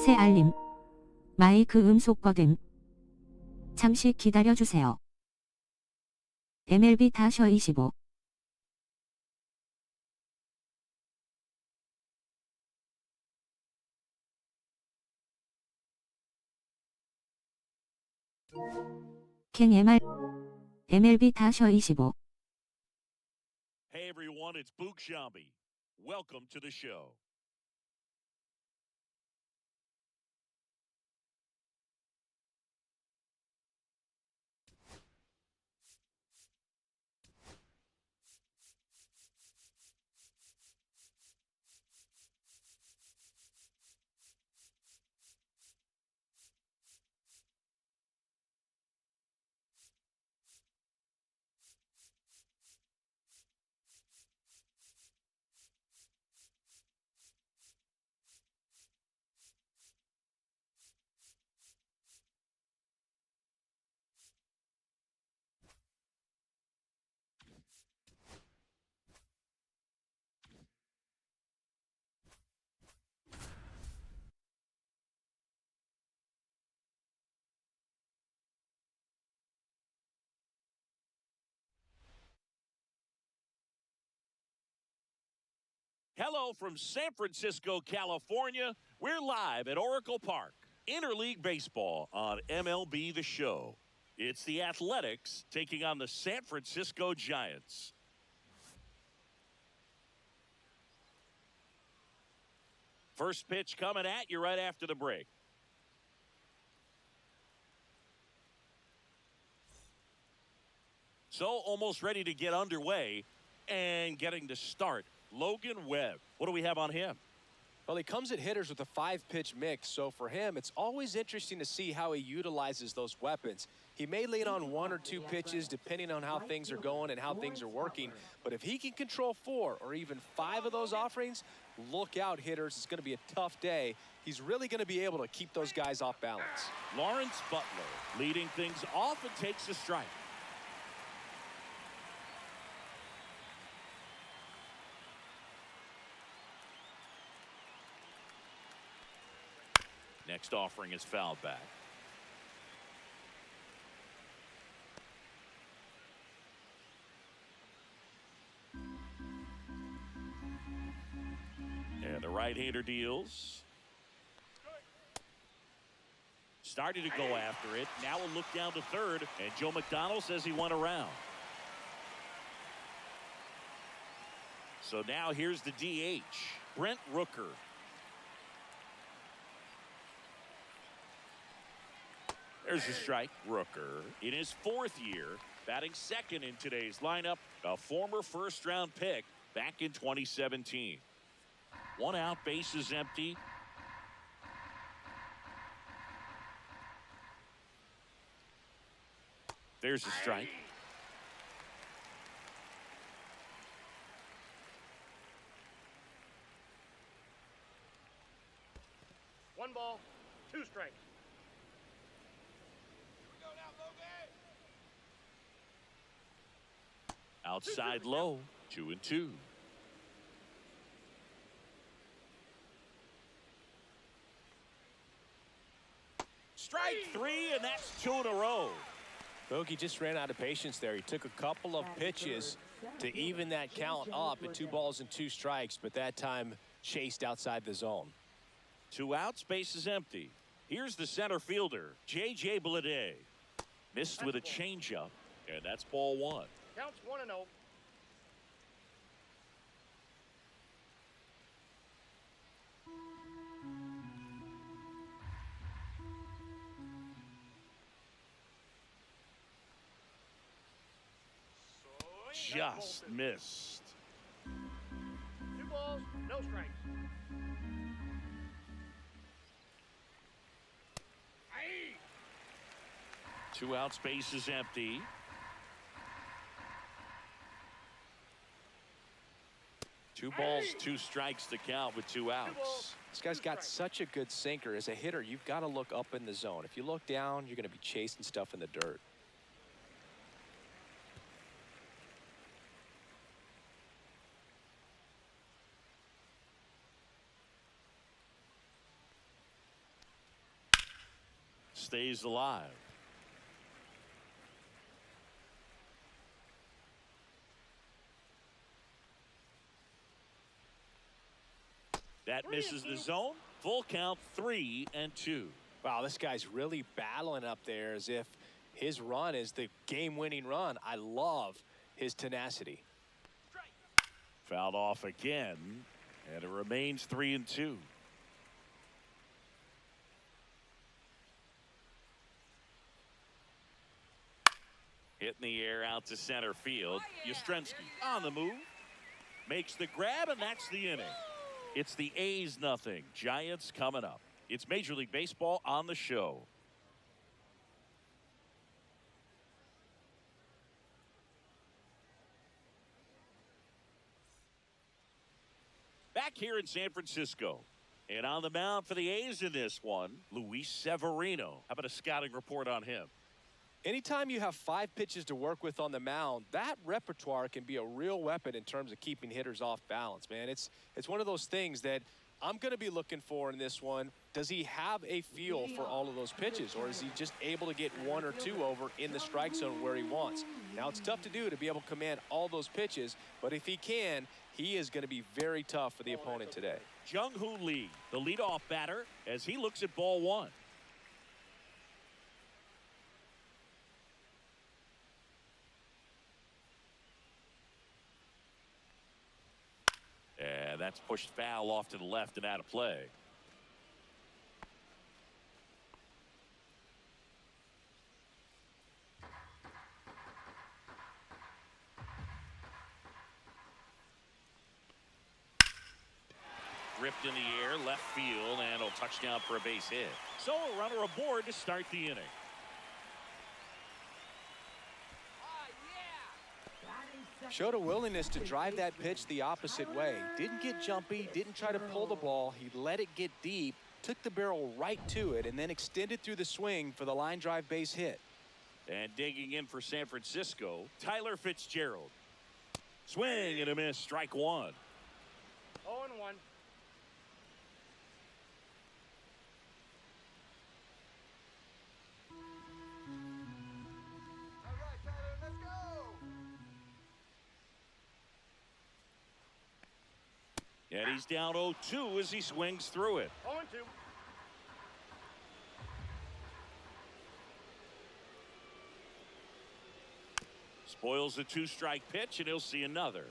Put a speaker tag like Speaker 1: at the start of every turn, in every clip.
Speaker 1: 새 알림, 마이크 음속 버튼. 잠시 기다려주세요. MLB 다셔 25. 캔 MLB 다셔 25.
Speaker 2: Hey everyone, it's Book Shambi. Welcome to the show. Hello from San Francisco, California. We're live at Oracle Park. Interleague Baseball on MLB The Show. It's the Athletics taking on the San Francisco Giants. First pitch coming at you right after the break. So almost ready to get underway and getting to start. Logan Webb. What do we have on him?
Speaker 3: Well, he comes at hitters with a 5-pitch mix, so for him, it's always interesting to see how he utilizes those weapons. He may lean on 1 or 2 pitches depending on how things are going and how things are working, but if he can control 4 or even 5 of those offerings, look out, hitters. It's going to be a tough day. He's really going to be able to keep those guys off balance.
Speaker 2: Lawrence Butler leading things off and takes a strike. Next offering is fouled back. And the right-hander deals. Started to go after it. Now a look down to third, and Joe McDonald says he went around. So now here's the DH, Brent Rooker. There's a strike. Rooker in his 4th year, batting second in today's lineup, a former first-round pick back in 2017. 1 out, base is empty. There's a strike.
Speaker 4: One ball, 2 strikes.
Speaker 2: Outside low, 2-2. Strike 3, and that's 2 in a row.
Speaker 3: Bogey just ran out of patience there. He took a couple of pitches to even that count up at 2 balls and 2 strikes, but that time chased outside the zone.
Speaker 2: 2 outs, base is empty. Here's the center fielder, J.J. Bleday. Missed with a changeup, and that's ball 1.
Speaker 4: Counts 1-0.
Speaker 2: Just missed.
Speaker 4: 2 balls, no strikes.
Speaker 2: 2 outs, base is empty. Two balls, 2 strikes to count with 2 outs.
Speaker 3: This guy's got such a good sinker. As a hitter, you've got to look up in the zone. If you look down, you're going to be chasing stuff in the dirt.
Speaker 2: stays alive. That misses the zone. Full count, 3-2.
Speaker 3: Wow, this guy's really battling up there as if his run is the game-winning run. I love his tenacity.
Speaker 2: Fouled off again, and it remains 3-2. Hit in the air out to center field. Yastrzemski on the move. Makes the grab, and that's the inning. It's the A's 0. Giants coming up. It's Major League Baseball on the show. Back here in San Francisco. And on the mound for the A's in this one, Luis Severino. How about a scouting report on him?
Speaker 3: Anytime you have 5 pitches to work with on the mound, that repertoire can be a real weapon in terms of keeping hitters off balance, man. It's one of those things that I'm going to be looking for in this one. Does he have a feel for all of those pitches, or is he just able to get 1 or 2 over in the strike zone where he wants? Now, it's tough to do to be able to command all those pitches, but if he can, he is going to be very tough for the opponent today.
Speaker 2: Jung-Hoo Lee, the leadoff batter, as he looks at ball 1. And that's pushed foul off to the left and out of play. Ripped in the air, left field, and a touchdown for a base hit. So a runner aboard to start the inning.
Speaker 3: Showed a willingness to drive that pitch the opposite way. Didn't get jumpy, didn't try to pull the ball. He let it get deep, took the barrel right to it, and then extended through the swing for the line drive base hit.
Speaker 2: And digging in for San Francisco, Tyler Fitzgerald. Swing and a miss, strike 1.
Speaker 4: 0-1.
Speaker 2: And he's down 0-2 as he swings through it.
Speaker 4: 0-2.
Speaker 2: Spoils the 2-strike pitch, and he'll see another.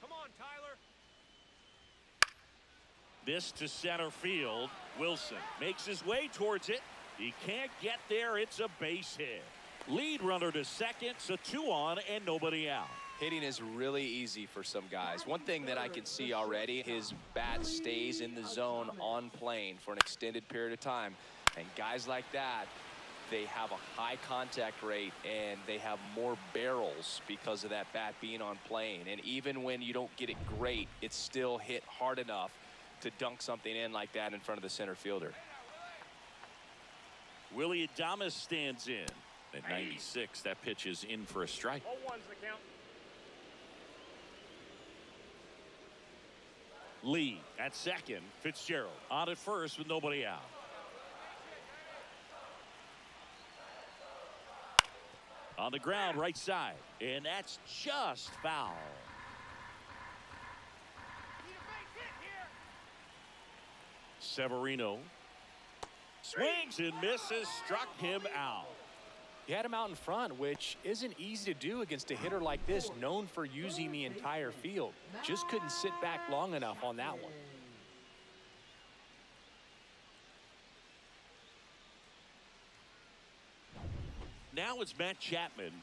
Speaker 4: Come on, Tyler.
Speaker 2: This to center field. Wilson makes his way towards it. He can't get there. It's a base hit. Lead runner to second, so 2 on and nobody out.
Speaker 3: Hitting is really easy for some guys. One thing that I can see already, his bat stays in the zone on plane for an extended period of time. And guys like that, they have a high contact rate and they have more barrels because of that bat being on plane. And even when you don't get it great, it's still hit hard enough to dunk something in like that in front of the center fielder.
Speaker 2: Willie Adames stands in. At 96, that pitch is in for a strike.
Speaker 4: 0-1's the count.
Speaker 2: Lee at second. Fitzgerald on at first with nobody out. On the ground, right side. And that's just foul. Severino swings and misses, struck him out.
Speaker 3: He had him out in front, which isn't easy to do against a hitter like this, known for using the entire field. Just couldn't sit back long enough on that one.
Speaker 2: Now it's Matt Chapman.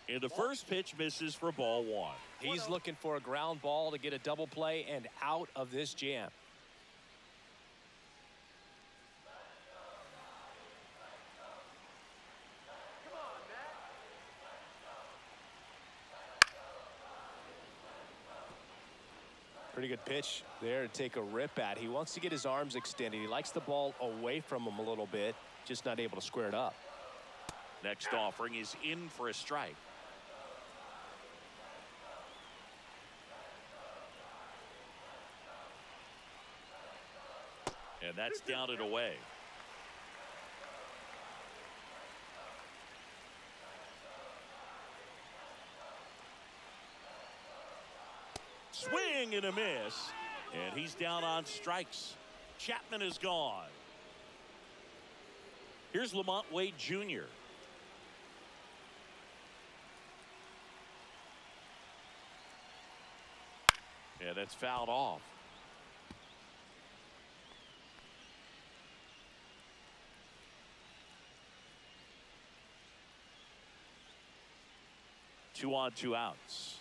Speaker 2: And the first pitch misses for ball 1.
Speaker 3: He's looking for a ground ball to get a double play and out of this jam. Pretty good pitch there to take a rip at. He wants to get his arms extended. He likes the ball away from him a little bit, just not able to square it up.
Speaker 2: Next offering is in for a strike. And that's down and away. Swing and a miss. And he's down on strikes. Chapman is gone. Here's Lamont Wade Jr. Yeah, that's fouled off. Two on, two outs.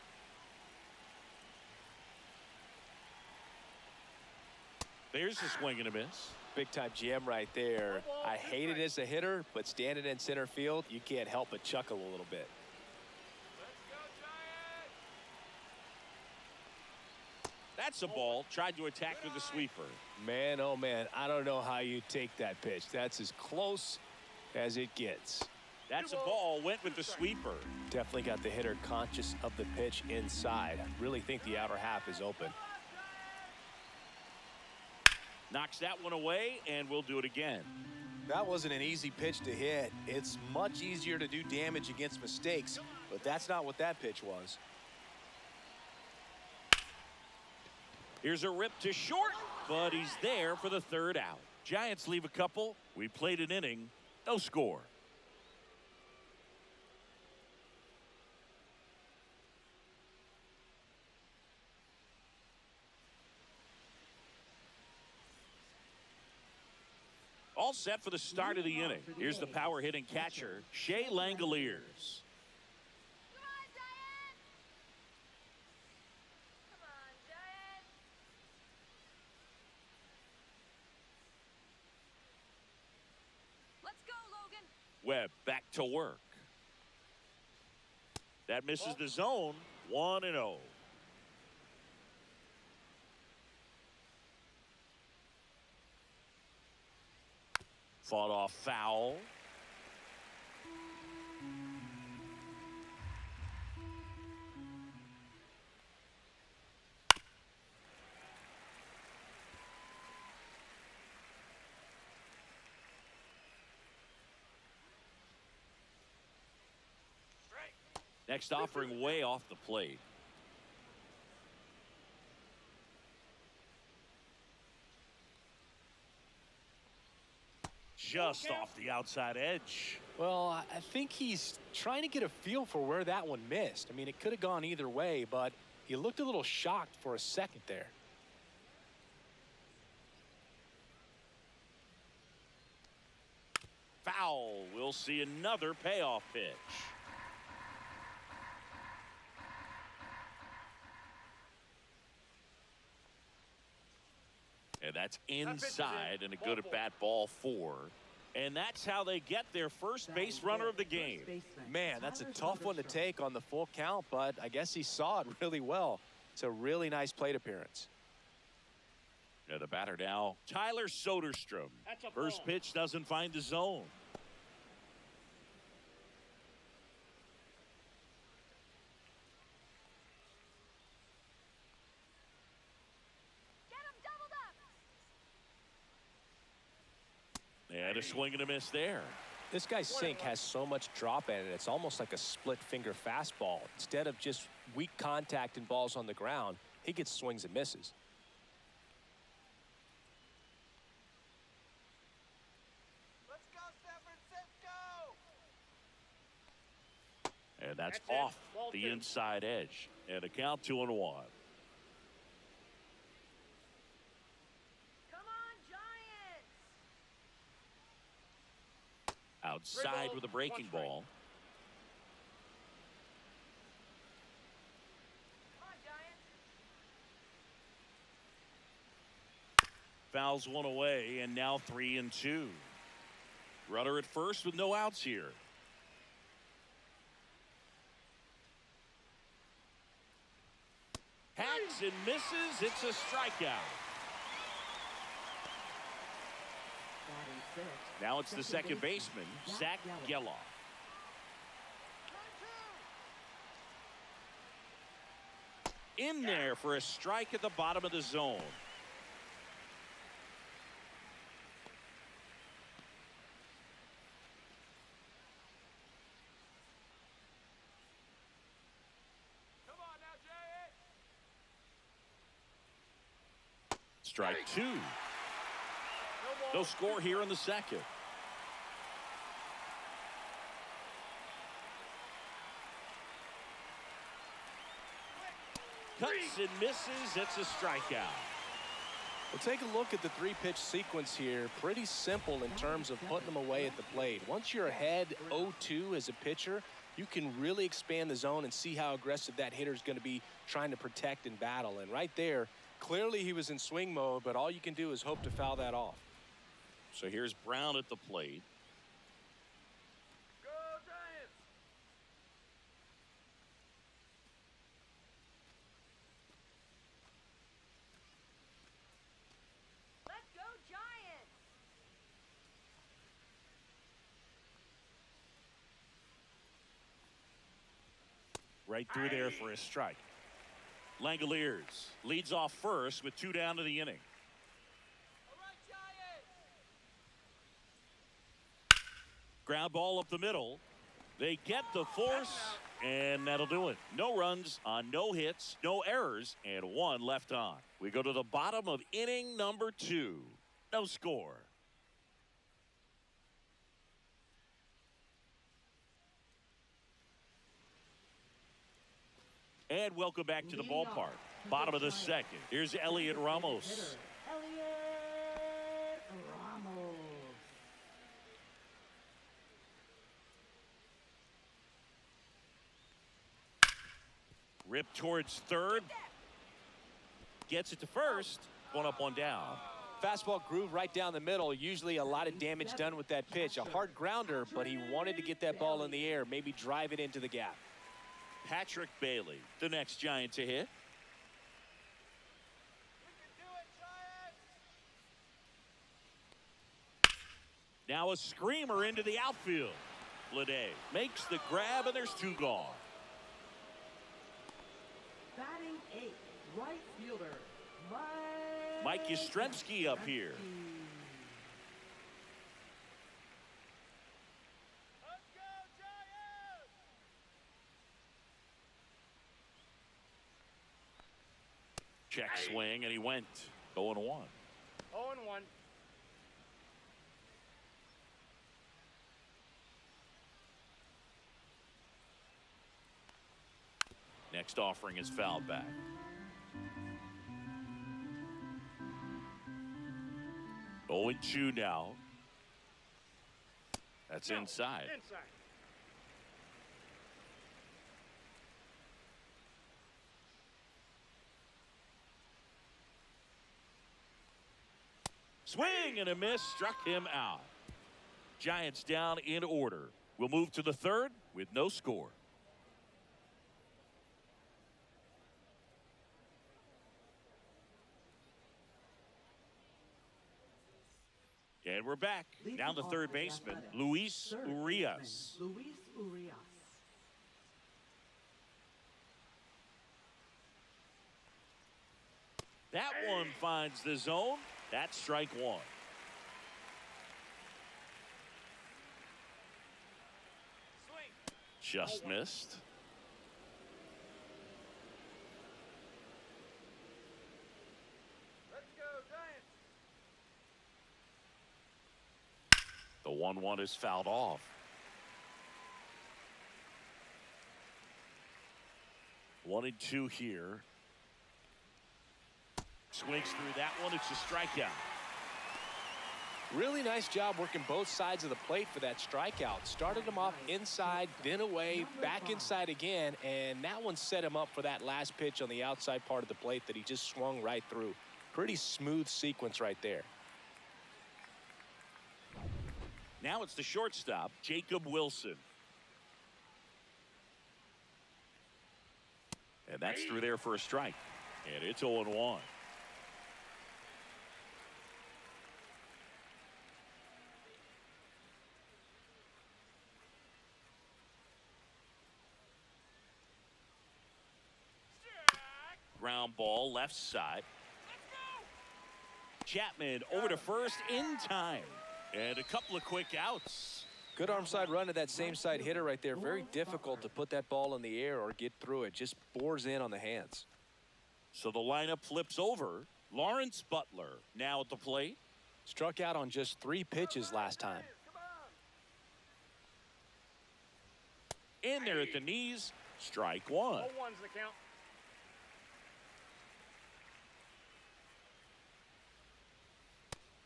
Speaker 2: There's a swing and a miss.
Speaker 3: Big time GM right there. I hate it as a hitter, but standing in center field, you can't help but chuckle a little bit.
Speaker 2: That's a ball. Tried to attack with a sweeper.
Speaker 3: Man, oh man, I don't know how you take that pitch. That's as close as it gets.
Speaker 2: That's a ball. Went with the sweeper.
Speaker 3: Definitely got the hitter conscious of the pitch inside. I really think the outer half is open.
Speaker 2: Knocks that one away, and we'll do it again.
Speaker 3: That wasn't an easy pitch to hit. It's much easier to do damage against mistakes, but that's not what that pitch was.
Speaker 2: Here's a rip to short, but he's there for the third out. Giants leave a couple. We played an inning. No score. All set for the start of the inning. Here's the power hitting catcher, Shea Langoliers. Webb back to work. That misses the zone. 1-0. Fought off foul. Next offering way off the plate. Just off the outside edge.
Speaker 3: Well, I think he's trying to get a feel for where that one missed. I mean, it could have gone either way, but he looked a little shocked for a second there.
Speaker 2: Foul. We'll see another payoff pitch. And that's inside and a good at-bat ball 4. And that's how they get their first base runner of the game.
Speaker 3: Man, that's a tough one to take on the full count, but I guess he saw it really well. It's a really nice plate appearance.
Speaker 2: Yeah, the batter now, Tyler Soderstrom. First pitch doesn't find the zone. And a swing and a miss there.
Speaker 3: This guy's sink has so much drop in it, it's almost like a split finger fastball. Instead of just weak contact and balls on the ground, he gets swings and misses.
Speaker 4: Let's go, San Francisco!
Speaker 2: And that's
Speaker 4: That's it.
Speaker 2: off
Speaker 4: Ball
Speaker 2: the
Speaker 4: 2.
Speaker 2: inside edge. And a count 2-1. Outside with a breaking ball. Fouls one away, and now 3-2. Runner at first with no outs here. Hacks and misses. It's a strikeout. Now it's the second baseman, Zach Geloff. In there for a strike at the bottom of the zone. Strike two. No score here in the second. Cuts and misses. It's a strikeout.
Speaker 3: Well, take a look at the three-pitch sequence here. Pretty simple in terms of putting them away at the plate. Once you're ahead 0-2 as a pitcher, you can really expand the zone and see how aggressive that hitter is going to be trying to protect and battle. And right there, clearly he was in swing mode, but all you can do is hope to foul that off.
Speaker 2: So here's Brown at the plate.
Speaker 4: Go Giants!
Speaker 5: Let's go Giants!
Speaker 2: Right through there for a strike. Langoliers leads off first with 2 down to the inning.
Speaker 4: All right, Giants!
Speaker 2: Ground ball up the middle. They get the force, and that'll do it. No runs on no hits, no errors, and 1 left on. We go to the bottom of inning number 2. No score. And welcome back to the ballpark. Bottom of the second. Here's Elliot Ramos.
Speaker 6: Elliot Ramos.
Speaker 2: Ripped towards third. Gets it to first. 1 up, 1 down.
Speaker 3: Fastball groove right down the middle. Usually a lot of damage done with that pitch. A hard grounder, but he wanted to get that ball in the air, maybe drive it into the gap.
Speaker 2: Patrick Bailey, the next Giant to hit.
Speaker 4: We can do it, Giants!
Speaker 2: Now a screamer into the outfield. Lede makes the grab, and there's 2 gone.
Speaker 6: Batting 8, right fielder,
Speaker 2: Mike Yastrzemski up here.
Speaker 4: Let's go, Giants!
Speaker 2: Check swing, and he went 0-1.
Speaker 4: 0-1.
Speaker 2: Next offering is fouled back. Oh, and 2 now. That's inside.
Speaker 4: Inside.
Speaker 2: Swing and a miss, struck him out. Giants down in order. We'll move to the third with no score. And we're back. Down the third baseman, Luis Urias.
Speaker 6: Luis Urias.
Speaker 2: That one finds the zone. That's strike 1.
Speaker 4: Swing.
Speaker 2: Just missed.
Speaker 4: Let's go, Giants!
Speaker 2: The 1-1 is fouled off. One and 2 here. Swings through that one. It's a strikeout.
Speaker 3: Really nice job working both sides of the plate for that strikeout. Started him off inside, then away, back inside again, and that one set him up for that last pitch on the outside part of the plate that he just swung right through. Pretty smooth sequence right there.
Speaker 2: Now it's the shortstop, Jacob Wilson. And that's through there for a strike. And it's 0-1. Ground ball left side. Chapman over to first in time. And a couple of quick outs.
Speaker 3: Good arm side run to that same side hitter right there. Very difficult to put that ball in the air or get through it. Just bores in on the hands.
Speaker 2: So the lineup flips over. Lawrence Butler now at the plate.
Speaker 3: Struck out on just 3 pitches last time.
Speaker 2: In there at the knees. Strike one.
Speaker 4: 0-1's the count.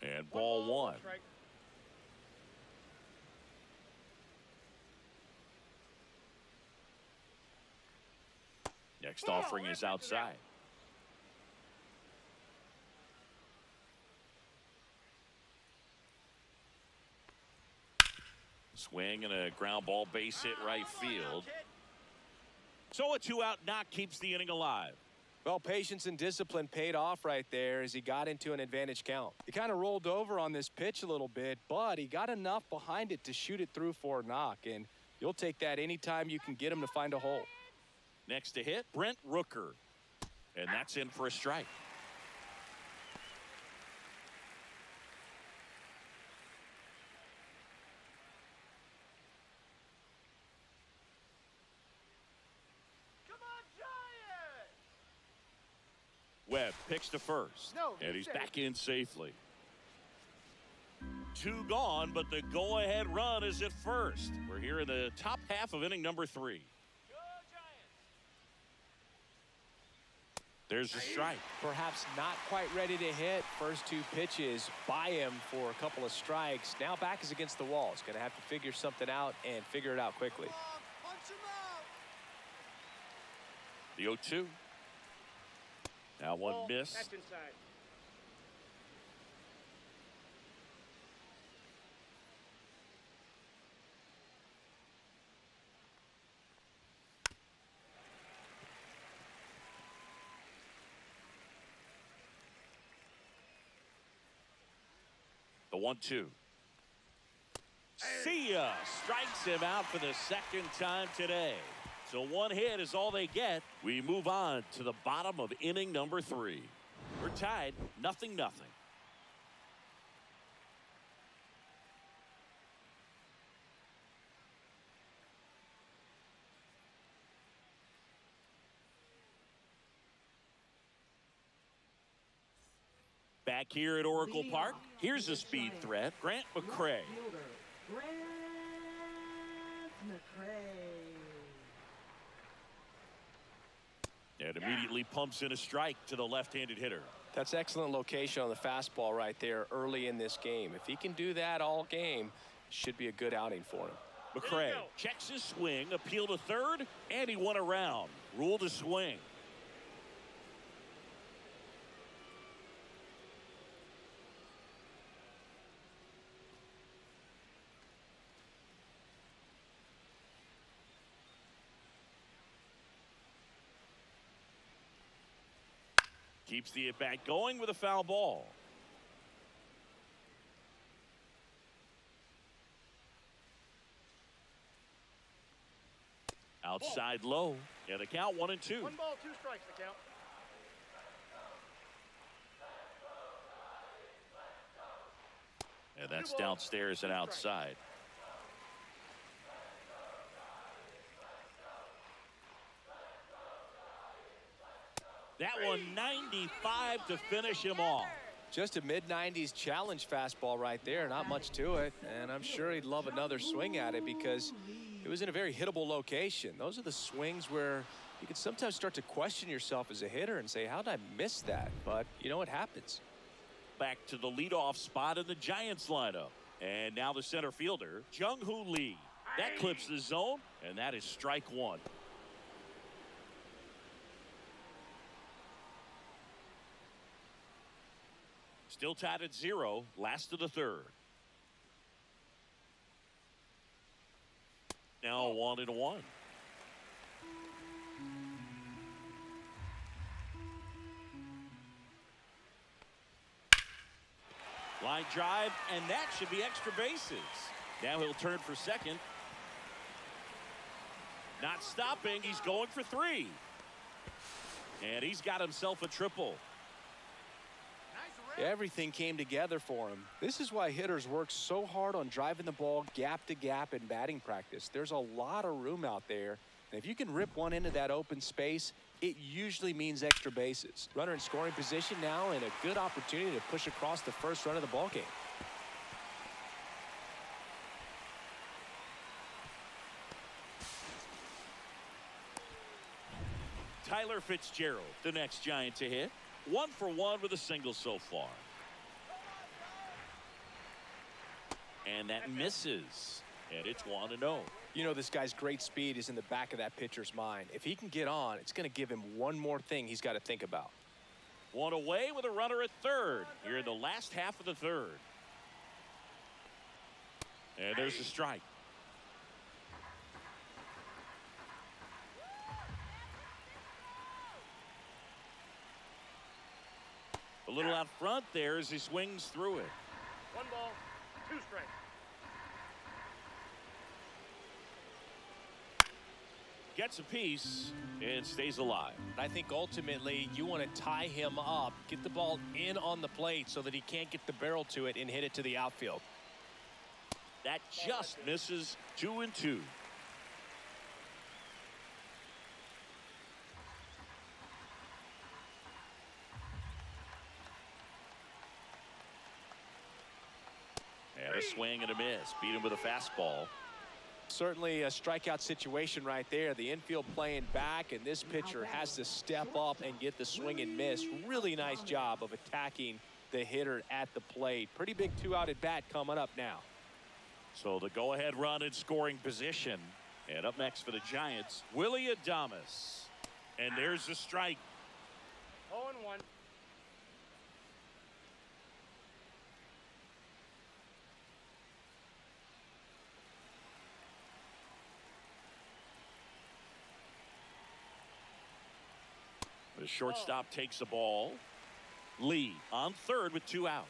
Speaker 2: And ball one.
Speaker 4: Strike.
Speaker 2: Next offering is outside. Swing and a ground ball base hit right field. So a 2-out knock keeps the inning alive.
Speaker 3: Well, patience and discipline paid off right there as he got into an advantage count. He kind of rolled over on this pitch a little bit, but he got enough behind it to shoot it through for a knock, and you'll take that anytime you can get him to find a hole.
Speaker 2: Next to hit, Brent Rooker. And that's in for a strike.
Speaker 4: Come on, Giants!
Speaker 2: Webb picks to first.
Speaker 4: No,
Speaker 2: and he's
Speaker 4: safe.
Speaker 2: back in safely. 2 gone, but the go-ahead run is at first. We're here in the top half of inning number 3. There's a strike.
Speaker 3: Perhaps not quite ready to hit. First 2 pitches by him for a couple of strikes. Now back is against the wall. He's going to have to figure something out and figure it out quickly.
Speaker 2: The 0-2. Now one miss.
Speaker 4: That's inside.
Speaker 2: The 1-2. See ya! Strikes him out for the second time today. So 1 hit is all they get. We move on to the bottom of inning number 3. We're tied, 0-0. Back here at Oracle Park, here's a speed threat, Grant McCray.
Speaker 6: Fielder, Grant McCray.
Speaker 2: And immediately pumps in a strike to the left-handed hitter.
Speaker 3: That's excellent location on the fastball right there early in this game. If he can do that all game, should be a good outing for him.
Speaker 2: McCray checks his swing, appeal to third, and he won around. Rule to swing. Keeps the at-bat going with a foul ball. Outside low. And the count 1-2.
Speaker 4: 1 ball, 2 strikes the count.
Speaker 2: And that's downstairs and outside. That one 95 to finish him off.
Speaker 3: Just a mid-90s challenge fastball right there. Not much to it. And I'm sure he'd love another swing at it because it was in a very hittable location. Those are the swings where you can sometimes start to question yourself as a hitter and say, how did I miss that? But, you know, it happens.
Speaker 2: Back to the leadoff spot in the Giants lineup. And now the center fielder, Jung-Hoo Lee. That clips the zone, and that is strike 1. Still tied at 0, last of the 3rd. Now 1-1. Line drive, and that should be extra bases. Now he'll turn for second. Not stopping, he's going for 3. And he's got himself a triple.
Speaker 3: Everything came together for him. This is why hitters work so hard on driving the ball gap to gap in batting practice. There's a lot of room out there, And if you can rip one into that open space, it usually means extra bases. Runner in scoring position now and a good opportunity to push across the first run of the ballgame.
Speaker 2: Tyler Fitzgerald, the next Giant to hit. 1 for 1 with a single so far. And that misses. And it's 1-0.
Speaker 3: You know, this guy's great speed is in the back of that pitcher's mind. If he can get on, it's going to give him one more thing he's got to think about.
Speaker 2: One away with a runner at third here in the last half of the third. And there's a strike. A little out front there as he swings through it.
Speaker 4: 1 ball, 2 strikes.
Speaker 2: Gets a piece and stays alive.
Speaker 3: I think ultimately you want to tie him up, get the ball in on the plate so that he can't get the barrel to it and hit it to the outfield.
Speaker 2: That just misses. 2-2. And a swing and a miss. Beat him with a fastball.
Speaker 3: Certainly a strikeout situation right there. The infield playing back, and this pitcher has to step up and get the swing and miss. Really nice job of attacking the hitter at the plate. Pretty big 2-out at bat coming up now.
Speaker 2: So the go-ahead run in scoring position. And up next for the Giants, Willie Adames. And there's the strike.
Speaker 4: 0-1.
Speaker 2: The shortstop takes the ball. Lee on third with 2 out.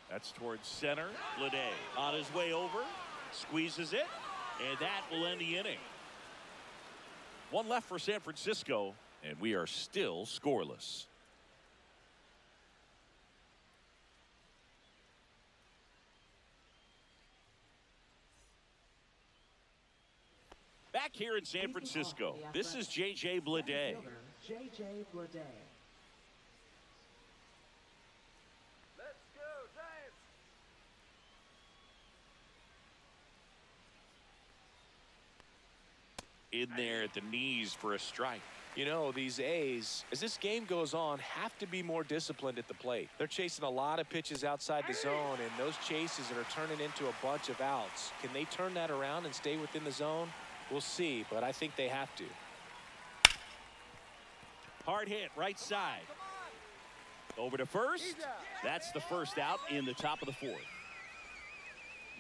Speaker 2: That's towards center. Blade on his way over. Squeezes it. And that will end the inning. 1 left for San Francisco. And we are still scoreless. Back here in San Francisco, this is J.J. Blade.
Speaker 6: J.J. Blade.
Speaker 4: Let's go, Giants.
Speaker 2: In there at the knees for a strike.
Speaker 3: You know, these A's, as this game goes on, have to be more disciplined at the plate. They're chasing a lot of pitches outside the zone, and those chases are turning into a bunch of outs. Can they turn that around and stay within the zone? We'll see, but I think they have to.
Speaker 2: Hard hit, right side. Over to first. That's the first out in the top of the 4th.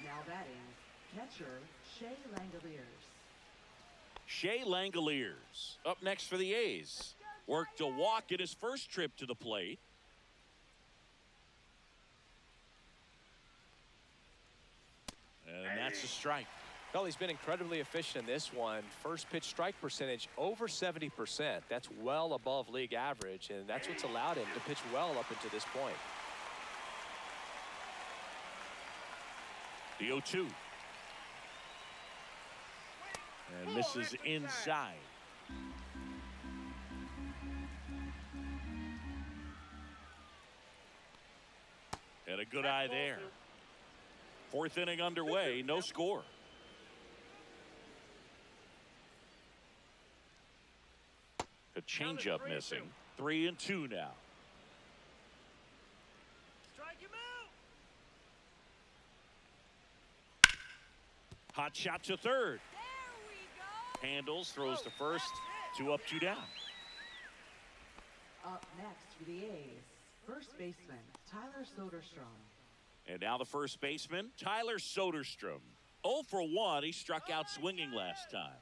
Speaker 6: Now batting, catcher Shea Langoliers.
Speaker 2: Shea Langoliers up next for the A's. Worked a walk in his first trip to the plate. And that's a strike.
Speaker 3: Well, he's been incredibly efficient in this one. First pitch strike percentage over 70%. That's well above league average, and that's what's allowed him to pitch well up until this point.
Speaker 2: The 0-2. And misses inside. And a good eye there. 4th inning underway, no score. A changeup missing. 3-2 now.
Speaker 4: Strike him out.
Speaker 2: Hot shot to third.
Speaker 5: There we go.
Speaker 2: Handles, throws to first. 2 up, 2 down.
Speaker 6: Up next for the A's, first baseman Tyler Soderstrom.
Speaker 2: And now the first baseman, Tyler Soderstrom. 0 for 1. He struck out swinging last time.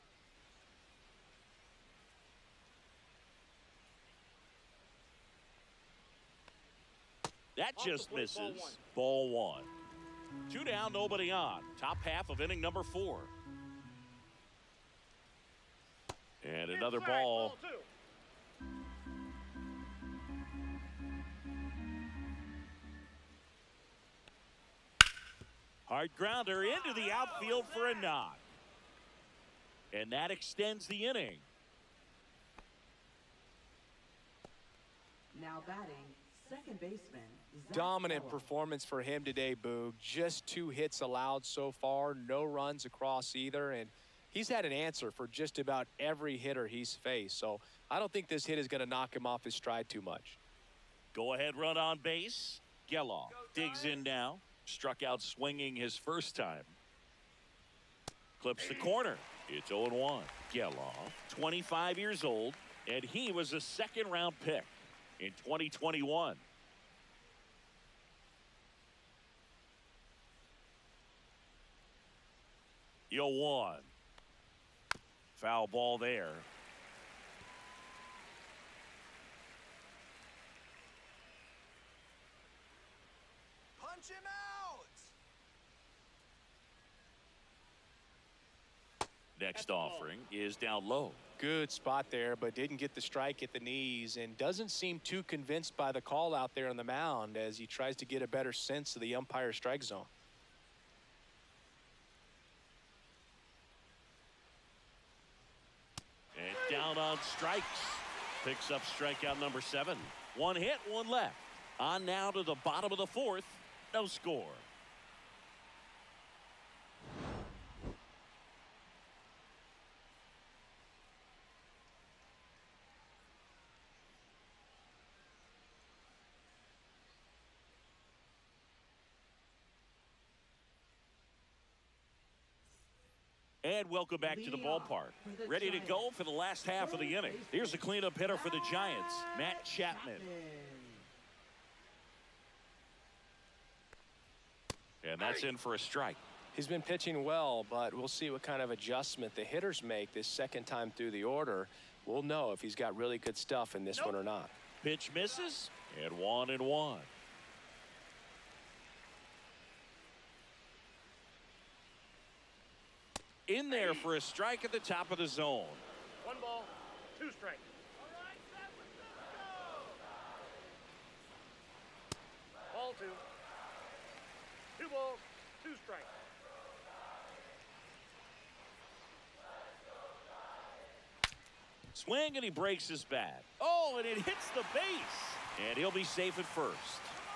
Speaker 2: That just misses. Ball 1. 2 down, nobody on. Top half of inning number 4. And another
Speaker 4: Inside,
Speaker 2: ball.
Speaker 4: 2.
Speaker 2: Hard grounder into the outfield for a knock. And that extends the inning.
Speaker 6: Now batting, second baseman. Zach
Speaker 3: Dominant
Speaker 6: Gallo.
Speaker 3: performance for him today, Boog. Just 2 hits allowed so far, no runs across either, and he's had an answer for just about every hitter he's faced. So I don't think this hit is going to knock him off his stride too much.
Speaker 2: Go ahead run on base. Geloff digs in now. Struck out swinging his first time. Clips the corner. It's 0-1. Geloff, 25 years old, and he was a second-round pick in 2021. Yo, 1. Foul ball there.
Speaker 4: Punch him out!
Speaker 2: Next offering is down low.
Speaker 3: Good spot there, but didn't get the strike at the knees and doesn't seem too convinced by the call out there on the mound as he tries to get a better sense of the umpire strike zone.
Speaker 2: And down on strikes. Picks up strikeout number 7. 1 hit, 1 left. On now to the bottom of the 4th. No score. And welcome back to the ballpark. Ready to go for the last half of the inning. Here's the cleanup hitter for the Giants, Matt Chapman. And that's in for a strike.
Speaker 3: He's been pitching well, but we'll see what kind of adjustment the hitters make this second time through the order. We'll know if he's got really good stuff in this one or not.
Speaker 2: Pitch misses, and 1-1. In there for a strike at the top of the zone.
Speaker 4: 1 ball, 2 strikes. All right, San Francisco! Ball 2. 2 balls, 2 strikes.
Speaker 2: Swing, and he breaks his bat. Oh, and it hits the base. And he'll be safe at first.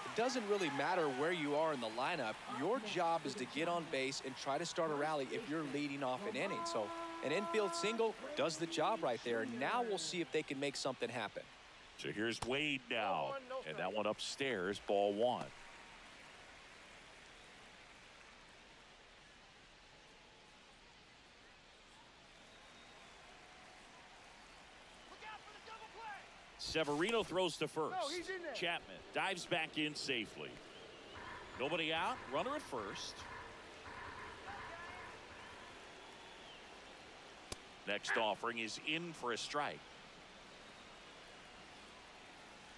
Speaker 3: It doesn't really matter where you are in the lineup. Your job is to get on base and try to start a rally if you're leading off an inning. So an infield single does the job right there. Now we'll see if they can make something happen.
Speaker 2: So here's Wade now. And that one upstairs, ball 1. Severino throws to first.
Speaker 4: No, he's in there.
Speaker 2: Chapman dives back in safely. Nobody out. Runner at first. Next offering is in for a strike.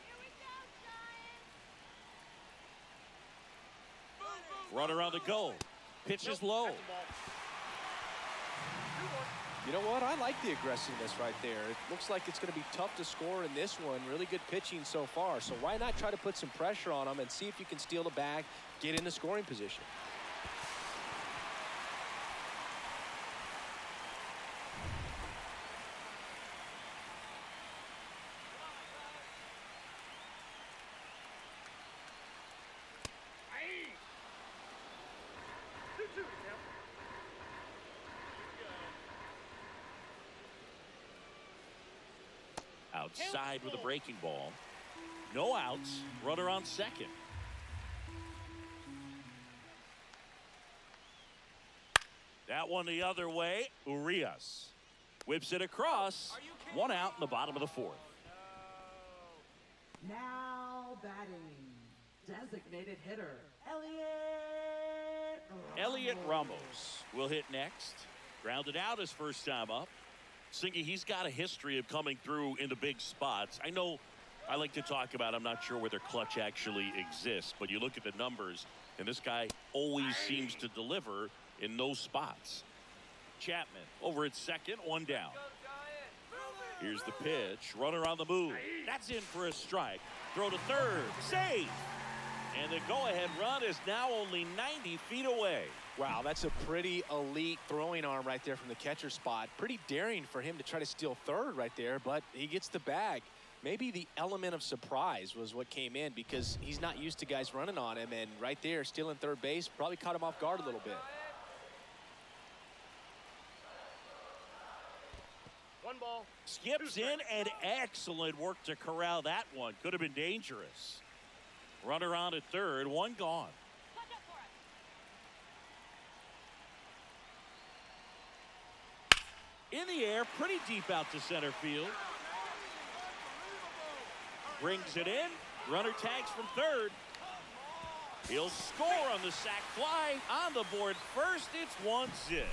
Speaker 5: Here we go, Giants.
Speaker 2: Runner on the go. Pitch is low.
Speaker 4: That's the ball. 2-1.
Speaker 3: You know what? I like the aggressiveness right there. It looks like it's going to be tough to score in this one. Really good pitching so far. So why not try to put some pressure on them and see if you can steal the bag, get in the scoring position.
Speaker 4: Aye. 2-2 now.
Speaker 2: Outside with a breaking ball. No outs. Runner on second. That one the other way. Urias whips it across. 1 out in the bottom of the 4th.
Speaker 6: Now batting, designated hitter,
Speaker 2: Elliot Ramos will hit next. Grounded out his first time up. Singy, he's got a history of coming through into big spots. I know I like to talk about, I'm not sure where their clutch actually exists, but you look at the numbers, and this guy always seems to deliver in those spots. Chapman over at second, 1 down. Here's the pitch. Runner on the move. That's in for a strike. Throw to third. Save. And the go-ahead run is now only 90 feet away.
Speaker 3: Wow, that's a pretty elite throwing arm right there from the catcher spot. Pretty daring for him to try to steal third right there, but he gets the bag. Maybe the element of surprise was what came in because he's not used to guys running on him, and right there, stealing third base probably caught him off guard a little bit.
Speaker 4: One ball.
Speaker 2: Skips in, and excellent work to corral that one. Could have been dangerous. Runner on at third, one gone. In the air, pretty deep out to center field. Brings it in. Runner tags from third. He'll score on the sac fly. On the board first, it's 1-0.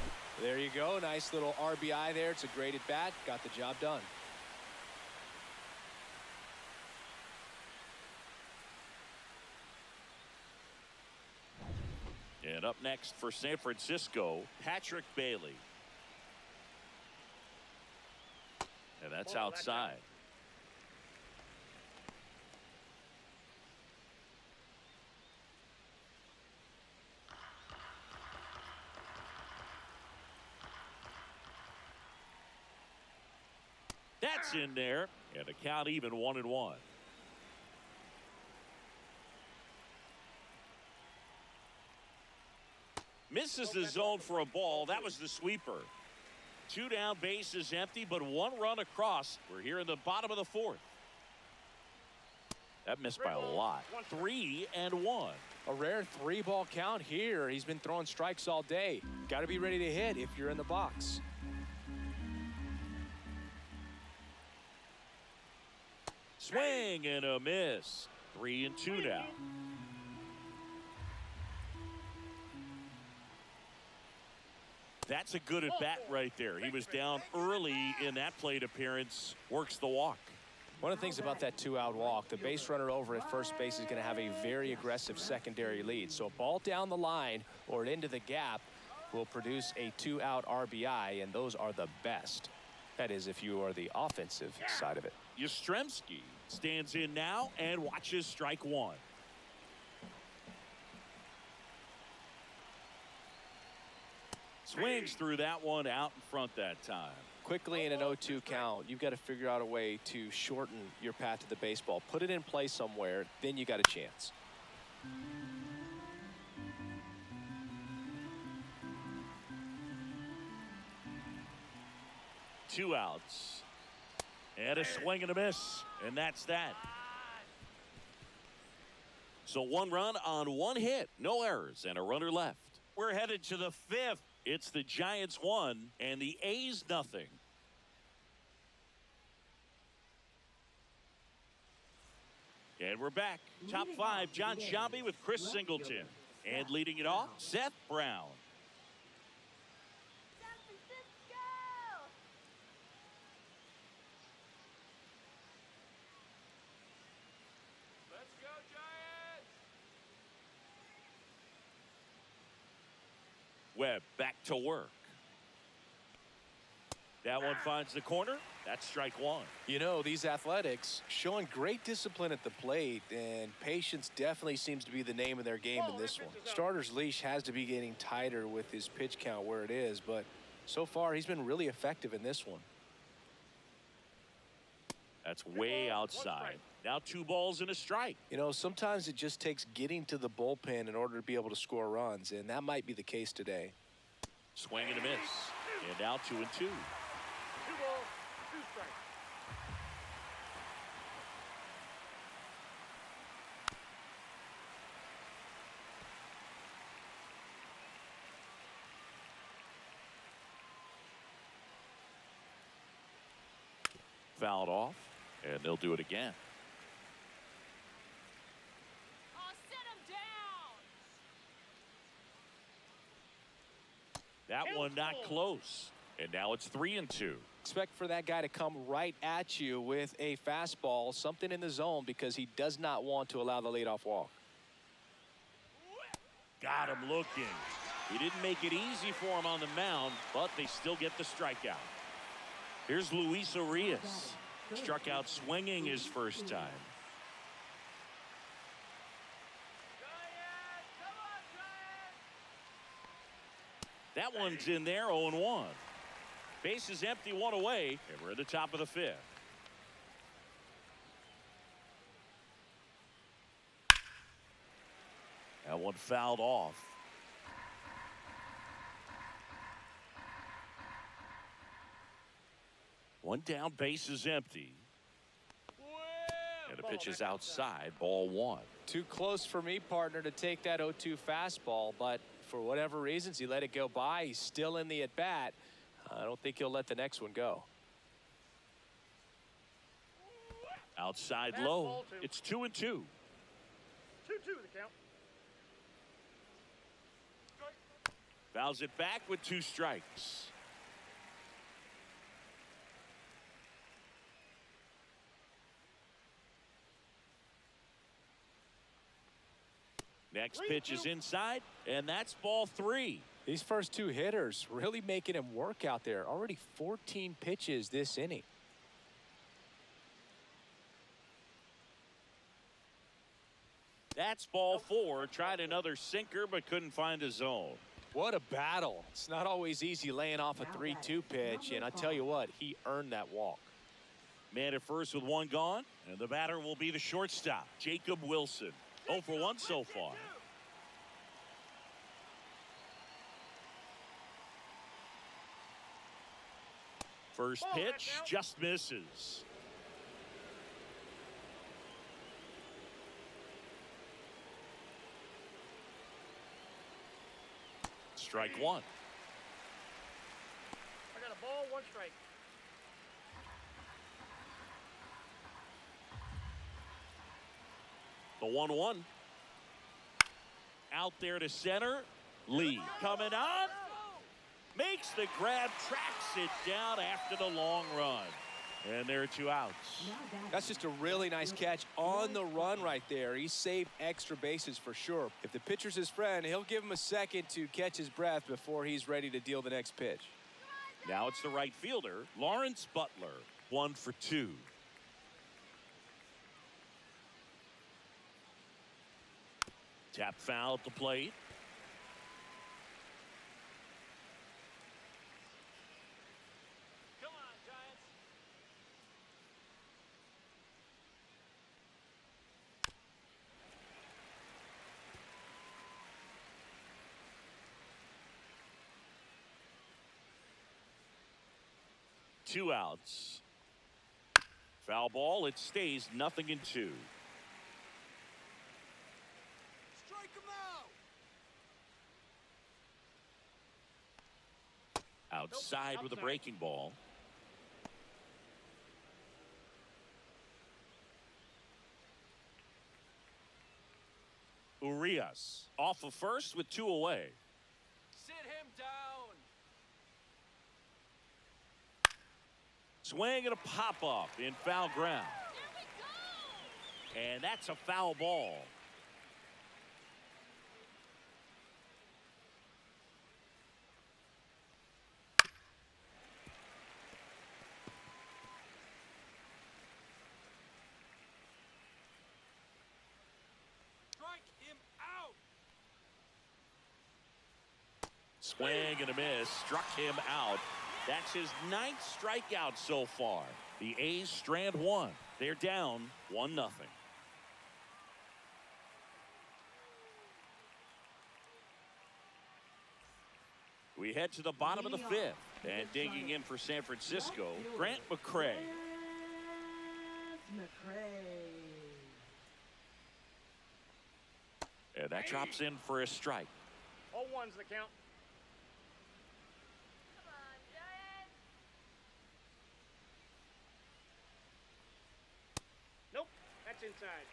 Speaker 3: There you go. Nice little RBI there. It's a great at bat. Got the job done.
Speaker 2: And up next for San Francisco, Patrick Bailey. And that's outside. That's in there, and a count even 1-1. Misses the zone for a ball. That was the sweeper. 2 down, bases empty, but 1 run across. We're here in the bottom of the 4th. That missed by a lot. 3-1.
Speaker 3: A rare 3-ball count here. He's been throwing strikes all day. Got to be ready to hit if you're in the box.
Speaker 2: Swing and a miss. 3-2 now. That's a good at bat right there. He was down early in that plate appearance. Works the walk.
Speaker 3: One of the things about that 2-out walk, the base runner over at first base is going to have a very aggressive secondary lead. So a ball down the line or into the gap will produce a 2-out RBI, and those are the best. That is, if you are the offensive side of it.
Speaker 2: Yastrzemski stands in now and watches strike 1. Swings through that one out in front that time.
Speaker 3: Quickly in an 0-2 count, you've got to figure out a way to shorten your path to the baseball. Put it in play somewhere, then you got a chance.
Speaker 2: Two outs. And a swing and a miss. And that's that. So 1 run on 1 hit. No errors and a runner left. We're headed to the 5th. It's the Giants 1 and the A's nothing. And we're back. Top 5, John Sciambi with Chris Singleton. And leading it off, Seth Brown.
Speaker 5: San Francisco!
Speaker 4: Let's go, Giants!
Speaker 2: Webb back to work. That one finds the corner. That's strike 1.
Speaker 3: You know, these Athletics showing great discipline at the plate, and patience definitely seems to be the name of their game in this one. Starter's leash has to be getting tighter with his pitch count where it is, but so far he's been really effective in this one.
Speaker 2: That's way outside. Now 2 balls and a strike.
Speaker 3: You know, sometimes it just takes getting to the bullpen in order to be able to score runs, and that might be the case today.
Speaker 2: Swing and a miss. And now 2-2.
Speaker 4: 2 balls, 2 strikes.
Speaker 2: Fouled off, and they'll do it again.
Speaker 5: Oh, sit him down!
Speaker 2: That one not close. And now it's 3-2.
Speaker 3: Expect for that guy to come right at you with a fastball, something in the zone, because he does not want to allow the leadoff walk.
Speaker 2: Got him looking. He didn't make it easy for him on the mound, but they still get the strikeout. Here's Luis Arias. Struck out swinging his first time. That one's in there, 0-1. Base is empty, one away, and we're at the top of the fifth. That one fouled off. One down, base is empty. And the pitch is outside, ball one.
Speaker 3: Too close for me, partner, to take that 0-2 fastball, but for whatever reasons, he let it go by. He's still in the at-bat. I don't think he'll let the next one go.
Speaker 2: Outside
Speaker 4: Fastball,
Speaker 2: low.
Speaker 4: two.
Speaker 2: It's 2-2.
Speaker 4: 2-2 the count.
Speaker 2: Fouls it back with 2 strikes. Next pitch is inside, and that's ball 3.
Speaker 3: These first 2 hitters really making him work out there. Already 14 pitches this inning.
Speaker 2: That's ball 4. Tried another sinker, but couldn't find a zone.
Speaker 3: What a battle. It's not always easy laying off a 3-2 pitch, and I tell you what, he earned that walk.
Speaker 2: Man at first with 1 gone, and the batter will be the shortstop, Jacob Wilson. 0 for 1 so far. First pitch just misses. Strike 1.
Speaker 4: I got a ball, 1 strike.
Speaker 2: The 1-1. Out there to center. Lee coming on. Makes the grab, tracks it down after the long run. And there are 2 outs.
Speaker 3: That's just a really nice catch on the run right there. He saved extra bases for sure. If the pitcher's his friend, he'll give him a second to catch his breath before he's ready to deal the next pitch.
Speaker 2: Now it's the right fielder, Lawrence Butler. 1 for 2. Tap foul at the plate.
Speaker 4: Come on, Giants.
Speaker 2: Two outs. Foul ball. It stays 0-2. Outside with a breaking ball. Urias off of first with 2 away.
Speaker 3: Sit him down.
Speaker 2: Swing and a pop up in foul ground. And that's a foul ball. Swing and a miss, struck him out. That's his 9th strikeout so far. The A's strand 1. They're down 1-0. We head to the bottom of the 5th, and digging in for San Francisco, Grant McCray. And that drops in for a strike.
Speaker 4: All 1's the count.
Speaker 5: Come on, Giants.
Speaker 4: Nope, that's inside.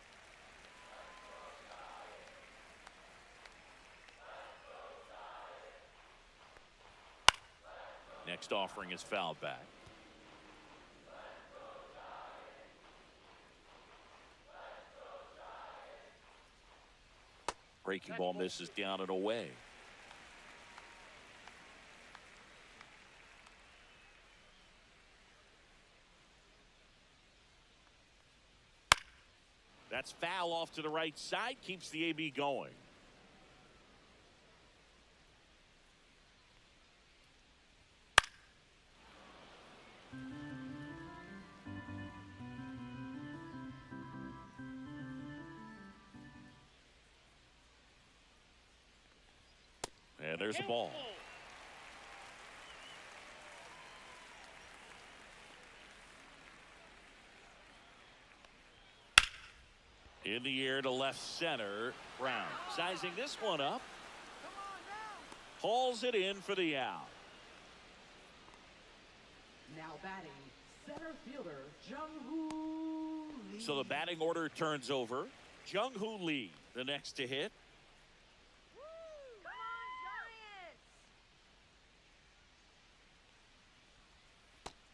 Speaker 2: Next offering is fouled back. Breaking ball misses down and away. That's foul off to the right side, keeps the AB going. And there's a ball. In the air to left center. Brown sizing this one up. Hauls it in for the out.
Speaker 6: Now batting, center fielder Jung-Hoo Lee.
Speaker 2: So the batting order turns over. Jung-Hoo Lee, the next to hit.
Speaker 5: Come on, Giants!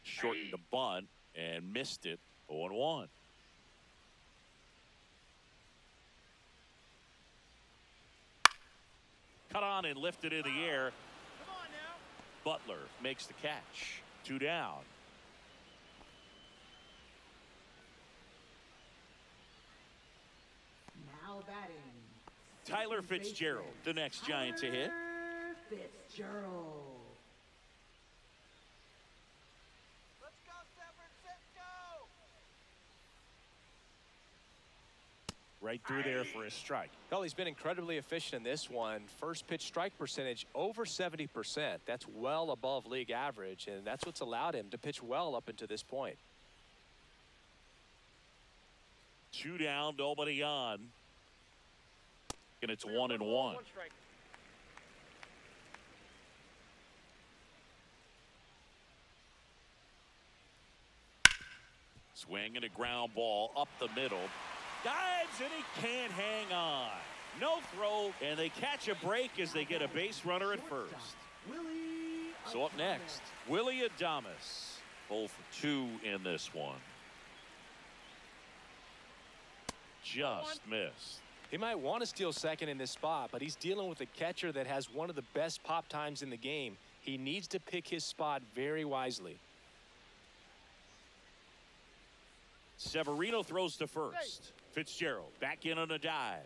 Speaker 2: Shortened the bunt and missed it. 0-1. Cut on and lifted in the air.
Speaker 4: Come on now.
Speaker 2: Butler makes the catch. 2 down.
Speaker 6: Now batting,
Speaker 2: Tyler
Speaker 6: second
Speaker 2: Fitzgerald,
Speaker 6: baseman,
Speaker 2: the next Giant to hit.
Speaker 6: Tyler Fitzgerald.
Speaker 4: Let's go, San Francisco.
Speaker 2: Right through there for a strike.
Speaker 3: Well, he's been incredibly efficient in this one. First pitch strike percentage over 70%. That's well above league average, and that's what's allowed him to pitch well up until this point.
Speaker 2: 2 down, nobody on. And it's 1-1.
Speaker 4: One strike.
Speaker 2: Swing and a ground ball up the middle. Dives and he can't hang on. No throw, and they catch a break as they get a base runner at first.
Speaker 6: Willie
Speaker 2: So up
Speaker 6: Adames.
Speaker 2: next, Willie Adames. 0 for 2 in this one. Just missed.
Speaker 3: He might want to steal second in this spot, but he's dealing with a catcher that has one of the best pop times in the game. He needs to pick his spot very wisely.
Speaker 2: Severino throws to first. Fitzgerald back in on a dive.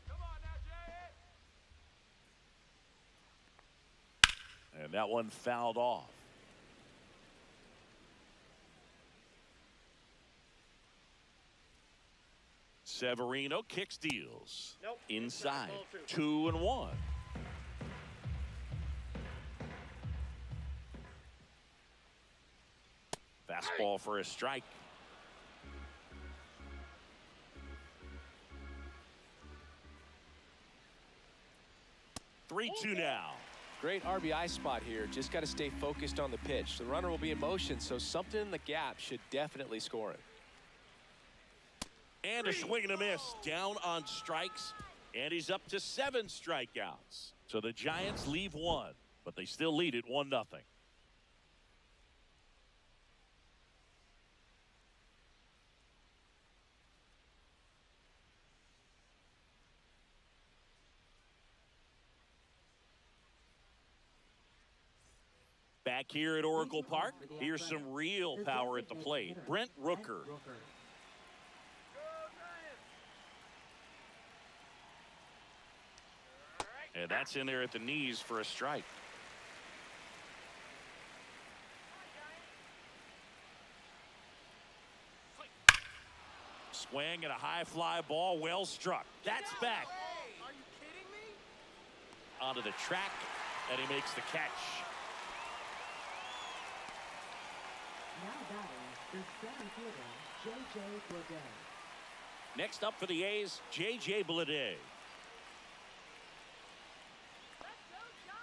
Speaker 4: Come on now, Jay.
Speaker 2: And that one fouled off. Severino kicks, deals.
Speaker 4: Nope.
Speaker 2: Inside.
Speaker 4: Ball two.
Speaker 2: 2-1. Fastball for a strike. Three-two now.
Speaker 3: Great RBI spot here. Just got to stay focused on the pitch. The runner will be in motion, so something in the gap should definitely score it.
Speaker 2: And a swing and a miss. Down on strikes. And he's up to 7 strikeouts. So the Giants leave 1, but they still lead it 1-0. Back here at Oracle Park, here's some real power at the plate. Brent Rooker. And that's in there at the knees for a strike. Swing and a high fly ball, well struck. That's back.
Speaker 4: Are you kidding me?
Speaker 2: Onto the track, and he makes the catch.
Speaker 6: Now batting, the center fielder J.J. Bleday.
Speaker 2: Next up for the A's, J.J. Bleday.
Speaker 5: Let's go, Giants!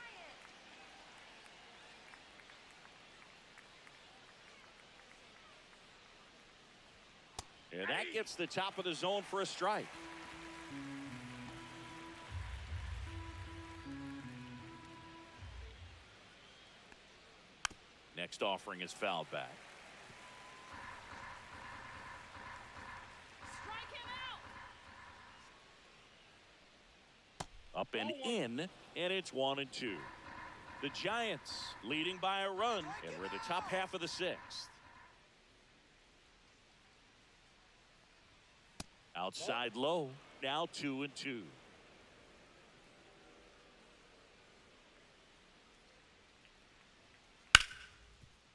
Speaker 2: And that gets the top of the zone for a strike. Next offering is fouled back.
Speaker 5: Strike him out!
Speaker 2: Up and in, and it's 1-2. The Giants leading by a run, and we're in the top half of the 6th. Outside low, now 2-2.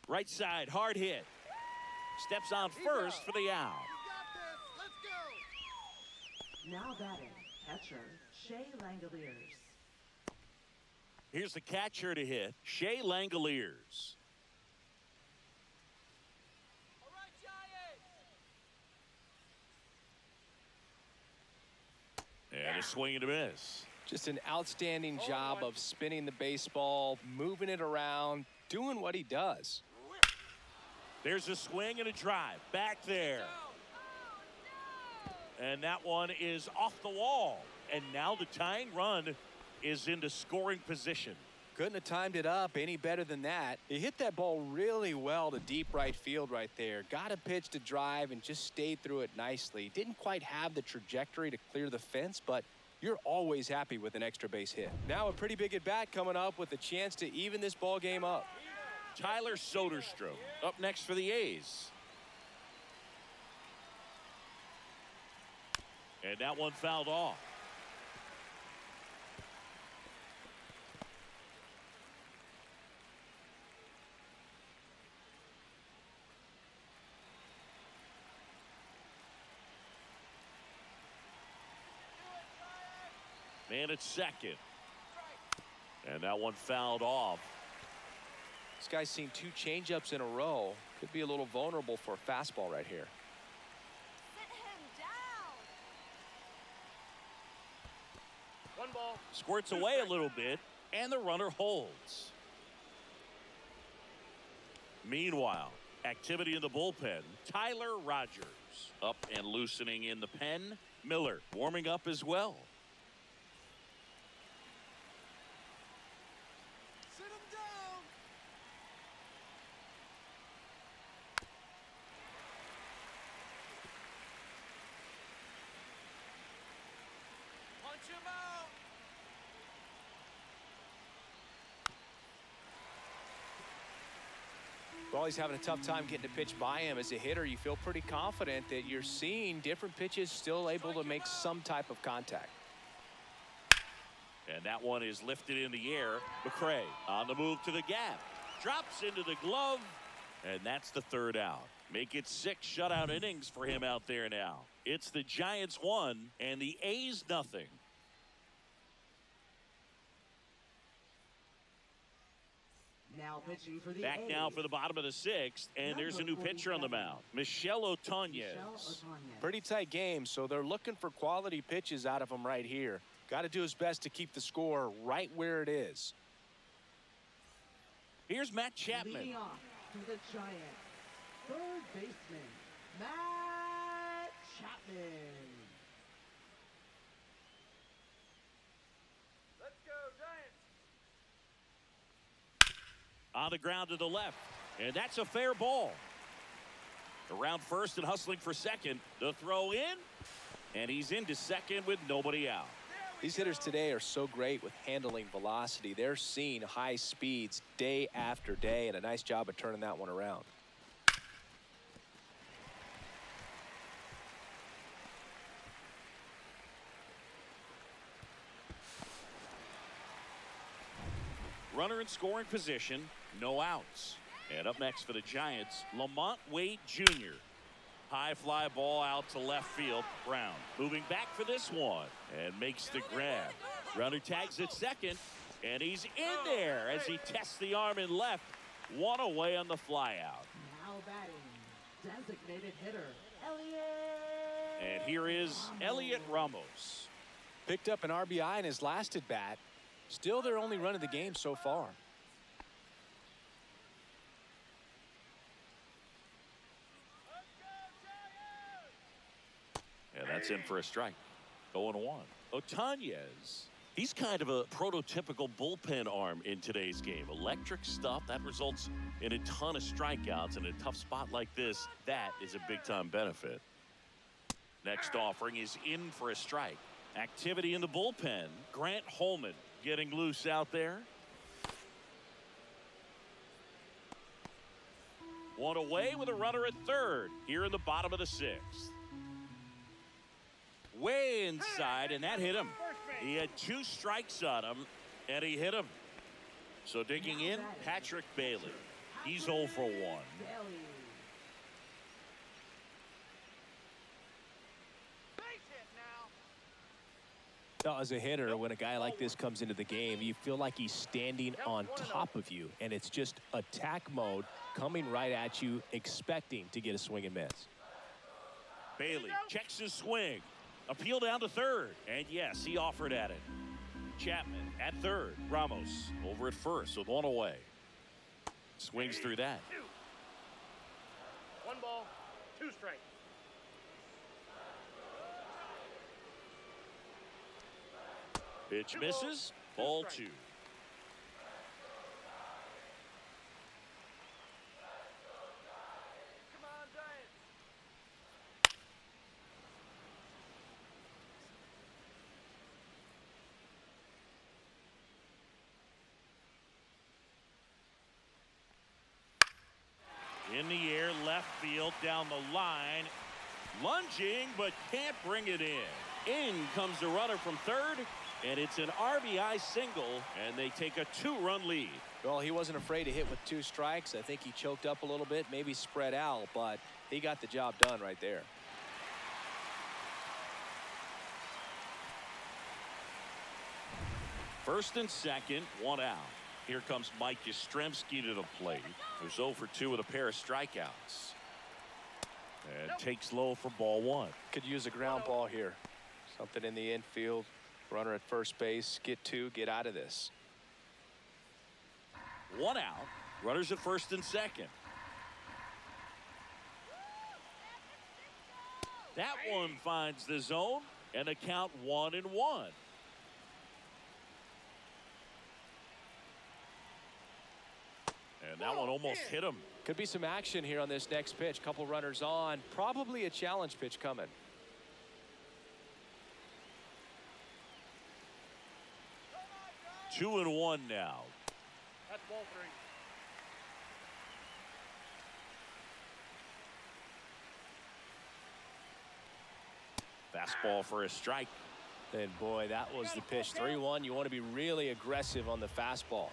Speaker 2: Right side, hard hit. Steps on first for the out.
Speaker 4: You got this. Let's go.
Speaker 6: Now batting, Catcher, Shea Langoliers.
Speaker 2: Here's the catcher to hit, Shea Langoliers. And a swing and a miss.
Speaker 3: Just an outstanding job of spinning the baseball, moving it around, doing what he does.
Speaker 2: There's a swing and a drive back there. And that one is off the wall. And now the tying run is into scoring position.
Speaker 3: Couldn't have timed it up any better than that. He hit that ball really well to deep right field right there. Got a pitch to drive and just stayed through it nicely. Didn't quite have the trajectory to clear the fence, but you're always happy with an extra base hit. Now a pretty big at bat coming up with a chance to even this ball game up.
Speaker 2: Tyler Soderstrom up next for the A's. And that one fouled off. Man at second. And that one fouled off.
Speaker 3: This guy's seen 2 changeups in a row. Could be a little vulnerable for a fastball right here.
Speaker 5: Sit him down.
Speaker 4: One ball.
Speaker 2: Squirts away a little bit, and the runner holds. Meanwhile, activity in the bullpen. Tyler Rogers up and loosening in the pen. Miller warming up as well.
Speaker 3: Sit him down. Punch him out. Well, he's having a tough time getting a pitch by him. As a hitter, you feel pretty confident that you're seeing different pitches still able to make some type of contact.
Speaker 2: And that one is lifted in the air. McCray on the move to the gap. Drops into the glove. And that's the 3rd out. Make it 6 shutout innings for him out there now. It's the Giants 1 and the A's nothing.
Speaker 6: Now pitching for the
Speaker 2: Back
Speaker 6: A's.
Speaker 2: now for the bottom of the 6th. And there's a new pitcher on the mound. Michelle Otonez.
Speaker 3: Pretty tight game, so they're looking for quality pitches out of him right here. Got to do his best to keep the score right where it is.
Speaker 2: Here's Matt Chapman.
Speaker 6: Leading off for the Giants, 3rd baseman, Matt Chapman.
Speaker 4: Let's go, Giants.
Speaker 2: On the ground to the left. And that's a fair ball. Around first and hustling for second. The throw in. And he's into second with nobody out.
Speaker 3: These hitters today are so great with handling velocity. They're seeing high speeds day after day, and a nice job of turning that one around.
Speaker 2: Runner in scoring position, no outs. And up next for the Giants, Lamont Wade Jr. High fly ball out to left field. Brown moving back for this one and makes the grab. Runner tags at second, and he's in there as he tests the arm in left. One away on the fly out.
Speaker 6: Now batting, designated hitter, Elliot.
Speaker 2: And here is Elliot Ramos.
Speaker 3: Picked up an RBI in his last at bat. Still their only run of the game so far.
Speaker 2: And that's in for a strike. 0-1. Otonez. He's kind of a prototypical bullpen arm in today's game. Electric stuff that results in a ton of strikeouts. In a tough spot like this, that is a big-time benefit. Next offering is in for a strike. Activity in the bullpen. Grant Holman getting loose out there. One away with a runner at third here in the bottom of the 6th. Way inside, and that hit him. He had 2 strikes on him, and he hit him. So digging in, Patrick Bailey. He's 0 for 1.
Speaker 6: Bailey.
Speaker 4: Base hit now.
Speaker 3: Now, as a hitter, when a guy like this comes into the game, you feel like he's standing on top of you, and it's just attack mode coming right at you, expecting to get a swing and miss.
Speaker 2: Bailey checks his swing. Appeal down to third. And yes, he offered at it. Chapman at third. Ramos over at first with one away. Swings through that.
Speaker 4: 1 ball, 2 strikes.
Speaker 2: Pitch misses. Ball 2.
Speaker 4: Come on, Giants.
Speaker 2: In the air, left field, down the line. Lunging, but can't bring it in. In comes the runner from third, and it's an RBI single, and they take a 2-run lead.
Speaker 3: Well, he wasn't afraid to hit with 2 strikes. I think he choked up a little bit, maybe spread out, but he got the job done right there.
Speaker 2: First and second, 1 out. Here comes Mike Yastrzemski to the plate, who's 0 for 2 with a pair of strikeouts. And takes low for ball 1.
Speaker 3: Could use a ground ball here. Something in the infield. Runner at first base. Get 2. Get out of this.
Speaker 2: 1 out. Runners at first and second. That one finds the zone, and a count 1-1. And that one almost hit him.
Speaker 3: Could be some action here on this next pitch. Couple runners on. Probably a challenge pitch coming.
Speaker 2: Two and 1 now.
Speaker 4: That's ball 3.
Speaker 2: Fastball for a strike.
Speaker 3: And boy, that was the pitch. 3-1. You want to be really aggressive on the fastball.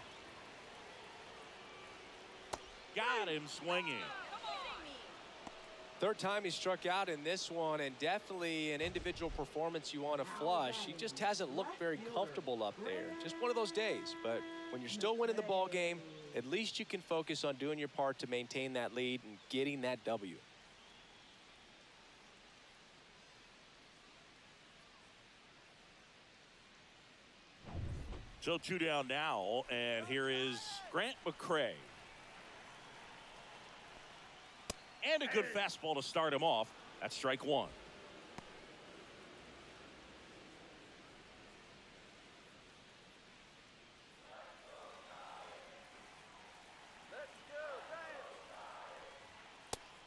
Speaker 2: Got him swinging.
Speaker 3: Third time he struck out in this one, and definitely an individual performance you want to flush. He just hasn't looked very comfortable up there. Just one of those days. But when you're still winning the ball game, at least you can focus on doing your part to maintain that lead and getting that W.
Speaker 2: So 2 down now, and here is Grant McCray. And a good fastball to start him off. That's strike 1.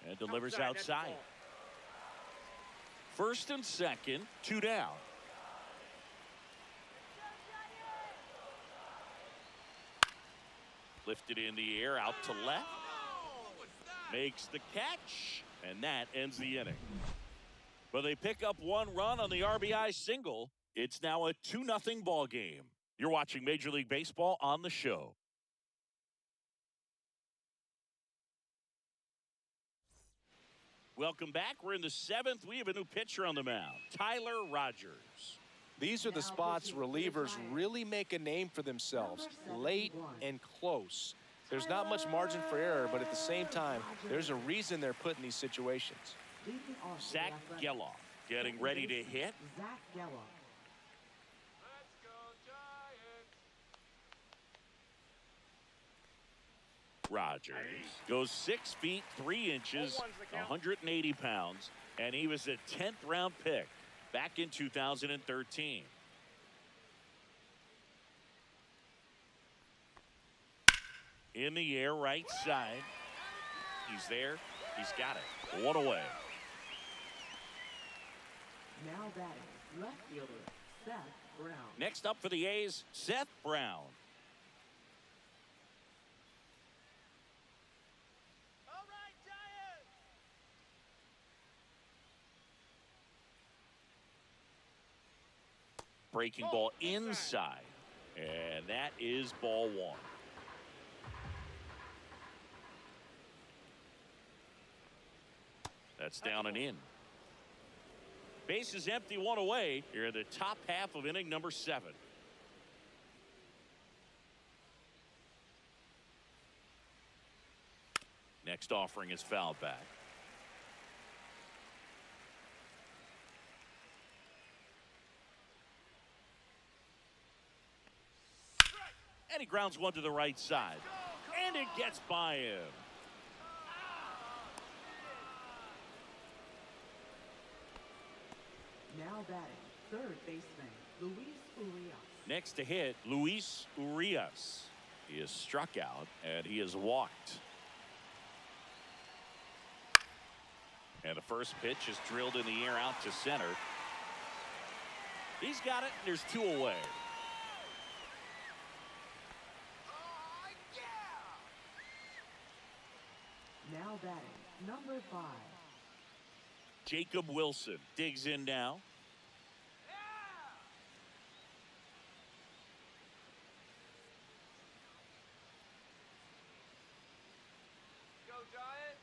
Speaker 2: And delivers outside. First and second, 2 down. Lifted in the air, out to left. Makes the catch, and that ends the inning. But they pick up 1 run on the RBI single. It's now a 2-0 ball game. You're watching Major League Baseball on the show. Welcome back. We're in the 7th. We have a new pitcher on the mound, Tyler Rogers.
Speaker 3: These are the spots relievers really make a name for themselves, late and close. There's not much margin for error, but at the same time, there's a reason they're put in these situations.
Speaker 2: Zach Geloff getting ready to hit.
Speaker 6: Zach Geloff.
Speaker 4: Let's go, Giants.
Speaker 2: Rogers goes 6 feet 3 inches, 180 pounds, and he was a 10th round pick back in 2013. In the air, right side. He's there. He's got it. 1 away.
Speaker 6: Now batting, left fielder, Seth Brown.
Speaker 2: Next up for the A's, Seth Brown.
Speaker 4: All right, Giants.
Speaker 2: Breaking ball inside. And that is ball 1. That's down and in. Base is empty, one away here in the top half of inning number 7. Next offering is fouled back. And he grounds one to the right side. And it gets by him.
Speaker 6: Now batting, third baseman, Luis Urias.
Speaker 2: Next to hit, Luis Urias. He is struck out and he is walked. And the first pitch is drilled in the air out to center. He's got it, and there's 2 away.
Speaker 6: Now batting, number 5.
Speaker 2: Jacob Wilson digs in now.
Speaker 4: Go Giants!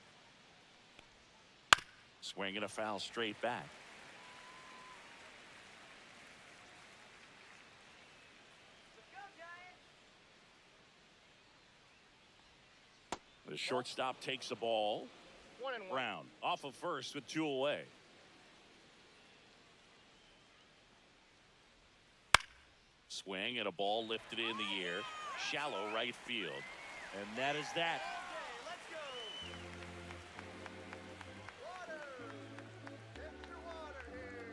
Speaker 2: Swinging a foul straight back.
Speaker 4: Go Giants!
Speaker 2: The shortstop takes the ball.
Speaker 4: 1-1.
Speaker 2: Brown off of first with 2 away. Swing and a ball lifted in the air. Shallow right field. And that is that.
Speaker 4: Okay, let's go! Water! Extra water here!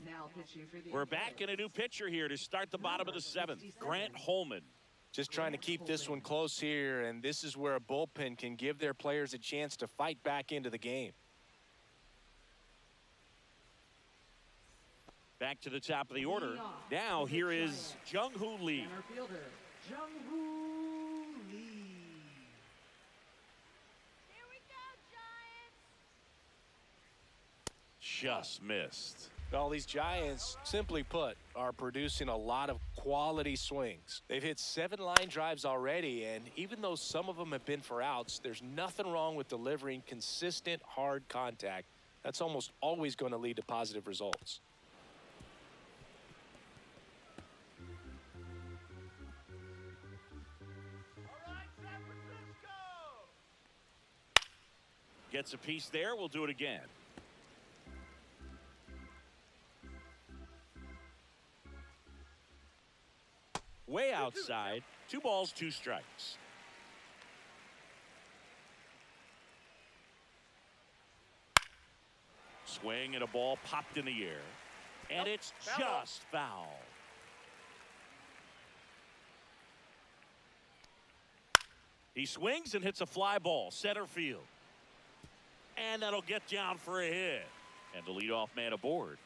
Speaker 6: Now pitching for the
Speaker 2: We're back in a new pitcher here to start the bottom of the 7th. Grant Holman.
Speaker 3: Just trying to keep this one close here, and this is where a bullpen can give their players a chance to fight back into the game.
Speaker 2: Back to the top of the order. Now here is Jung-Hoo Lee.
Speaker 6: center fielder, Jung-Hoo Lee.
Speaker 5: Here we go, Giants!
Speaker 2: Just missed.
Speaker 3: Well, these Giants, simply put, are producing a lot of quality swings. They've hit 7 line drives already, and even though some of them have been for outs, there's nothing wrong with delivering consistent, hard contact. That's almost always going to lead to positive results.
Speaker 4: All right, San Francisco!
Speaker 2: Gets a piece there. We'll do it again. Way outside. 2 balls, 2 strikes. Swing and a ball popped in the air. And it's
Speaker 4: foul.
Speaker 2: just foul. He swings and hits a fly ball, center field. And that'll get down for a hit. And the leadoff man aboard.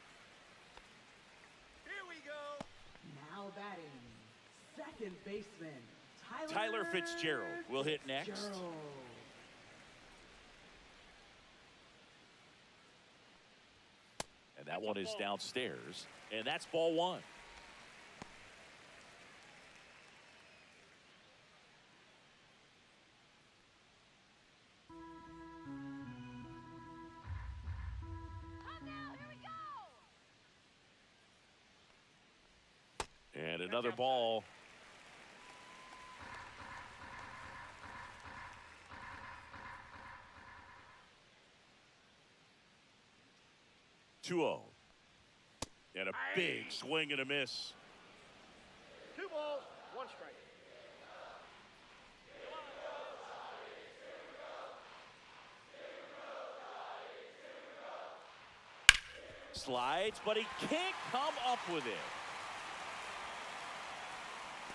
Speaker 4: Here we go!
Speaker 6: Now batting, second baseman,
Speaker 2: Tyler Fitzgerald will hit next.
Speaker 6: Fitzgerald.
Speaker 2: And that one is downstairs. And that's ball 1.
Speaker 5: Come now, here we go!
Speaker 2: And another ball. Two-0. And a big swing and a miss.
Speaker 4: 2 balls, 1 strike.
Speaker 2: Slides, but he can't come up with it.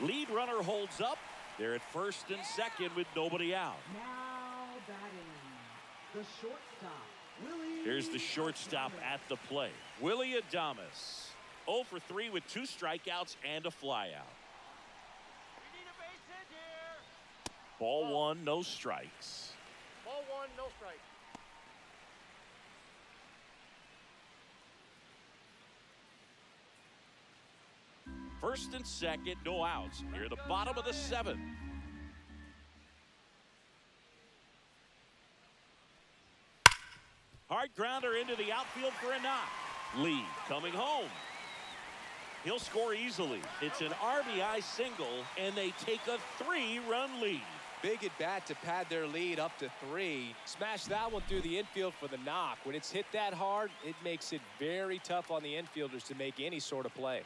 Speaker 2: Lead runner holds up. They're at first and second with nobody out.
Speaker 6: Now batting, the shortstop, Willie.
Speaker 2: Here's the shortstop
Speaker 6: Adames.
Speaker 2: at the plate. Willie Adames. 0 for 3 with 2 strikeouts and a flyout.
Speaker 4: We need a base hit here!
Speaker 2: Ball 1, no strikes.
Speaker 4: Ball 1, no strike.
Speaker 2: First and second, no outs. Near the bottom of the 7th. Hard grounder into the outfield for a knock. Lee coming home. He'll score easily. It's an RBI single, and they take a 3-run lead.
Speaker 3: Big at bat to pad their lead up to 3. Smash that one through the infield for the knock. When it's hit that hard, it makes it very tough on the infielders to make any sort of play.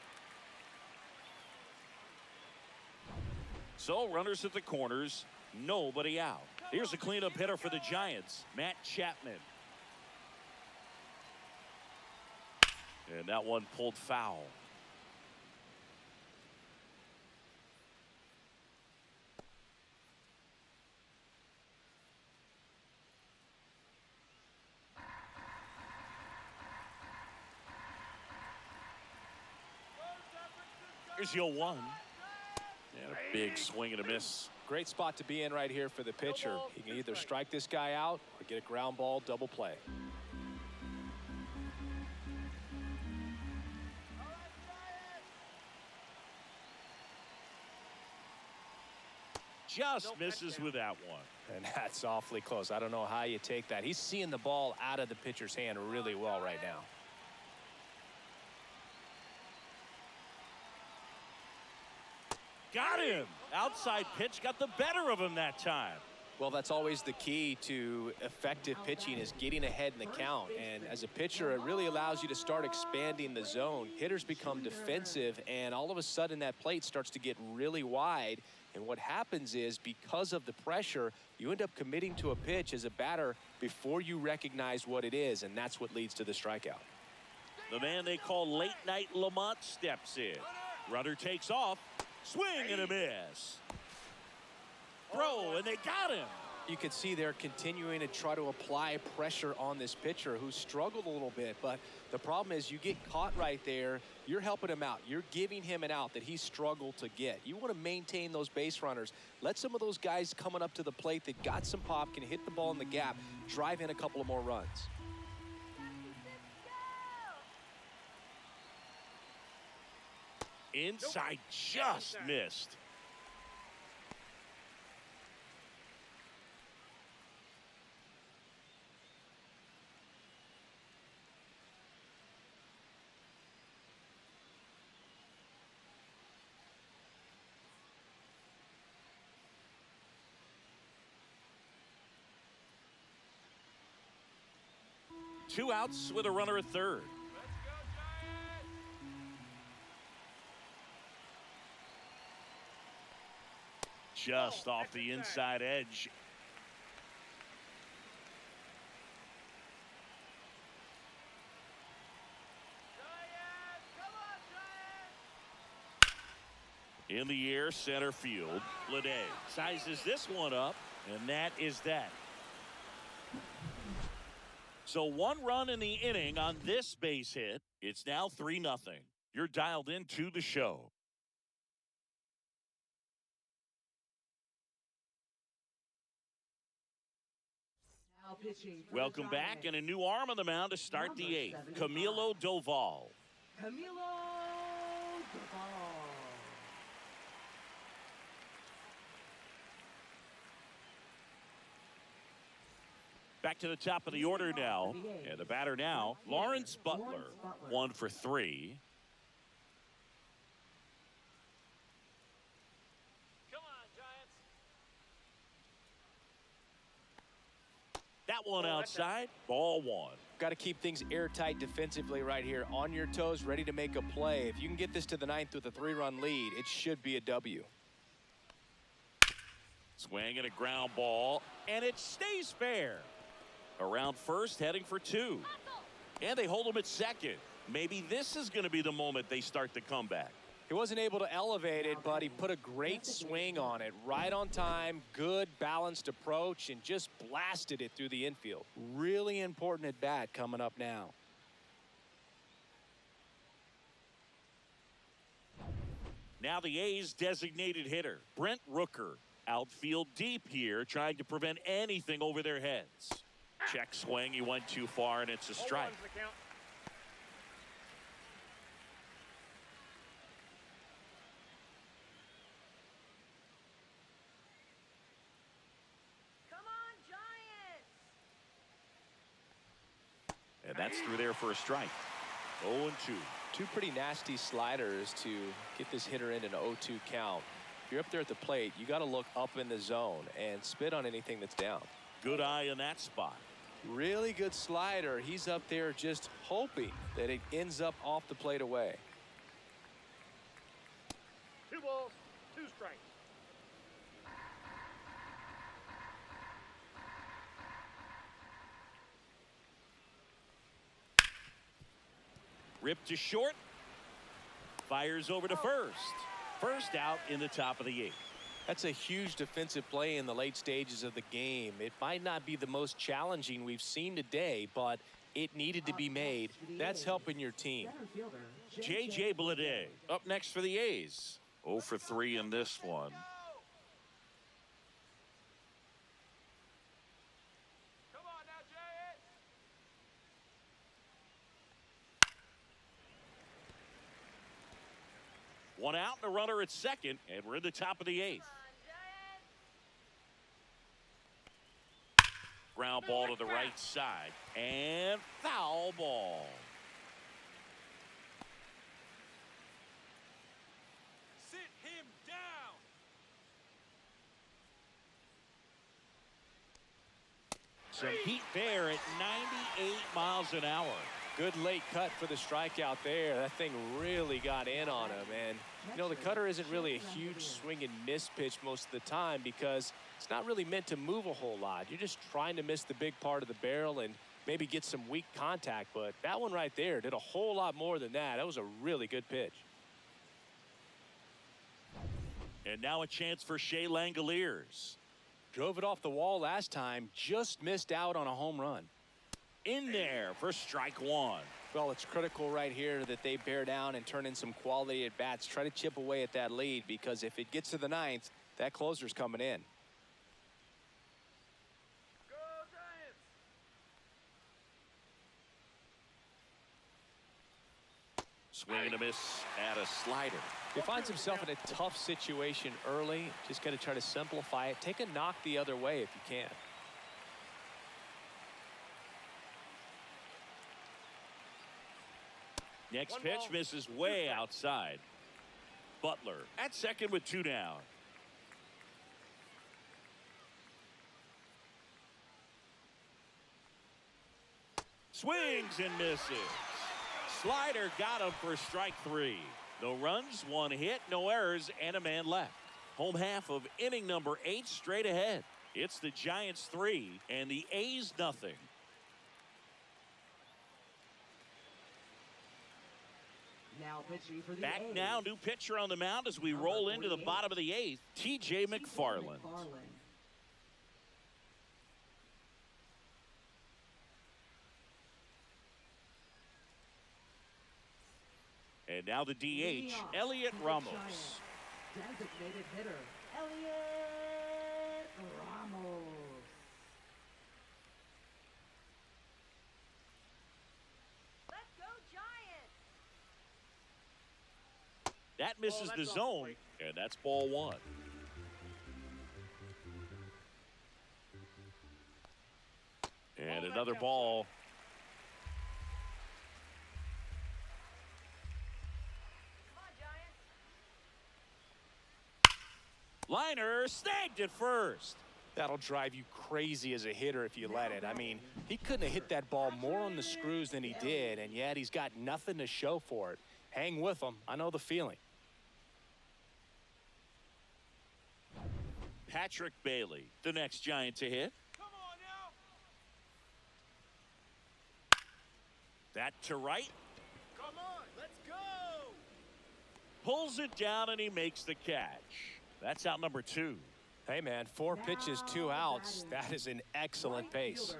Speaker 2: So runners at the corners, nobody out. Here's a cleanup hitter for the Giants, Matt Chapman. And that one pulled foul. Here's your 1. And a big swing and a miss.
Speaker 3: Great spot to be in right here for the pitcher. He can either strike this guy out or get a ground ball double play.
Speaker 2: Just misses with that one.
Speaker 3: And that's awfully close. I don't know how you take that. He's seeing the ball out of the pitcher's hand really well right now.
Speaker 2: Got him. Outside pitch got the better of him that time.
Speaker 3: Well, that's always the key to effective pitching, is getting ahead in the count. And as a pitcher, it really allows you to start expanding the zone. Hitters become defensive, and all of a sudden that plate starts to get really wide. And what happens is, because of the pressure, you end up committing to a pitch as a batter before you recognize what it is, and that's what leads to the strikeout.
Speaker 2: The man they call Late Night Lamont steps in. Runner takes off. Swing and a miss. Throw, and they got him.
Speaker 3: You can see they're continuing to try to apply pressure on this pitcher who struggled a little bit, but the problem is you get caught right there. You're helping him out. You're giving him an out that he struggled to get. You want to maintain those base runners. Let some of those guys coming up to the plate that got some pop, can hit the ball in the gap, drive in a couple of more runs.
Speaker 2: Inside, just missed. Two outs with a runner at third. Just off the inside edge. In the air, center field. Lede sizes this one up, and that is that. So 1 run in the inning on this base hit. It's now 3-0. You're dialed into the show.
Speaker 6: Now pitching for the
Speaker 2: Welcome back, and
Speaker 6: Giants,
Speaker 2: a new arm on the mound to start the
Speaker 6: Number
Speaker 2: 8th.
Speaker 6: 75.
Speaker 2: Camilo Doval.
Speaker 6: Camilo Doval.
Speaker 2: Back to the top of the order now. And the batter now, Lawrence Butler. 1 for 3.
Speaker 4: Come on, Giants.
Speaker 2: That one outside. Ball 1.
Speaker 3: Got to keep things airtight defensively right here. On your toes, ready to make a play. If you can get this to the 9th with a 3-run lead, it should be a W.
Speaker 2: Swing and a ground ball, and it stays fair. Around first, heading for 2. And they hold him at second. Maybe this is going to be the moment they start the comeback.
Speaker 3: He wasn't able to elevate it, but he put a great swing on it. Right on time, good balanced approach, and just blasted it through the infield. Really important at bat coming up now.
Speaker 2: Now the A's designated hitter, Brent Rooker. Outfield deep here, trying to prevent anything over their heads. Check swing, he went too far, and it's a strike.
Speaker 4: 0-1's the count.
Speaker 5: Come on, Giants!
Speaker 2: That's through there for a strike. 0-2.
Speaker 3: Two pretty nasty sliders to get this hitter in an 0-2 count. If you're up there at the plate, you got to look up in the zone and spit on anything that's down.
Speaker 2: Good eye in that spot.
Speaker 3: Really good slider. He's up there just hoping that it ends up off the plate away.
Speaker 4: 2 balls, 2 strikes.
Speaker 2: Ripped to short. Fires over to first. First out in the top of the 8th.
Speaker 3: That's a huge defensive play in the late stages of the game. It might not be the most challenging we've seen today, but it needed to be made. That's helping your team.
Speaker 6: Center fielder,
Speaker 2: J.J. Bleday up next for the A's. 0 for 3 in this one.
Speaker 4: Come on now, Jay.
Speaker 2: One out and a runner at second, and we're in the top of the 8th. Ground ball to the right side, and foul ball.
Speaker 4: Sit him down.
Speaker 2: Some heat there at 98 miles an hour.
Speaker 3: Good late cut for the strikeout there. That thing really got in on him. And, you know, the cutter isn't really a huge swing and miss pitch most of the time because it's not really meant to move a whole lot. You're just trying to miss the big part of the barrel and maybe get some weak contact. But that one right there did a whole lot more than that. That was a really good pitch.
Speaker 2: And now a chance for Shea Langoliers.
Speaker 3: Drove it off the wall last time, just missed out on a home run.
Speaker 2: In there for strike 1.
Speaker 3: Well, it's critical right here that they bear down and turn in some quality at bats. Try to chip away at that lead because if it gets to the 9th, that closer's coming in.
Speaker 4: Go Giants.
Speaker 2: Swing and a miss at a slider.
Speaker 3: He finds himself in a tough situation early. Just got to try to simplify it. Take a knock the other way if you can.
Speaker 2: Next
Speaker 4: One
Speaker 2: pitch
Speaker 4: ball.
Speaker 2: misses way outside. Butler at second with 2 down. Swings and misses. Slider got him for strike 3. No runs, 1 hit, no errors, and a man left. Home half of inning number 8 straight ahead. It's the Giants 3 and the A's nothing.
Speaker 6: Now pitching for the
Speaker 2: Back
Speaker 6: A's,
Speaker 2: now, new pitcher on the mound as we
Speaker 6: Number
Speaker 2: roll into the
Speaker 6: 48,
Speaker 2: bottom of the 8th, T.J. McFarland. And now the DH, Elliot Ramos.
Speaker 6: Designated hitter, Elliot Ramos.
Speaker 5: Let's go Giants.
Speaker 2: That misses
Speaker 4: Oh,
Speaker 2: the
Speaker 4: that's off the
Speaker 2: zone,
Speaker 4: plate.
Speaker 2: and that's ball 1. And
Speaker 4: that
Speaker 2: another
Speaker 4: counts.
Speaker 2: ball.
Speaker 5: Come on, Giants.
Speaker 2: Liner snagged at first.
Speaker 3: That'll drive you crazy as a hitter if you let it. I mean, he couldn't have hit that ball more on the screws than he did, and yet he's got nothing to show for it. Hang with him. I know the feeling.
Speaker 2: Patrick Bailey, the next Giant to hit.
Speaker 4: Come on now.
Speaker 2: That to right.
Speaker 4: Come on, let's go.
Speaker 2: Pulls it down, and he makes the catch. That's out number 2.
Speaker 3: Hey, man, 4 pitches, 2 outs. That is an excellent pace.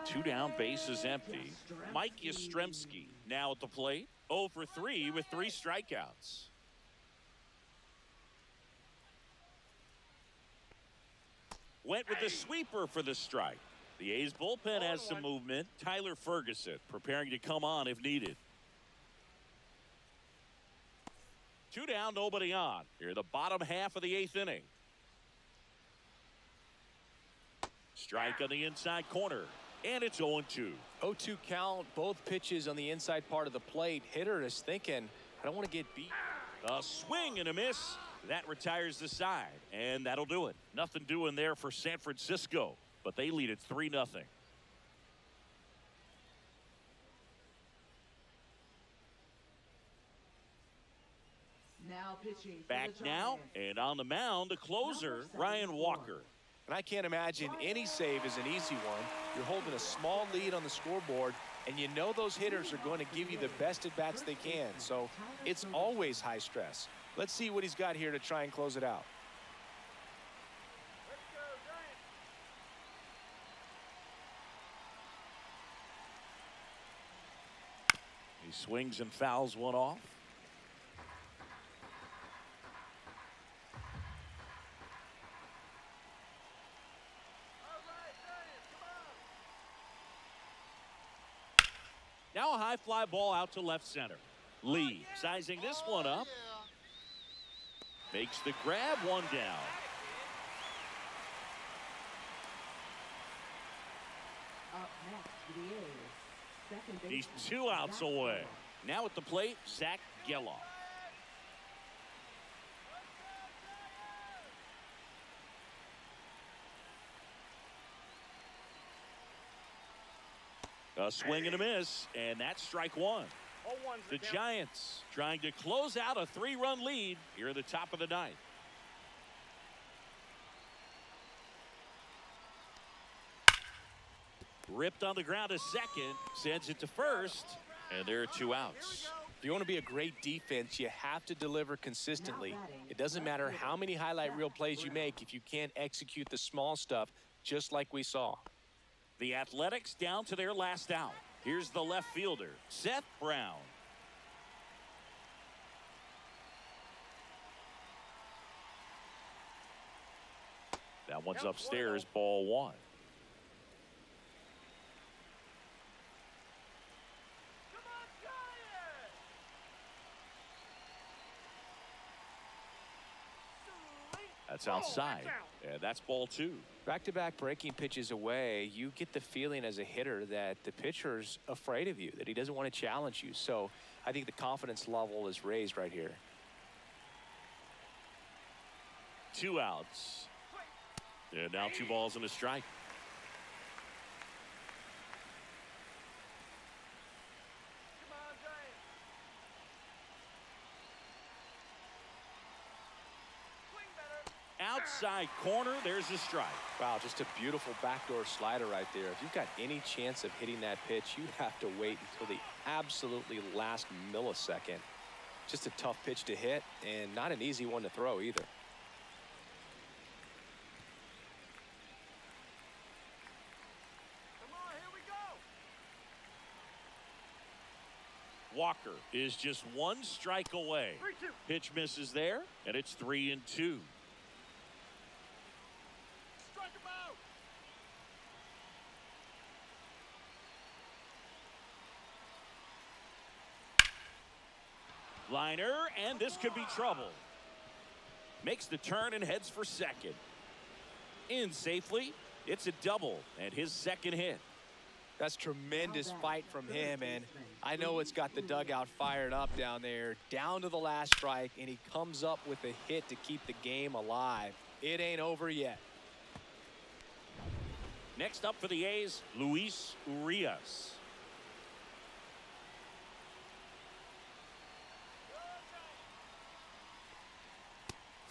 Speaker 2: 2 down, bases empty. Mike Yastrzemski now at the plate. 0 for 3 with 3 strikeouts. Went with the sweeper for the strike. The A's bullpen has some movement. Tyler Ferguson preparing to come on if needed. 2 down, nobody on. Here, the bottom half of the 8th inning. Strike on the inside corner. And it's 0-2.
Speaker 3: 0-2 count, both pitches on the inside part of the plate. Hitter is thinking, I don't want to get beat.
Speaker 2: A swing and a miss. That retires the side, and that'll do it. Nothing doing there for San Francisco, but they lead it 3-0.
Speaker 6: Now pitching for
Speaker 2: Back
Speaker 6: the
Speaker 2: now,
Speaker 6: Giants.
Speaker 2: and on the mound, the closer, Ryan Walker.
Speaker 3: And I can't imagine any save is an easy one. You're holding a small lead on the scoreboard, and you know those hitters are going to give you the best at-bats they can. So it's always high stress. Let's see what he's got here to try and close it out.
Speaker 4: Let's go, Giants.
Speaker 2: He swings and fouls one off.
Speaker 4: All right, Giants, come on.
Speaker 2: Now a high fly ball out to left center. Lee sizing this one up. Makes the grab, one down.
Speaker 6: Up next for the A's. Second
Speaker 2: He's
Speaker 6: baseman,
Speaker 2: 2 outs
Speaker 6: Zach
Speaker 2: away.
Speaker 6: Gelof.
Speaker 2: Now at the plate, Zach Gelof. A swing and a miss, and that's strike one.
Speaker 4: 0-1's
Speaker 2: The
Speaker 4: count.
Speaker 2: Giants trying to close out a 3-run lead here at the top of the ninth. Ripped on the ground to second, sends it to first, and there are 2 outs.
Speaker 3: If you want to be a great defense, you have to deliver consistently. It doesn't matter how many highlight reel plays you make if you can't execute the small stuff, just like we saw.
Speaker 2: The Athletics down to their last out. Here's the left fielder, Seth Brown. That one's upstairs, ball one.
Speaker 4: Come on, Giants. Sweet.
Speaker 2: That's
Speaker 4: Oh,
Speaker 2: outside,
Speaker 4: that's out.
Speaker 2: and that's ball two.
Speaker 3: Back-to-back breaking pitches away, you get the feeling as a hitter that the pitcher's afraid of you, that he doesn't want to challenge you. So I think the confidence level is raised right here.
Speaker 2: 2 outs. And now 2 balls and a strike.
Speaker 4: Come on, Giants. Swing better.
Speaker 2: Outside corner, there's a strike.
Speaker 3: Wow, just a beautiful backdoor slider right there. If you've got any chance of hitting that pitch, you have to wait until the absolutely last millisecond. Just a tough pitch to hit, and not an easy one to throw either.
Speaker 4: Come on, here we go.
Speaker 2: Walker is just 1 strike away.
Speaker 4: 3-2.
Speaker 2: Pitch misses there, and it's 3-2.
Speaker 4: Strike him out.
Speaker 2: Liner, and this could be trouble. Makes the turn and heads for second. In safely, it's a double, and his second hit.
Speaker 3: That's tremendous fight from him, and I know it's got the dugout fired up down there, down to the last strike, and he comes up with a hit to keep the game alive. It ain't over yet.
Speaker 2: Next up for the A's, Luis Urias.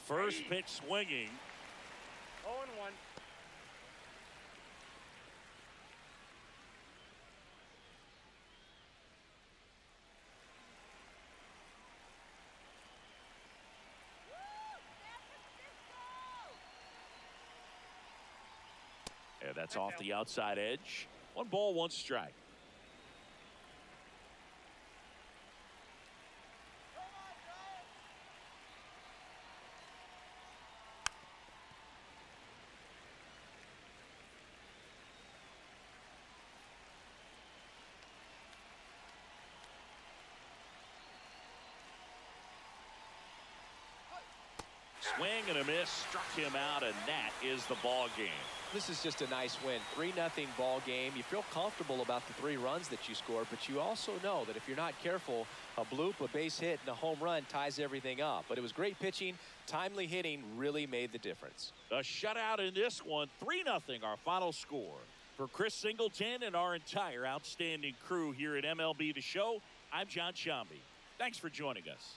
Speaker 2: First pitch swinging.
Speaker 4: 0-1.
Speaker 2: And that's off the outside edge. 1 ball, 1 strike. Swing and a miss, struck him out, and that is the ball game.
Speaker 3: This is just a nice win. 3-0 ball game. You feel comfortable about the 3 runs that you scored, but you also know that if you're not careful, a bloop, a base hit, and a home run ties everything up. But it was great pitching. Timely hitting really made the difference.
Speaker 2: A shutout in this one, 3-0 our final score. For Chris Singleton and our entire outstanding crew here at MLB The Show, I'm John Shambi. Thanks for joining us.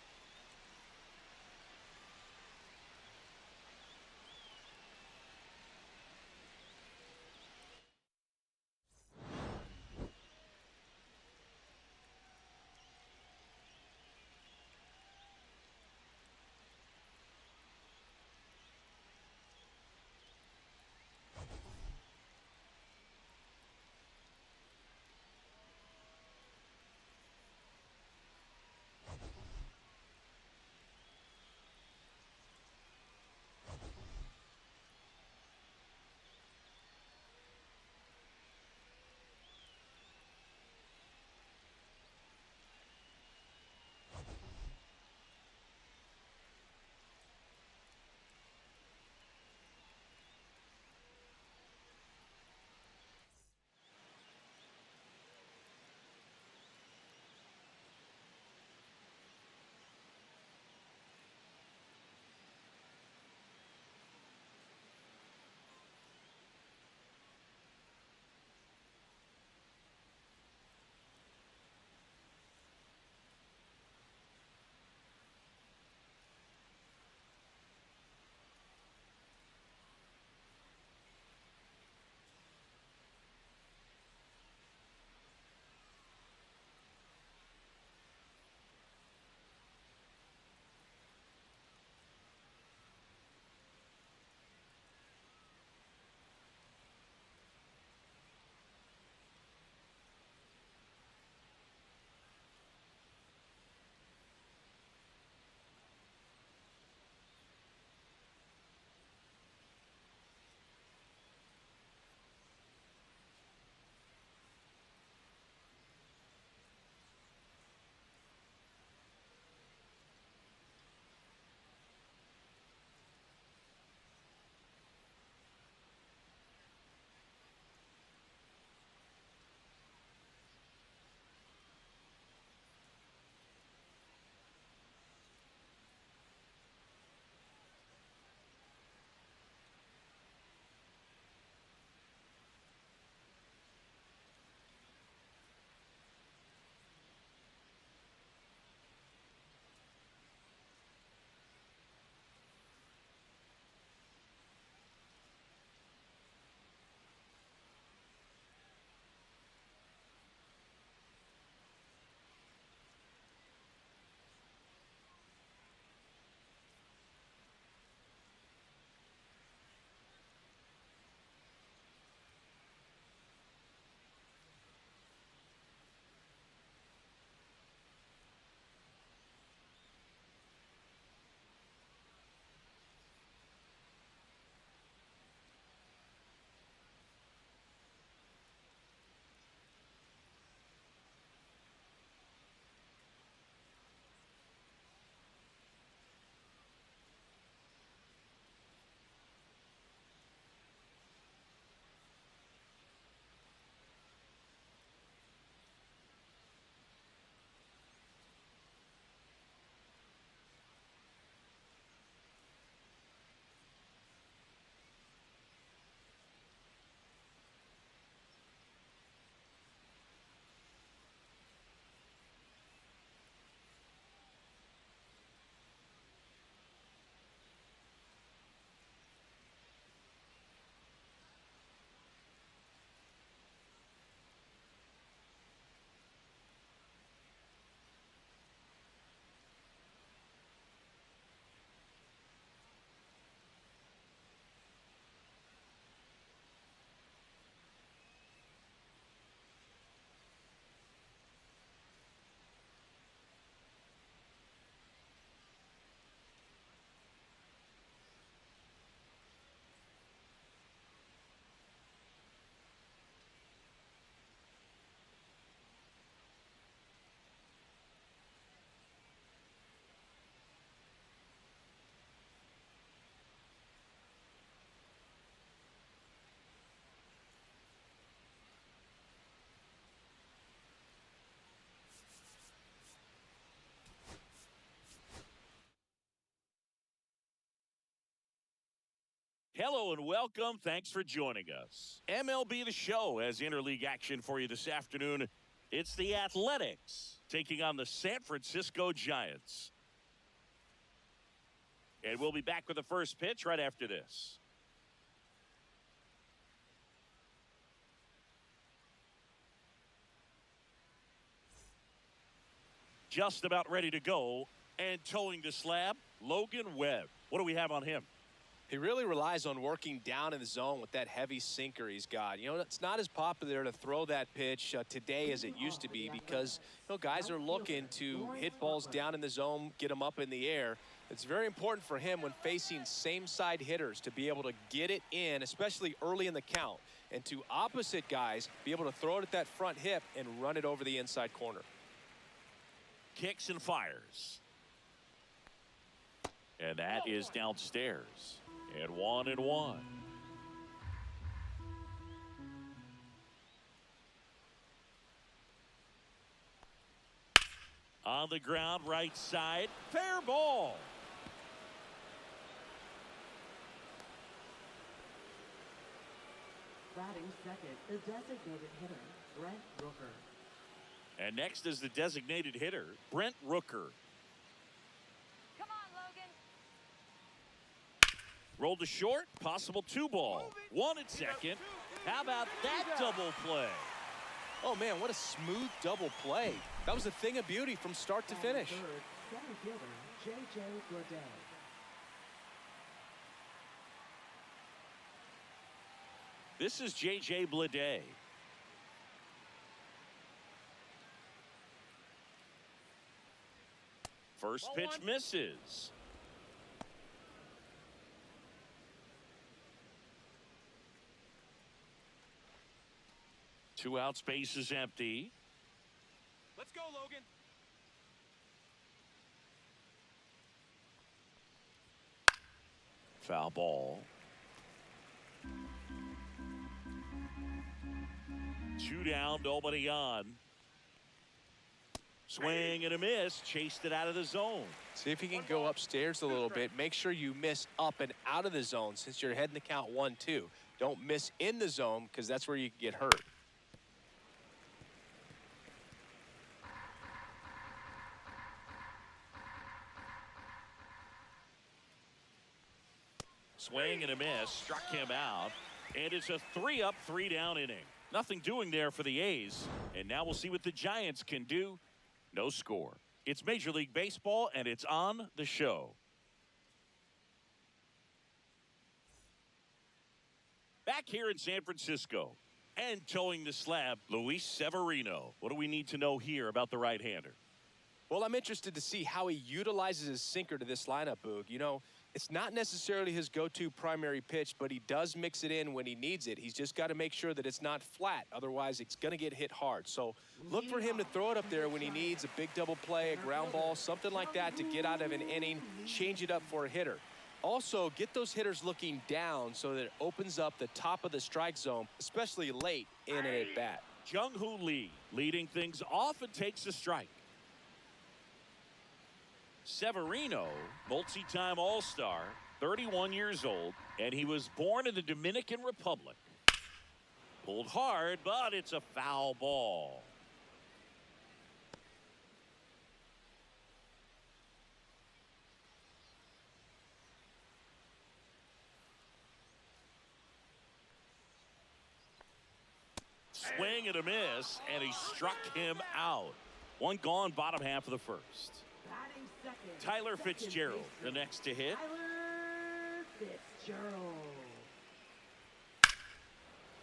Speaker 2: Hello and welcome. Thanks for joining us. MLB The Show has interleague action for you this afternoon. It's the Athletics taking on the San Francisco Giants. And we'll be back with the first pitch right after this. Just about ready to go, and towing the slab, Logan Webb. What do we have on him?
Speaker 3: He really relies on working down in the zone with that heavy sinker he's got. You know, it's not as popular to throw that pitch today as it used to be because, you know, guys are looking to hit balls down in the zone, get them up in the air. It's very important for him when facing same-side hitters to be able to get it in, especially early in the count, and to opposite guys be able to throw it at that front hip and run it over the inside corner.
Speaker 2: Kicks and fires. And that is downstairs. And 1-1. On the ground, right side, fair ball.
Speaker 6: Batting second, the designated hitter, Brent Rooker.
Speaker 2: And next is the designated hitter, Brent Rooker.
Speaker 5: Come on, Logan.
Speaker 2: Rolled to short, possible 2-ball. 1 at second. How about that double play?
Speaker 3: Oh, man, what a smooth double play. That was a thing of beauty from start to finish.
Speaker 6: Third, center fielder, J.J. Bleday.
Speaker 2: This is J.J. Bleday. First pitch misses. Two outs, base is empty.
Speaker 3: Let's go, Logan.
Speaker 2: Foul ball. 2 down, nobody on. Swing and a miss, chased it out of the zone.
Speaker 3: See if you can go upstairs a little bit. Make sure you miss up and out of the zone since you're heading the count 1-2. Don't miss in the zone because that's where you can get hurt.
Speaker 2: Swing and a miss, struck him out. And it's a 3-up, 3-down inning. Nothing doing there for the A's. And now we'll see what the Giants can do. No score. It's Major League Baseball, and it's on the show. Back here in San Francisco. And towing the slab, Luis Severino. What do we need to know here about the right-hander?
Speaker 3: Well, I'm interested to see how he utilizes his sinker to this lineup, Boog. You know, it's not necessarily his go-to primary pitch, but he does mix it in when he needs it. He's just got to make sure that it's not flat. Otherwise, it's going to get hit hard. So look for him to throw it up there when he needs a big double play, a ground ball, something like that to get out of an inning, change it up for a hitter. Also, get those hitters looking down so that it opens up the top of the strike zone, especially late in an at-bat.
Speaker 2: Jung-Hoo Lee leading things off and takes a strike. Severino, multi-time All-Star, 31 years old, and he was born in the Dominican Republic. Pulled hard, but it's a foul ball. Swing and a miss, and he struck him out. One gone, bottom half of the first.
Speaker 6: Batting second,
Speaker 2: Tyler
Speaker 6: second
Speaker 2: Fitzgerald, the
Speaker 6: baseman,
Speaker 2: next to hit.
Speaker 6: Tyler Fitzgerald.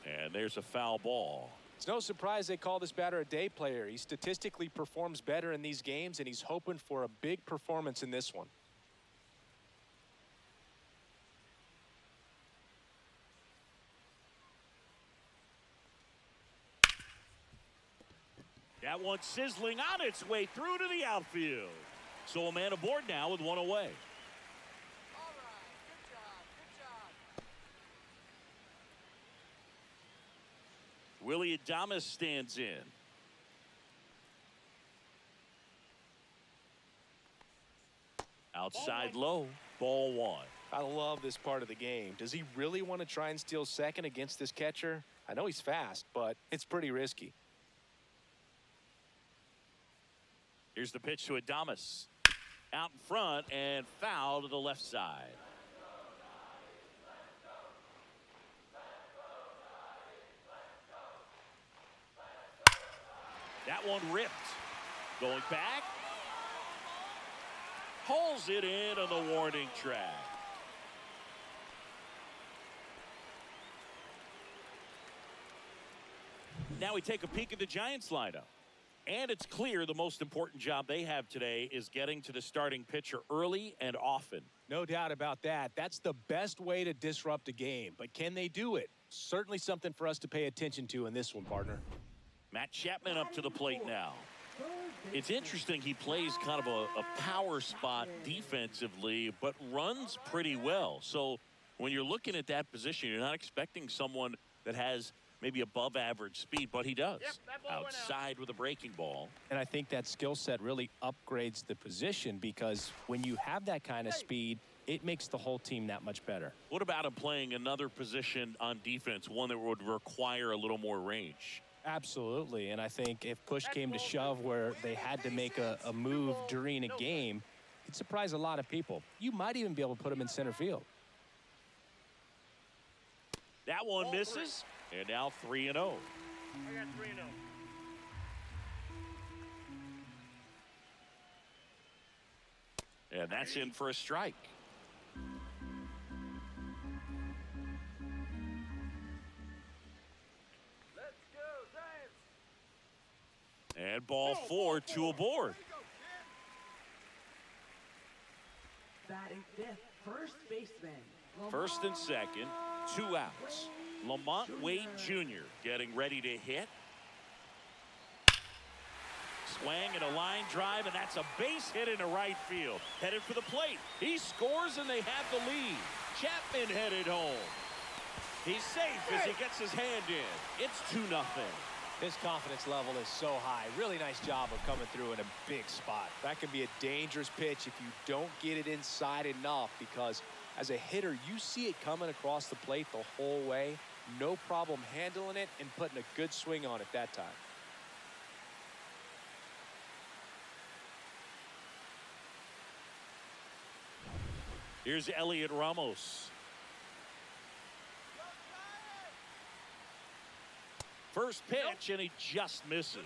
Speaker 2: And there's a foul ball.
Speaker 3: It's no surprise they call this batter a day player. He statistically performs better in these games, and he's hoping for a big performance in this one.
Speaker 2: That one sizzling on its way through to the outfield. So a man aboard now with one away.
Speaker 5: All right. Good job. Good job.
Speaker 2: Willie Adames stands in. Outside low, ball 1.
Speaker 3: I love this part of the game. Does he really want to try and steal second against this catcher? I know he's fast, but it's pretty risky.
Speaker 2: Here's the pitch to Adames. Out in front and foul to the left side. That one ripped. Going back. Pulls it in on the warning track. Now we take a peek at the Giants lineup. And it's clear the most important job they have today is getting to the starting pitcher early and often.
Speaker 3: No doubt about that. That's the best way to disrupt a game. But can they do it? Certainly something for us to pay attention to in this one, partner.
Speaker 2: Matt Chapman up to the plate now. It's interesting he plays kind of a power spot defensively, but runs pretty well. So when you're looking at that position, you're not expecting someone that has maybe above average speed, but he does.
Speaker 4: Yep, that ball went out.
Speaker 2: Outside with a breaking ball.
Speaker 3: And I think that skill set really upgrades the position because when you have that kind of speed, it makes the whole team that much better.
Speaker 2: What about him playing another position on defense, one that would require a little more range?
Speaker 3: Absolutely. And I think if push came to shove where they had to make a move during a game, it'd surprise a lot of people. You might even be able to put him in center field.
Speaker 2: That one misses. And now 3-0.
Speaker 4: I got 3-0.
Speaker 2: And that's in for a strike.
Speaker 4: Let's go, Giants.
Speaker 2: And ball 4, 2 aboard.
Speaker 6: Batting fifth, first baseman.
Speaker 2: First and second, 2 outs. Lamont Wade Jr. getting ready to hit. Swing and a line drive, and that's a base hit into right field. Headed for the plate. He scores, and they have the lead. Chapman headed home. He's safe as he gets his hand in. It's 2-0.
Speaker 3: His confidence level is so high. Really nice job of coming through in a big spot. That can be a dangerous pitch if you don't get it inside enough because as a hitter, you see it coming across the plate the whole way. No problem handling it and putting a good swing on it that time.
Speaker 2: Here's Elliot Ramos. First pitch, and he just misses.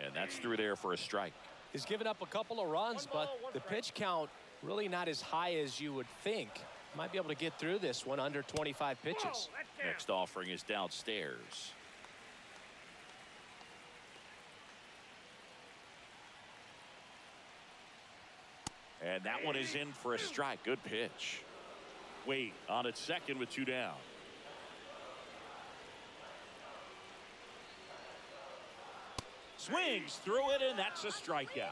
Speaker 2: And that's through there for a strike.
Speaker 3: He's given up a couple of runs, but the pitch count really not as high as you would think. Might be able to get through this one under 25 pitches.
Speaker 2: Next offering is downstairs. And that one is in for a strike. Good pitch. Wade on at second with 2 down. Swings through it, and that's a strikeout.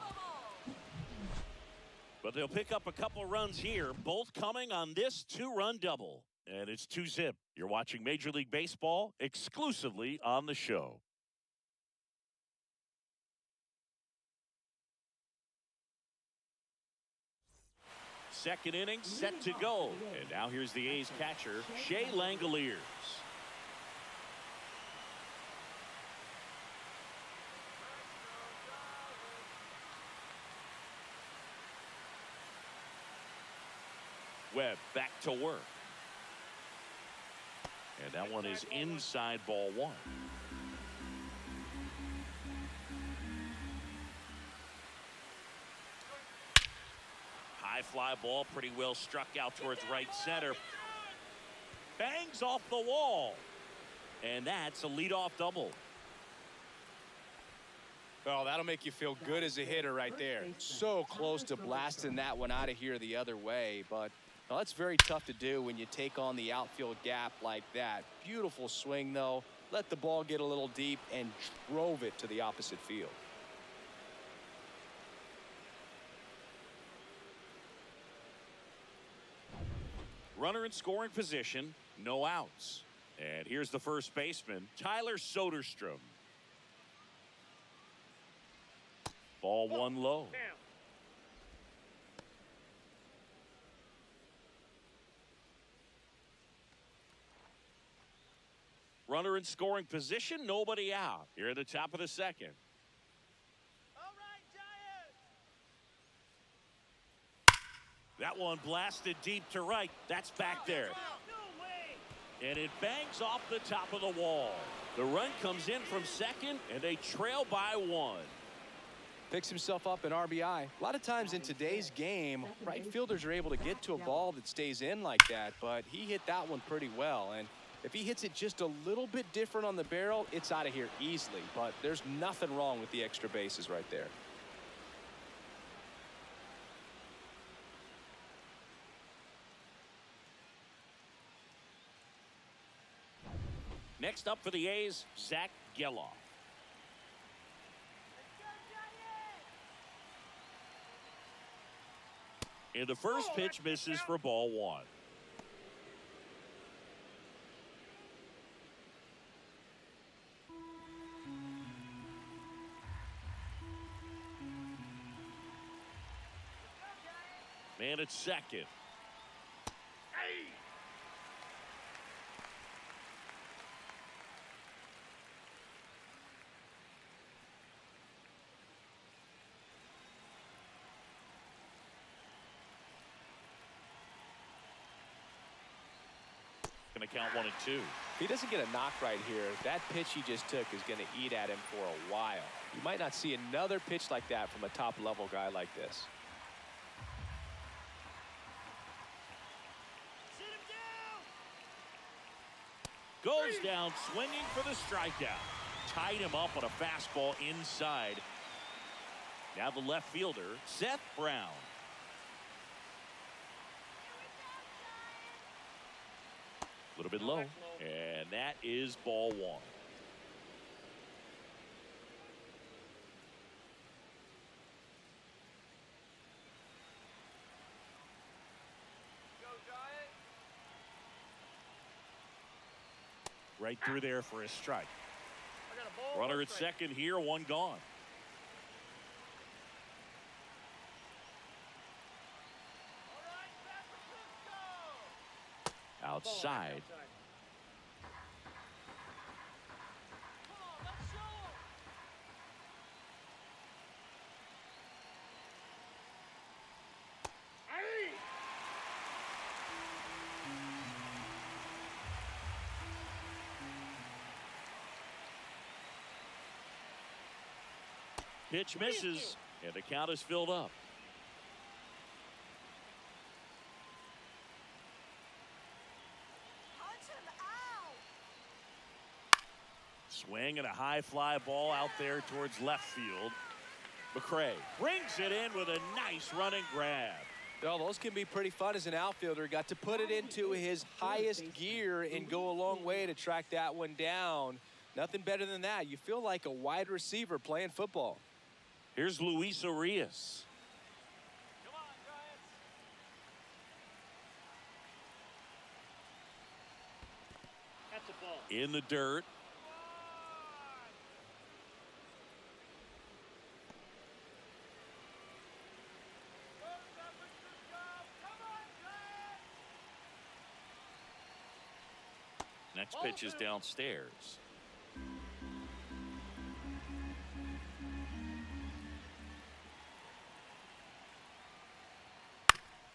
Speaker 2: But they'll pick up a couple runs here, both coming on this 2-run double. And it's 2-zip. You're watching Major League Baseball exclusively on the show. Second inning set to go. And now here's the A's catcher, Shea Langoliers. Webb back to work. And that one is inside ball 1. High fly ball, pretty well struck out towards right center. Bangs off the wall. And that's a leadoff double.
Speaker 3: Oh, that'll make you feel good as a hitter right there. So close to blasting that one out of here the other way, but well, that's very tough to do when you take on the outfield gap like that. Beautiful swing, though. Let the ball get a little deep and drove it to the opposite field.
Speaker 2: Runner in scoring position, no outs. And here's the first baseman, Tyler Soderstrom. Ball one low.
Speaker 4: Bam.
Speaker 2: Runner in scoring position, nobody out. Here at the top of the second.
Speaker 4: All right, Giants.
Speaker 2: That one blasted deep to right. That's back there.
Speaker 4: No way.
Speaker 2: And it bangs off the top of the wall. The run comes in from second, and they trail by one.
Speaker 3: Picks himself up an RBI. A lot of times in today's game, right fielders are able to get to a ball that stays in like that, but he hit that one pretty well. And if he hits it just a little bit different on the barrel, it's out of here easily. But there's nothing wrong with the extra bases right there.
Speaker 2: Next up for the A's, Zach Geloff. And the first pitch misses for ball one. Man at second. Going to count 1 and 2.
Speaker 3: If he doesn't get a knock right here, that pitch he just took is going to eat at him for a while. You might not see another pitch like that from a top-level guy like this.
Speaker 4: Sit him down.
Speaker 2: Goes down swinging for the strikeout. Tied him up on a fastball inside. Now the left fielder, Seth Brown. A little bit low, and that is ball one.
Speaker 4: Go, Giants.
Speaker 2: Right through there for a strike.
Speaker 4: I got a ball.
Speaker 2: Runner
Speaker 4: one
Speaker 2: at
Speaker 4: strike.
Speaker 2: second here, one gone.
Speaker 4: All right, San Francisco.
Speaker 2: Outside.
Speaker 4: Come on, let's show 'em. Hey!
Speaker 2: Pitch misses, and the count is filled up.
Speaker 5: Punch him out.
Speaker 2: Swing and a high fly ball out there towards left field. McCray brings it in with a nice running grab.
Speaker 3: Well, those can be pretty fun as an outfielder. Got to put it into his highest gear and go a long way to track that one down. Nothing better than that. You feel like a wide receiver playing football.
Speaker 2: Here's Luis Arias.
Speaker 4: Come on, Giants. That's a ball.
Speaker 2: In the dirt.
Speaker 4: Go, San Francisco. Come on, Giants.
Speaker 2: Next pitch is downstairs.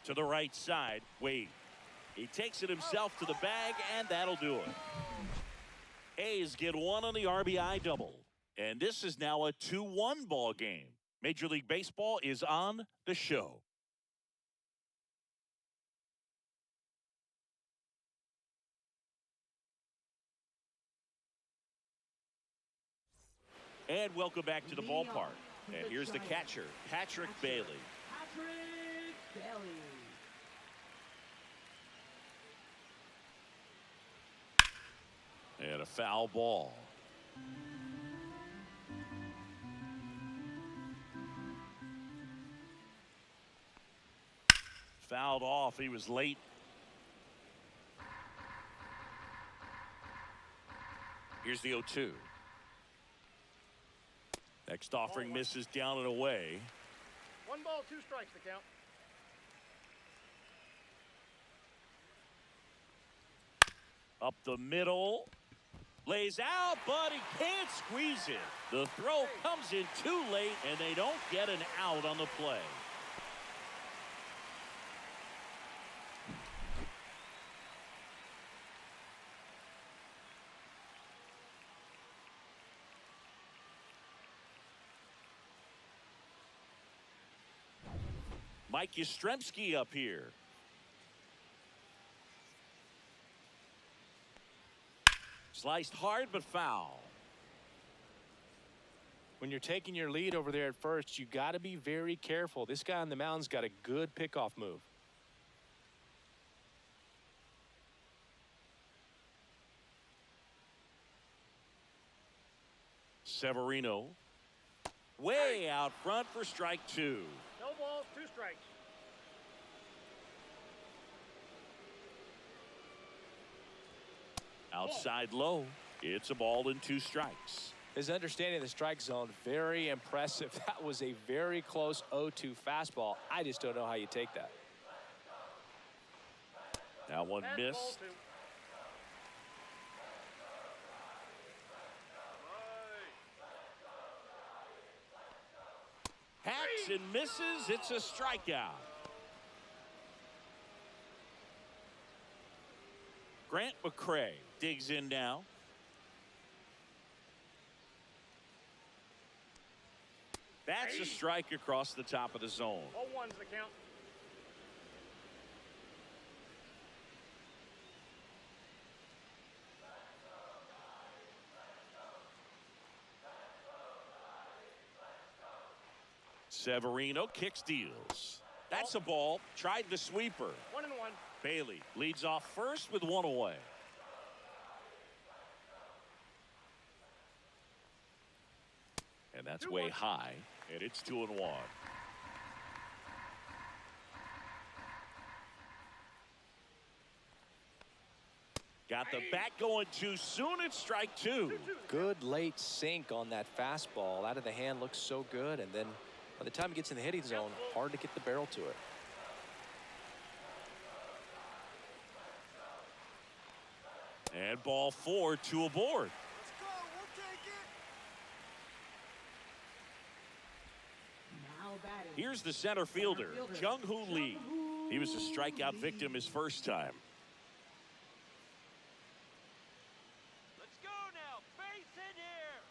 Speaker 2: To the right side, Wade. He takes it himself to the bag, and that'll do it. A's get one on the RBI double. And this is now a 2-1 ball game. Major League Baseball is on the show. And welcome back to the ballpark. And here's the catcher, Patrick Bailey.
Speaker 6: Patrick Bailey.
Speaker 2: And a foul ball. Fouled off. He was late. Here's the 0-2. Next offering misses down and away.
Speaker 4: 1 ball, 2 strikes to count.
Speaker 2: Up the middle. Lays out, but he can't squeeze it. The throw comes in too late, and they don't get an out on the play. Mike Yastrzemski up here. Sliced hard, but foul.
Speaker 3: When you're taking your lead over there at first, you got to be very careful. This guy on the mound's got a good pickoff move.
Speaker 2: Severino way out front for strike 2.
Speaker 4: No balls, 2 strikes.
Speaker 2: Outside low. It's a ball and 2 strikes.
Speaker 3: His understanding of the strike zone, very impressive. That was a very close 0-2 fastball. I just don't know how you take that.
Speaker 2: Now one
Speaker 4: And
Speaker 2: miss.
Speaker 4: ball 2.
Speaker 2: Hacks and misses. It's a strikeout. Grant McCray digs in now. That's a strike across the top of the zone.
Speaker 4: 0-1's the count.
Speaker 2: Severino kicks, deals. That's a ball. Tried the sweeper.
Speaker 4: 1-1.
Speaker 2: Bailey leads off first with 1 away. And that's
Speaker 4: 2-1.
Speaker 2: way high, and it's 2-1. Got the bat going too soon. It's strike 2.
Speaker 3: Good late sink on that fastball. Out of the hand looks so good, and then by the time it gets in the hitting zone, hard to get the barrel to it.
Speaker 2: And ball 4, 2 aboard.
Speaker 5: Let's go. We'll take it.
Speaker 6: Now batting.
Speaker 2: Here's the center fielder, Jung-Hoo Lee. He was a strikeout victim his first time.
Speaker 5: Let's go now. Base in here.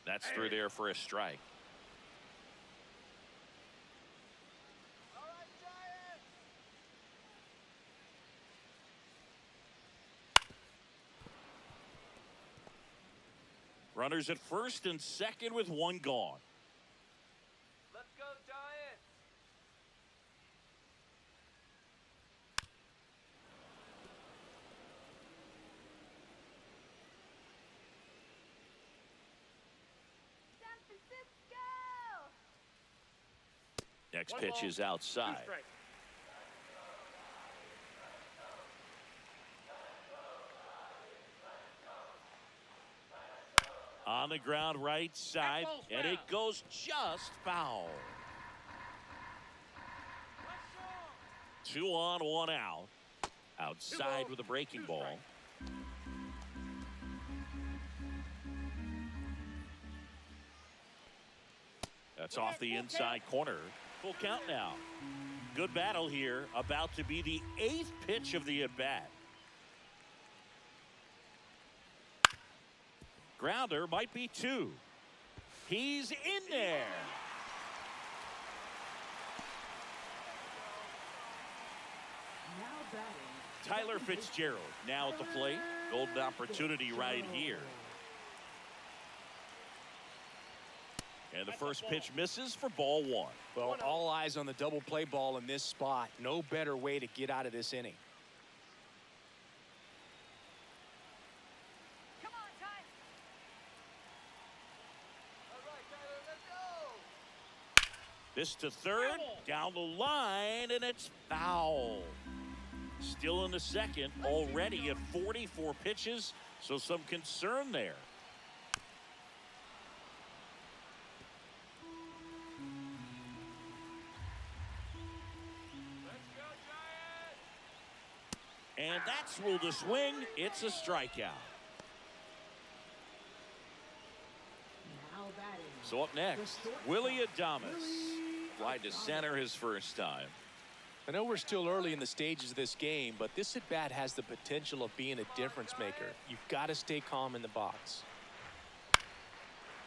Speaker 2: That's through there for a strike.
Speaker 5: All right, Giants.
Speaker 2: Runners at first and second with 1 gone.
Speaker 5: Let's go, Giants. San Francisco.
Speaker 2: Next
Speaker 4: 1
Speaker 2: pitch
Speaker 4: ball,
Speaker 2: is
Speaker 4: 2
Speaker 2: outside.
Speaker 4: strikes.
Speaker 2: On the ground right side,
Speaker 4: ball's
Speaker 2: and it
Speaker 4: foul.
Speaker 2: goes just foul. 2 on, 1 out. Outside with a breaking
Speaker 4: 2
Speaker 2: ball.
Speaker 4: strikes.
Speaker 2: That's off the inside corner. Full count now. Good battle here. About to be the 8th pitch of the at-bat. Grounder might be 2. He's in there.
Speaker 6: Now batting.
Speaker 2: Tyler Fitzgerald now at the plate. Golden opportunity right here. And the first pitch misses for ball 1.
Speaker 3: Well, all eyes on the double play ball in this spot. No better way to get out of this inning.
Speaker 5: Come on, Ty. All right, Tyler, let's go.
Speaker 2: This to third, down the line, and it's foul. Still in the second, already at 44 pitches. So some concern there. And that's ruled a swing. It's a strikeout.
Speaker 6: Now batting.
Speaker 2: So up next, Willie Adames. Fly to center his first time.
Speaker 3: I know we're still early in the stages of this game, but this at-bat has the potential of being a difference maker. You've got to stay calm in the box.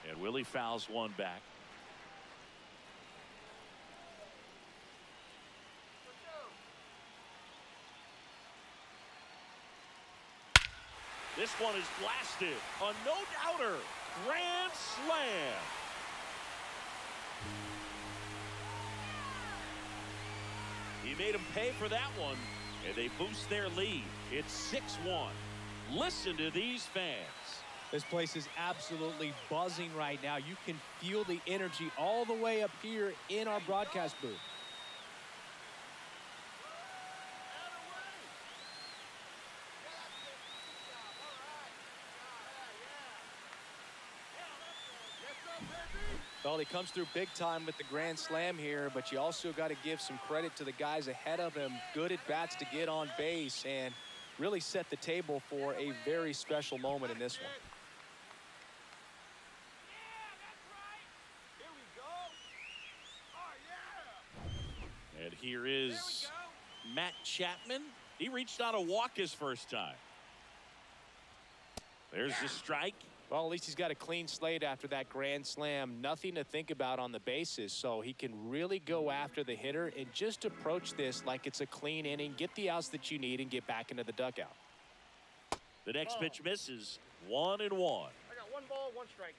Speaker 2: And Willie fouls one back. This one is blasted. A no-doubter. Grand slam. He made him pay for that one, and they boost their lead. It's 6-1. Listen to these fans.
Speaker 3: This place is absolutely buzzing right now. You can feel the energy all the way up here in our broadcast booth. Well, he comes through big time with the grand slam here, but you also got to give some credit to the guys ahead of him. Good at bats to get on base and really set the table for a very special moment in this one.
Speaker 2: And here is Matt Chapman. He reached out a walk his first time. There's the strike.
Speaker 3: Well, at least he's got a clean slate after that grand slam. Nothing to think about on the bases, so he can really go after the hitter and just approach this like it's a clean inning, get the outs that you need, and get back into the dugout.
Speaker 2: The next pitch misses. 1-1.
Speaker 4: I got 1 ball, 1 strike.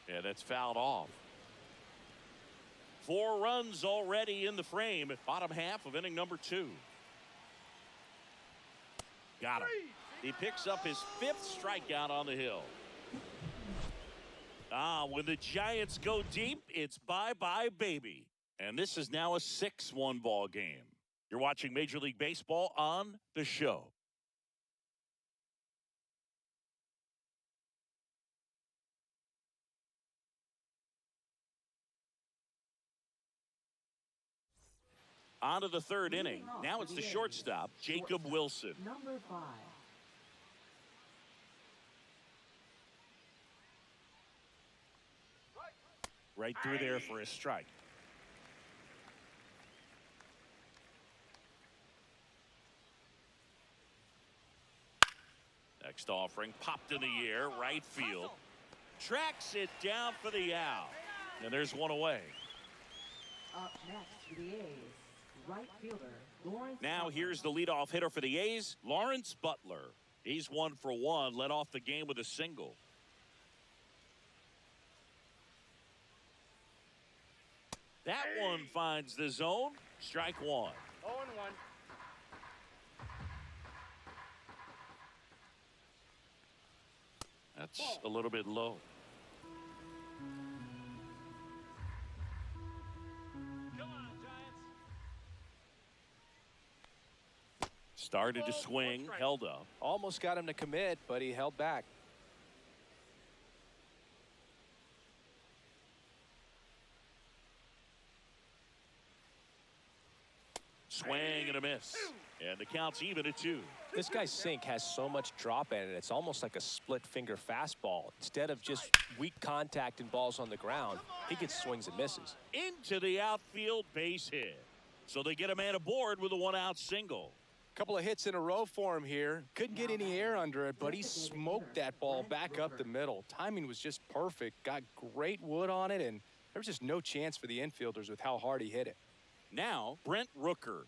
Speaker 2: Yeah, that's fouled off. 4 runs already in the frame. Bottom half of inning number 2. Got him. He picks up his 5th strikeout on the hill. When the Giants go deep, it's bye-bye, baby. And this is now a 6-1 ball game. You're watching Major League Baseball on The Show. On to the 3rd inning. Now it's the shortstop, Jacob Wilson.
Speaker 6: Number 5.
Speaker 2: Right through there for a strike. Next offering popped in the air, right field. Tracks it down for the out. And there's one away.
Speaker 6: Up next for the A's, right fielder Lawrence.
Speaker 2: Now
Speaker 6: Butler.
Speaker 2: here's the leadoff hitter for the A's, Lawrence Butler. He's 1 for 1, led off the game with a single. That one finds the zone. Strike 1.
Speaker 4: 0-1.
Speaker 2: That's a little bit low.
Speaker 5: Come on, Giants.
Speaker 2: Started to swing, held up.
Speaker 3: Almost got him to commit, but he held back.
Speaker 2: Swing and a miss. And the count's even at 2.
Speaker 3: This guy's sink has so much drop in it. It's almost like a split finger fastball. Instead of just weak contact and balls on the ground, he gets swings and misses.
Speaker 2: Into the outfield, base hit. So they get a man aboard with a 1-out single.
Speaker 3: Couple of hits in a row for him here. Couldn't get any air under it, but he smoked that ball back up the middle. Timing was just perfect. Got great wood on it, and there was just no chance for the infielders with how hard he hit it.
Speaker 2: Now, Brent Rooker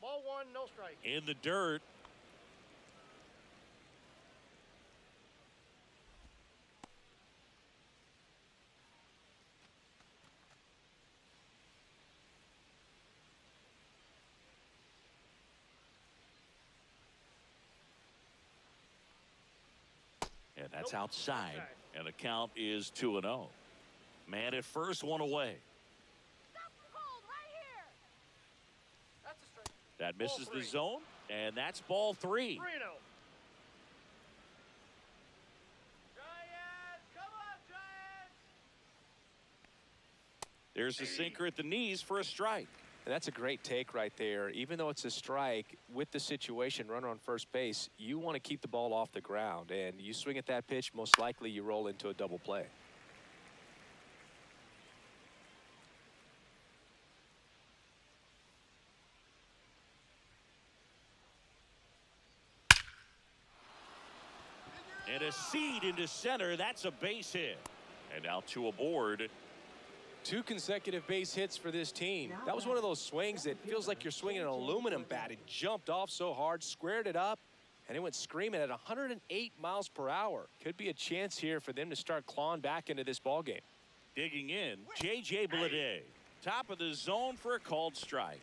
Speaker 4: Ball 1, no strike.
Speaker 2: in the dirt. And that's outside. And the count is 2-0. Man at first, one away.
Speaker 4: That's a strike.
Speaker 2: That misses
Speaker 4: Ball
Speaker 2: the
Speaker 4: three.
Speaker 2: zone, and that's ball 3.
Speaker 4: 3-0. Giants, come on, Giants!
Speaker 2: There's a sinker at the knees for a strike.
Speaker 3: And that's a great take right there. Even though it's a strike, with the situation, runner on first base, you want to keep the ball off the ground. And you swing at that pitch, most likely you roll into a double play.
Speaker 2: And a seed into center. That's a base hit. And now 2 aboard.
Speaker 3: 2 consecutive base hits for this team. That was one of those swings that feels like you're swinging an aluminum bat. It jumped off so hard, squared it up, and it went screaming at 108 miles per hour. Could be a chance here for them to start clawing back into this ball game.
Speaker 2: Digging in, J.J. Bleday. Top of the zone for a called strike.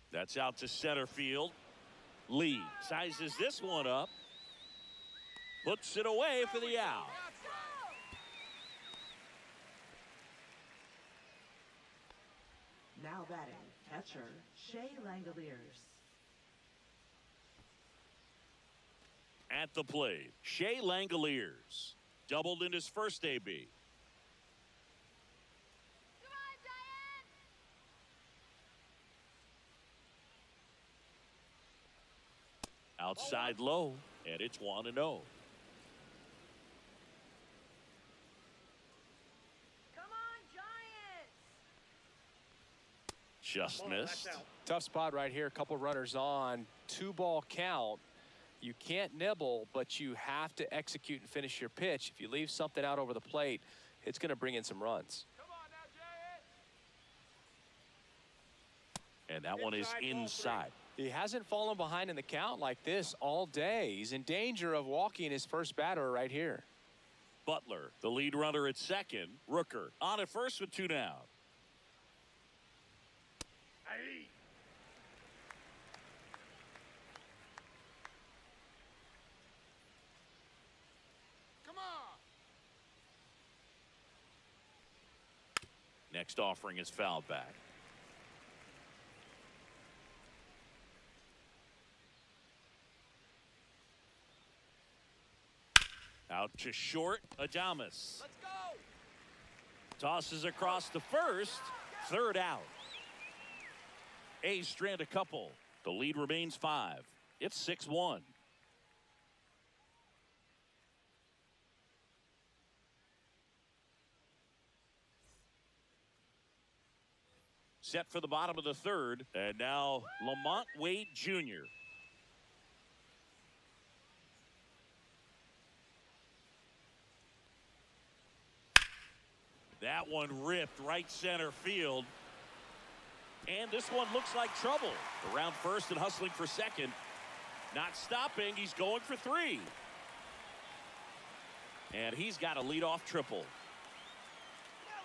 Speaker 2: That's out to center field. Lee sizes this one up. Puts it away for the out.
Speaker 6: Now batting, catcher, Shea Langoliers.
Speaker 2: At the plate, Shea Langoliers. Doubled in his first AB. Outside low, and it's 1-0.
Speaker 4: Come on, Giants!
Speaker 2: Just
Speaker 4: Ball,
Speaker 2: missed.
Speaker 4: that's out.
Speaker 3: Tough spot right here. A couple runners on. 2-ball count. You can't nibble, but you have to execute and finish your pitch. If you leave something out over the plate, it's going to bring in some runs.
Speaker 5: Come on now, Giants!
Speaker 2: And that one is
Speaker 4: Inside, ball
Speaker 2: inside.
Speaker 3: He hasn't fallen behind in the count like this all day. He's in danger of walking his first batter right here.
Speaker 2: Butler, the lead runner at second. Rooker on at first with 2 down.
Speaker 4: Aye. Come on!
Speaker 2: Next offering is fouled back. Out to short, Adames.
Speaker 5: Let's go!
Speaker 2: Tosses across the first, 3rd out. A's strand a couple. The lead remains 5. It's 6-1. Set for the bottom of the 3rd, and now Lamont Wade Jr. That one ripped right center field. And this one looks like trouble. Around first and hustling for second. Not stopping. He's going for 3. And he's got a leadoff triple.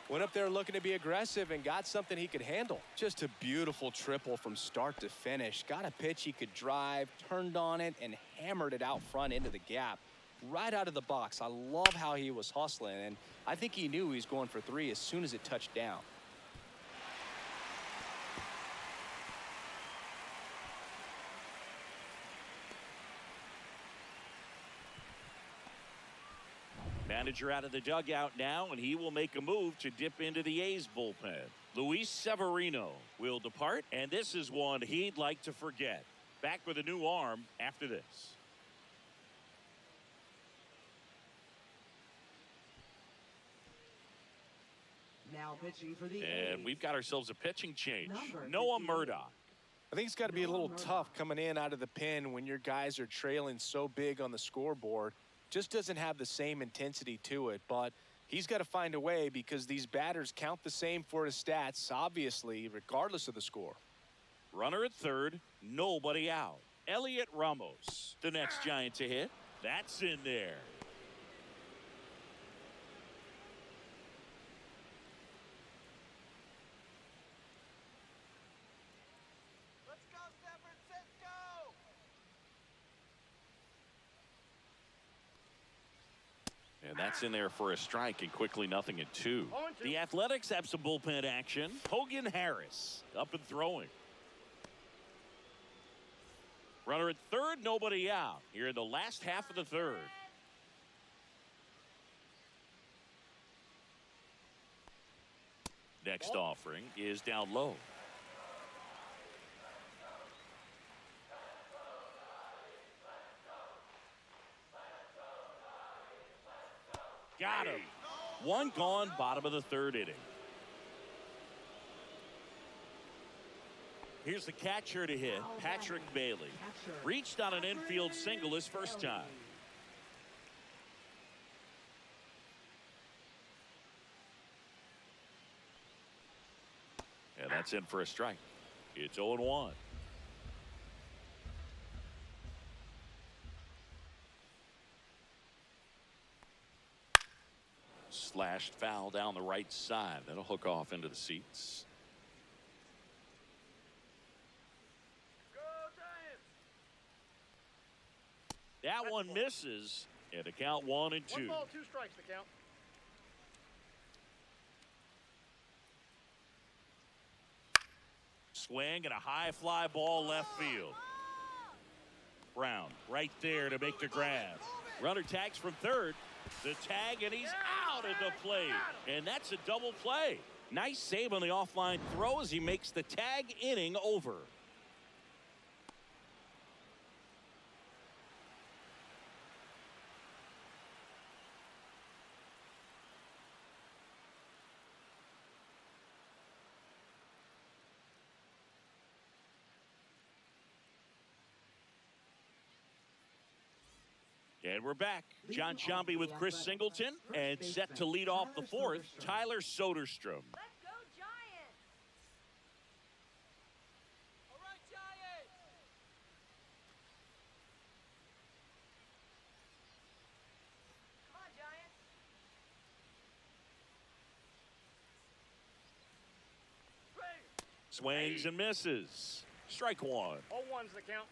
Speaker 3: Went up there looking to be aggressive and got something he could handle. Just a beautiful triple from start to finish. Got a pitch he could drive, turned on it, and hammered it out front into the gap. Right out of the box. I love how he was hustling, and I think he knew he was going for 3 as soon as it touched down.
Speaker 2: Manager out of the dugout now, and he will make a move to dip into the A's bullpen. Luis Severino will depart, and this is one he'd like to forget. Back with a new arm after this.
Speaker 6: Now pitching for the
Speaker 2: And
Speaker 6: A's.
Speaker 2: we've got ourselves a pitching change.
Speaker 6: Number
Speaker 2: Noah
Speaker 6: 58.
Speaker 2: Murdoch.
Speaker 3: I think it's got to be a little tough coming in out of the pen when your guys are trailing so big on the scoreboard. Just doesn't have the same intensity to it, but he's got to find a way because these batters count the same for his stats, obviously, regardless of the score.
Speaker 2: Runner at 3rd, nobody out. Elliot Ramos, the next Giant to hit. That's in there. And that's in there for a strike, and quickly 0-2. The Athletics have some bullpen action. Hogan Harris up and throwing. Runner at third, nobody out here in the last half of the third. Next offering is down low. Got him. One gone, bottom of the third inning. Here's the catcher to hit, Patrick Bailey. Reached on an infield single his first time. And that's in for a strike. It's 0-1. Slashed foul down the right side. That'll hook off into the seats. That one misses, and a count 1-2.
Speaker 4: 1 ball, 2 strikes to count.
Speaker 2: Swing and a high fly ball left field. Brown right there to make the grab. Runner tags from third. The tag, and he's out at the plate. And that's a double play. Nice save on the offline throw as he makes the tag inning over. And we're back. John Sciambi with Chris Singleton, and set to lead off the fourth, Tyler Soderstrom.
Speaker 5: Let's go, Giants! All right, Giants! Come on, Giants!
Speaker 2: Swings and misses. Strike one.
Speaker 4: All ones the count.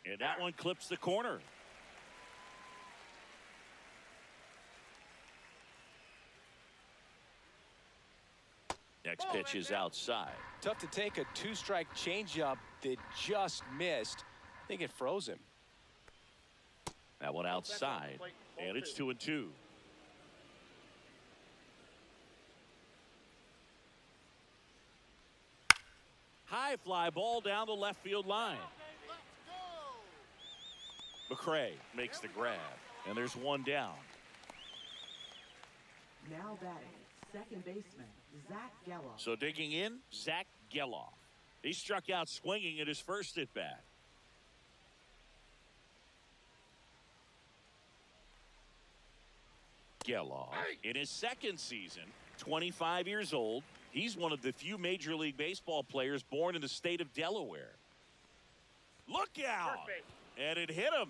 Speaker 2: And that one clips the corner. Next pitch is outside.
Speaker 3: Tough to take a 2-strike changeup that just missed. I think it froze him.
Speaker 2: That one outside, and it's 2-2. High fly ball down the left field line. McCray makes the grab, and there's one down.
Speaker 6: Now batting, second baseman, Zach Geloff.
Speaker 2: So digging in, Zach Geloff. He struck out swinging at his first at bat. Geloff, in his second season, 25 years old. He's one of the few Major League Baseball players born in the state of Delaware. Look out! And it hit him.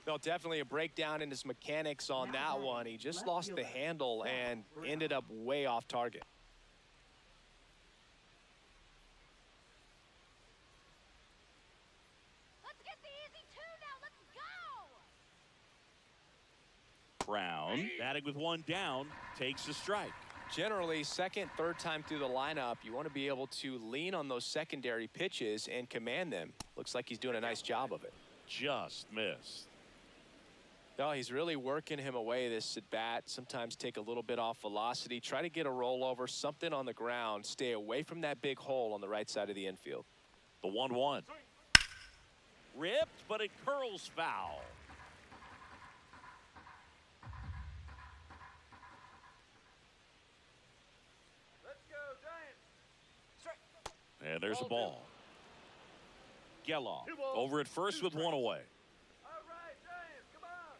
Speaker 3: Well, definitely a breakdown in his mechanics on that one. He just lost the handle and ended up way off target.
Speaker 5: Let's get the easy 2 now. Let's go!
Speaker 2: Brown, batting with one down, takes a strike.
Speaker 3: Generally, second, third time through the lineup, you want to be able to lean on those secondary pitches and command them. Looks like he's doing a nice job of it.
Speaker 2: Just missed.
Speaker 3: No, he's really working him away this at bat. Sometimes take a little bit off velocity. Try to get a rollover, something on the ground. Stay away from that big hole on the right side of the infield.
Speaker 2: The 1-1. Ripped, but it curls foul.
Speaker 5: Let's go, Giants!
Speaker 2: And there's a ball. Geloff over at first with one away.
Speaker 5: All right, Giants, come on!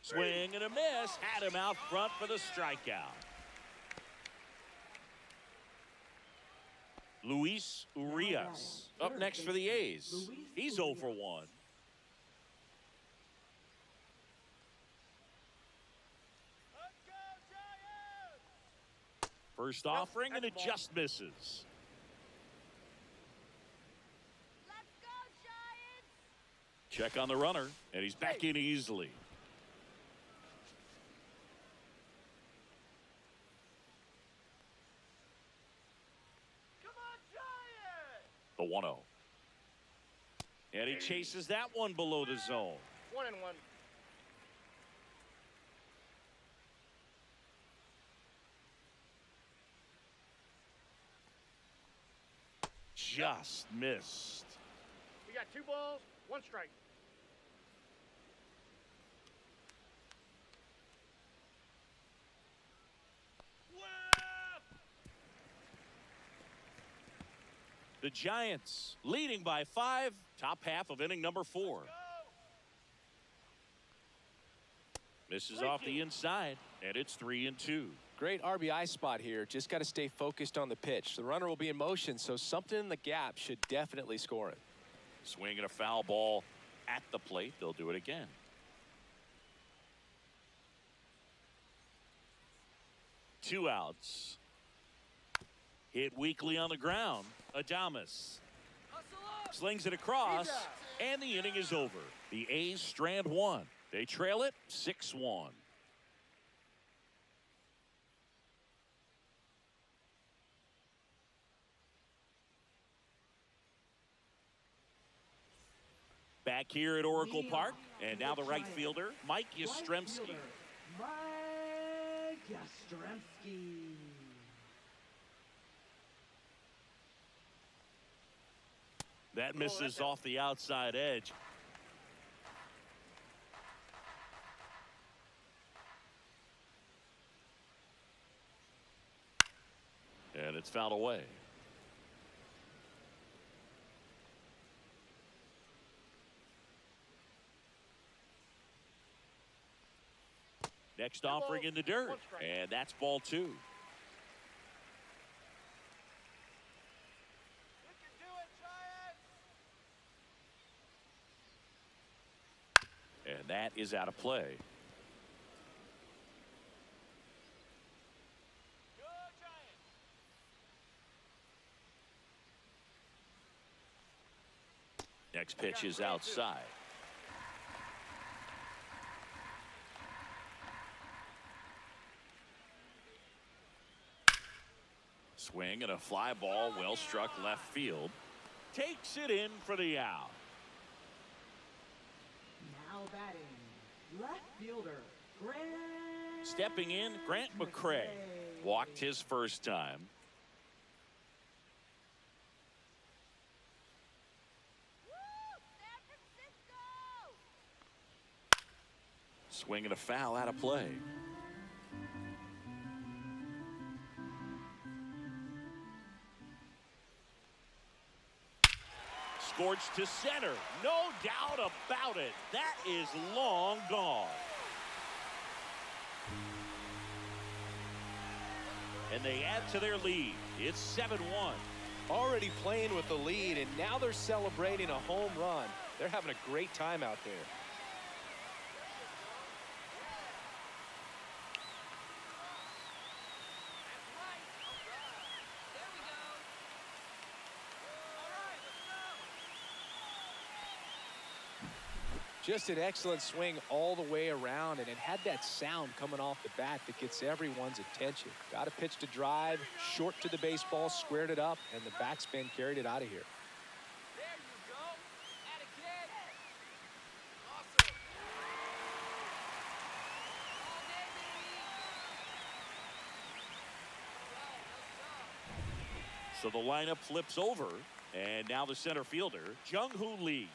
Speaker 2: Swing and a miss. Had him out front for the strikeout. Luis Urias up next for the A's. He's 0 for 1. First offering, and it just misses.
Speaker 5: Let's go, Giants!
Speaker 2: Check on the runner, and he's back in easily.
Speaker 5: Come on, Giants!
Speaker 2: The 1-0. And he chases that one below the zone.
Speaker 4: 1-1.
Speaker 2: Just missed.
Speaker 4: We got 2 balls, 1 strike.
Speaker 2: The Giants leading by 5, top half of inning number 4. Misses off the inside, and it's 3-2.
Speaker 3: Great RBI spot here. Just got to stay focused on the pitch. The runner will be in motion, so something in the gap should definitely score it.
Speaker 2: Swinging a foul ball at the plate. They'll do it again. Two outs. Hit weakly on the ground. Adames slings it across, and the inning is over. The A's strand 1. They trail it 6-1. Back here at Oracle Park, and now the right fielder, Mike Yastrzemski.
Speaker 6: Mike Yastrzemski.
Speaker 2: That misses off the outside edge. And it's fouled away. Next offering in the dirt, and that's ball 2.
Speaker 5: We can do it, Giants!
Speaker 2: And that is out of play.
Speaker 5: Go, Giants!
Speaker 2: Next pitch is outside. Swing and a fly ball, well struck left field. Takes it in for the out.
Speaker 6: Now batting, left fielder, Grant.
Speaker 2: Stepping in, Grant McCray. Walked his first time.
Speaker 5: Woo! San Francisco!
Speaker 2: Swing and a foul out of play. Scorched to center. No doubt about it. That is long gone. And they add to their lead. It's 7-1.
Speaker 3: Already playing with the lead, and now they're celebrating a home run. They're having a great time out there. Just an excellent swing all the way around, and it had that sound coming off the bat that gets everyone's attention. Got a pitch to drive, short to the baseball, squared it up, and the backspin carried it out of here.
Speaker 5: There you go! Atta kid! Awesome! All day, baby!
Speaker 2: So the lineup flips over, and now the center fielder, Jung-Hoo Lee.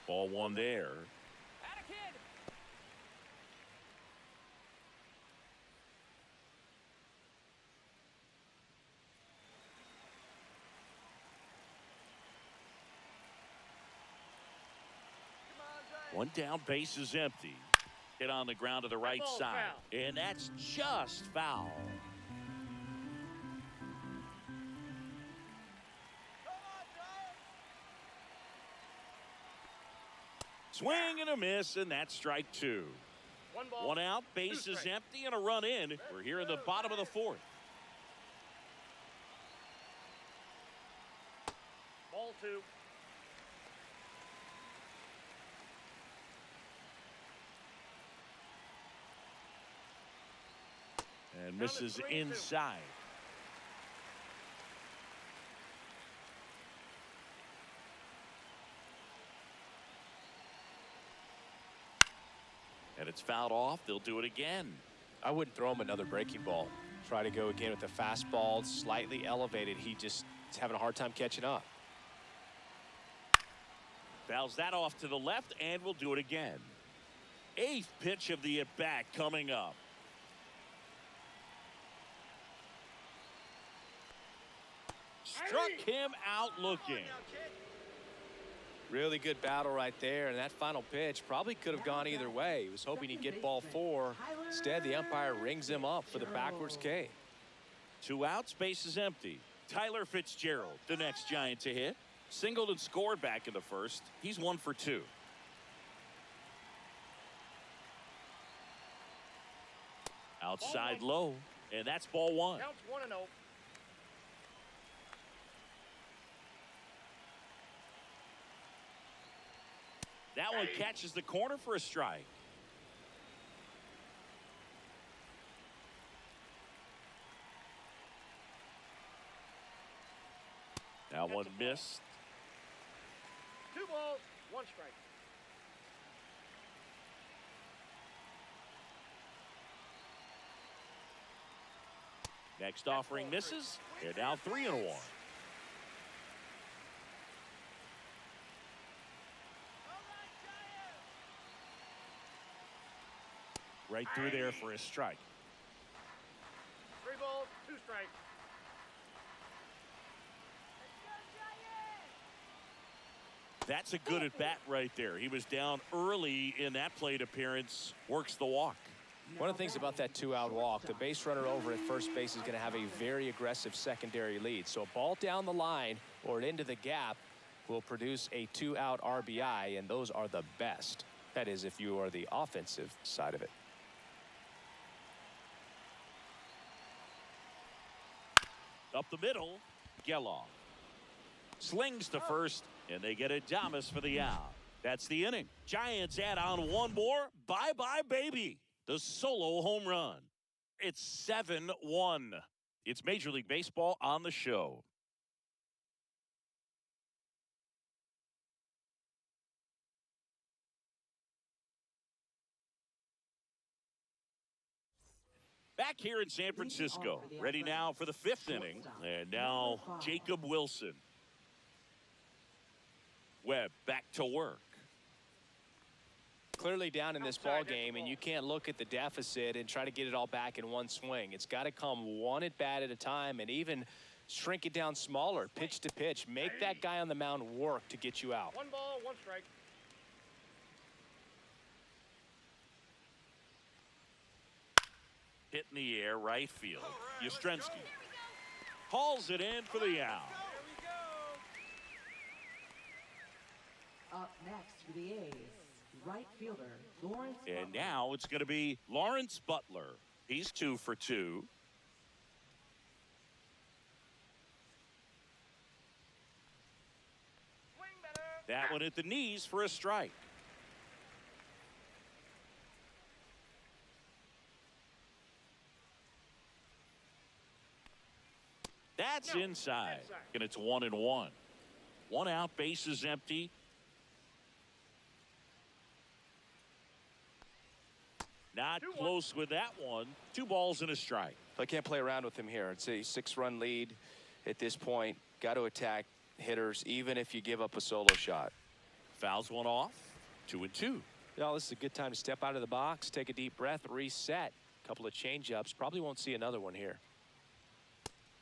Speaker 2: Ball 1 there.
Speaker 5: Atta kid!
Speaker 2: One down, base is empty. Hit on the ground to the right
Speaker 4: ball's
Speaker 2: side.
Speaker 4: foul.
Speaker 2: And that's just foul. Swing and a miss, and that's strike 2. One out, bases empty, and a run in. We're here in the bottom of the fourth.
Speaker 4: Ball 2.
Speaker 2: And misses inside. And it's fouled off. They'll do it again.
Speaker 3: I wouldn't throw him another breaking ball. Try to go again with the fastball, slightly elevated. He just is having a hard time catching up.
Speaker 2: Fouls that off to the left, and we'll do it again. Eighth pitch of the at-bat coming up. Struck him out looking.
Speaker 3: Really good battle right there, and that final pitch probably could have gone either way. He was hoping he'd get ball 4. Instead, the umpire rings him up for the backwards K.
Speaker 2: 2 outs, base is empty. Tyler Fitzgerald, the next Giant to hit. Singled and scored back in the first. He's 1 for 2. Outside low, and that's ball 1.
Speaker 4: Counts 1-0.
Speaker 2: That one catches the corner for a strike. Now one missed.
Speaker 4: 2 balls, 1 strike.
Speaker 2: Next offering misses. They're now 3-1. Right through there for a strike.
Speaker 4: 3 balls, 2 strikes.
Speaker 2: That's a good at bat right there. He was down early in that plate appearance. Works the walk.
Speaker 3: One of the things about that 2-out walk, the base runner over at first base is going to have a very aggressive secondary lead. So a ball down the line or into the gap will produce a 2-out RBI, and those are the best. That is, if you are the offensive side of it.
Speaker 2: Up the middle, Geloff slings to first, and they get Adames for the out. That's the inning. Giants add on one more. Bye-bye, baby. The solo home run. It's 7-1. It's Major League Baseball on the show. Back here in San Francisco, ready now for the 5th inning. And now Jacob Wilson. Webb back to work.
Speaker 3: Clearly down in this ball game, and you can't look at the deficit and try to get it all back in one swing. It's got to come one at bat at a time, and even shrink it down smaller, pitch to pitch. Make that guy on the mound work to get you out.
Speaker 4: 1 ball, 1 strike.
Speaker 2: Hit in the air, right field. Yastrzemski hauls it in for the out.
Speaker 6: Up next for the A's, right fielder Lawrence
Speaker 2: And
Speaker 6: Butler.
Speaker 2: now it's going to be Lawrence Butler. He's 2 for 2. That one at the knees for a strike. That's inside. And it's 1-1. 1 out, base is empty. Not close with that one. 2 balls and a strike.
Speaker 3: I can't play around with him here. It's a 6-run lead at this point. Got to attack hitters, even if you give up a solo shot.
Speaker 2: Fouls one off. 2-2.
Speaker 3: Well, this is a good time to step out of the box, take a deep breath, reset. A couple of change-ups. Probably won't see another one here.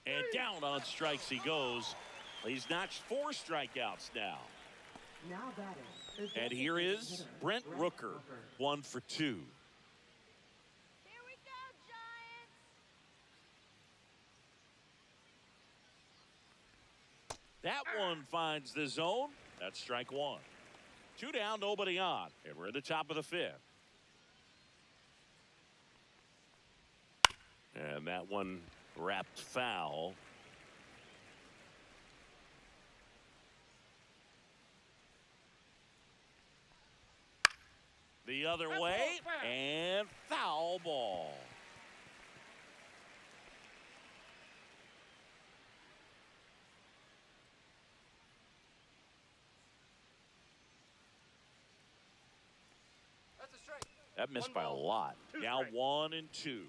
Speaker 2: And down on strikes he goes. He's notched 4 strikeouts now.
Speaker 6: Now batting.
Speaker 2: And here is Brent Rooker, 1 for 2.
Speaker 5: Here we go, Giants.
Speaker 2: That one finds the zone. That's strike 1. 2 down, nobody on. And we're at the top of the 5th. And that one wrapped foul. The other way, and foul ball.
Speaker 5: That's a strike.
Speaker 2: That missed
Speaker 4: One
Speaker 2: by a
Speaker 4: ball,
Speaker 2: lot.
Speaker 4: two
Speaker 2: Now
Speaker 4: strikes.
Speaker 2: 1-2.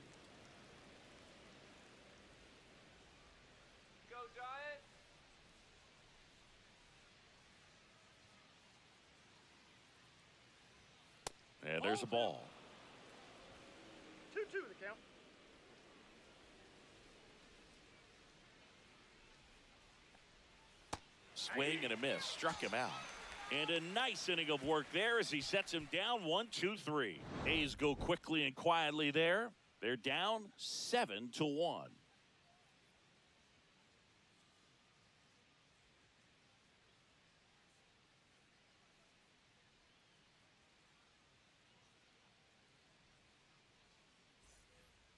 Speaker 5: Go, Giants.
Speaker 2: And there's a ball.
Speaker 4: 2-2 the count.
Speaker 2: Swing and a miss. Struck him out. And a nice inning of work there as he sets him down 1-2-3. A's go quickly and quietly there. They're down 7-1.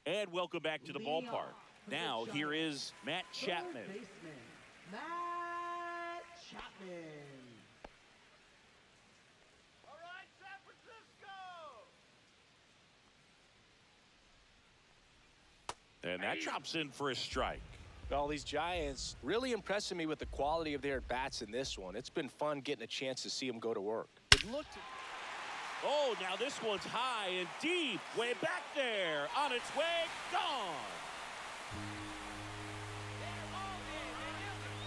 Speaker 2: And welcome back to the
Speaker 6: Leading
Speaker 2: ballpark.
Speaker 6: off for the
Speaker 2: Now here
Speaker 6: Giants,
Speaker 2: is Matt Chapman.
Speaker 6: Third baseman, Matt Chapman.
Speaker 5: All right, San Francisco.
Speaker 2: And that drops in for a strike.
Speaker 3: Well, these Giants really impressing me with the quality of their at-bats in this one. It's been fun getting a chance to see them go to work. It looked.
Speaker 2: Oh, now this one's high and deep. Way back there. On its way. Gone.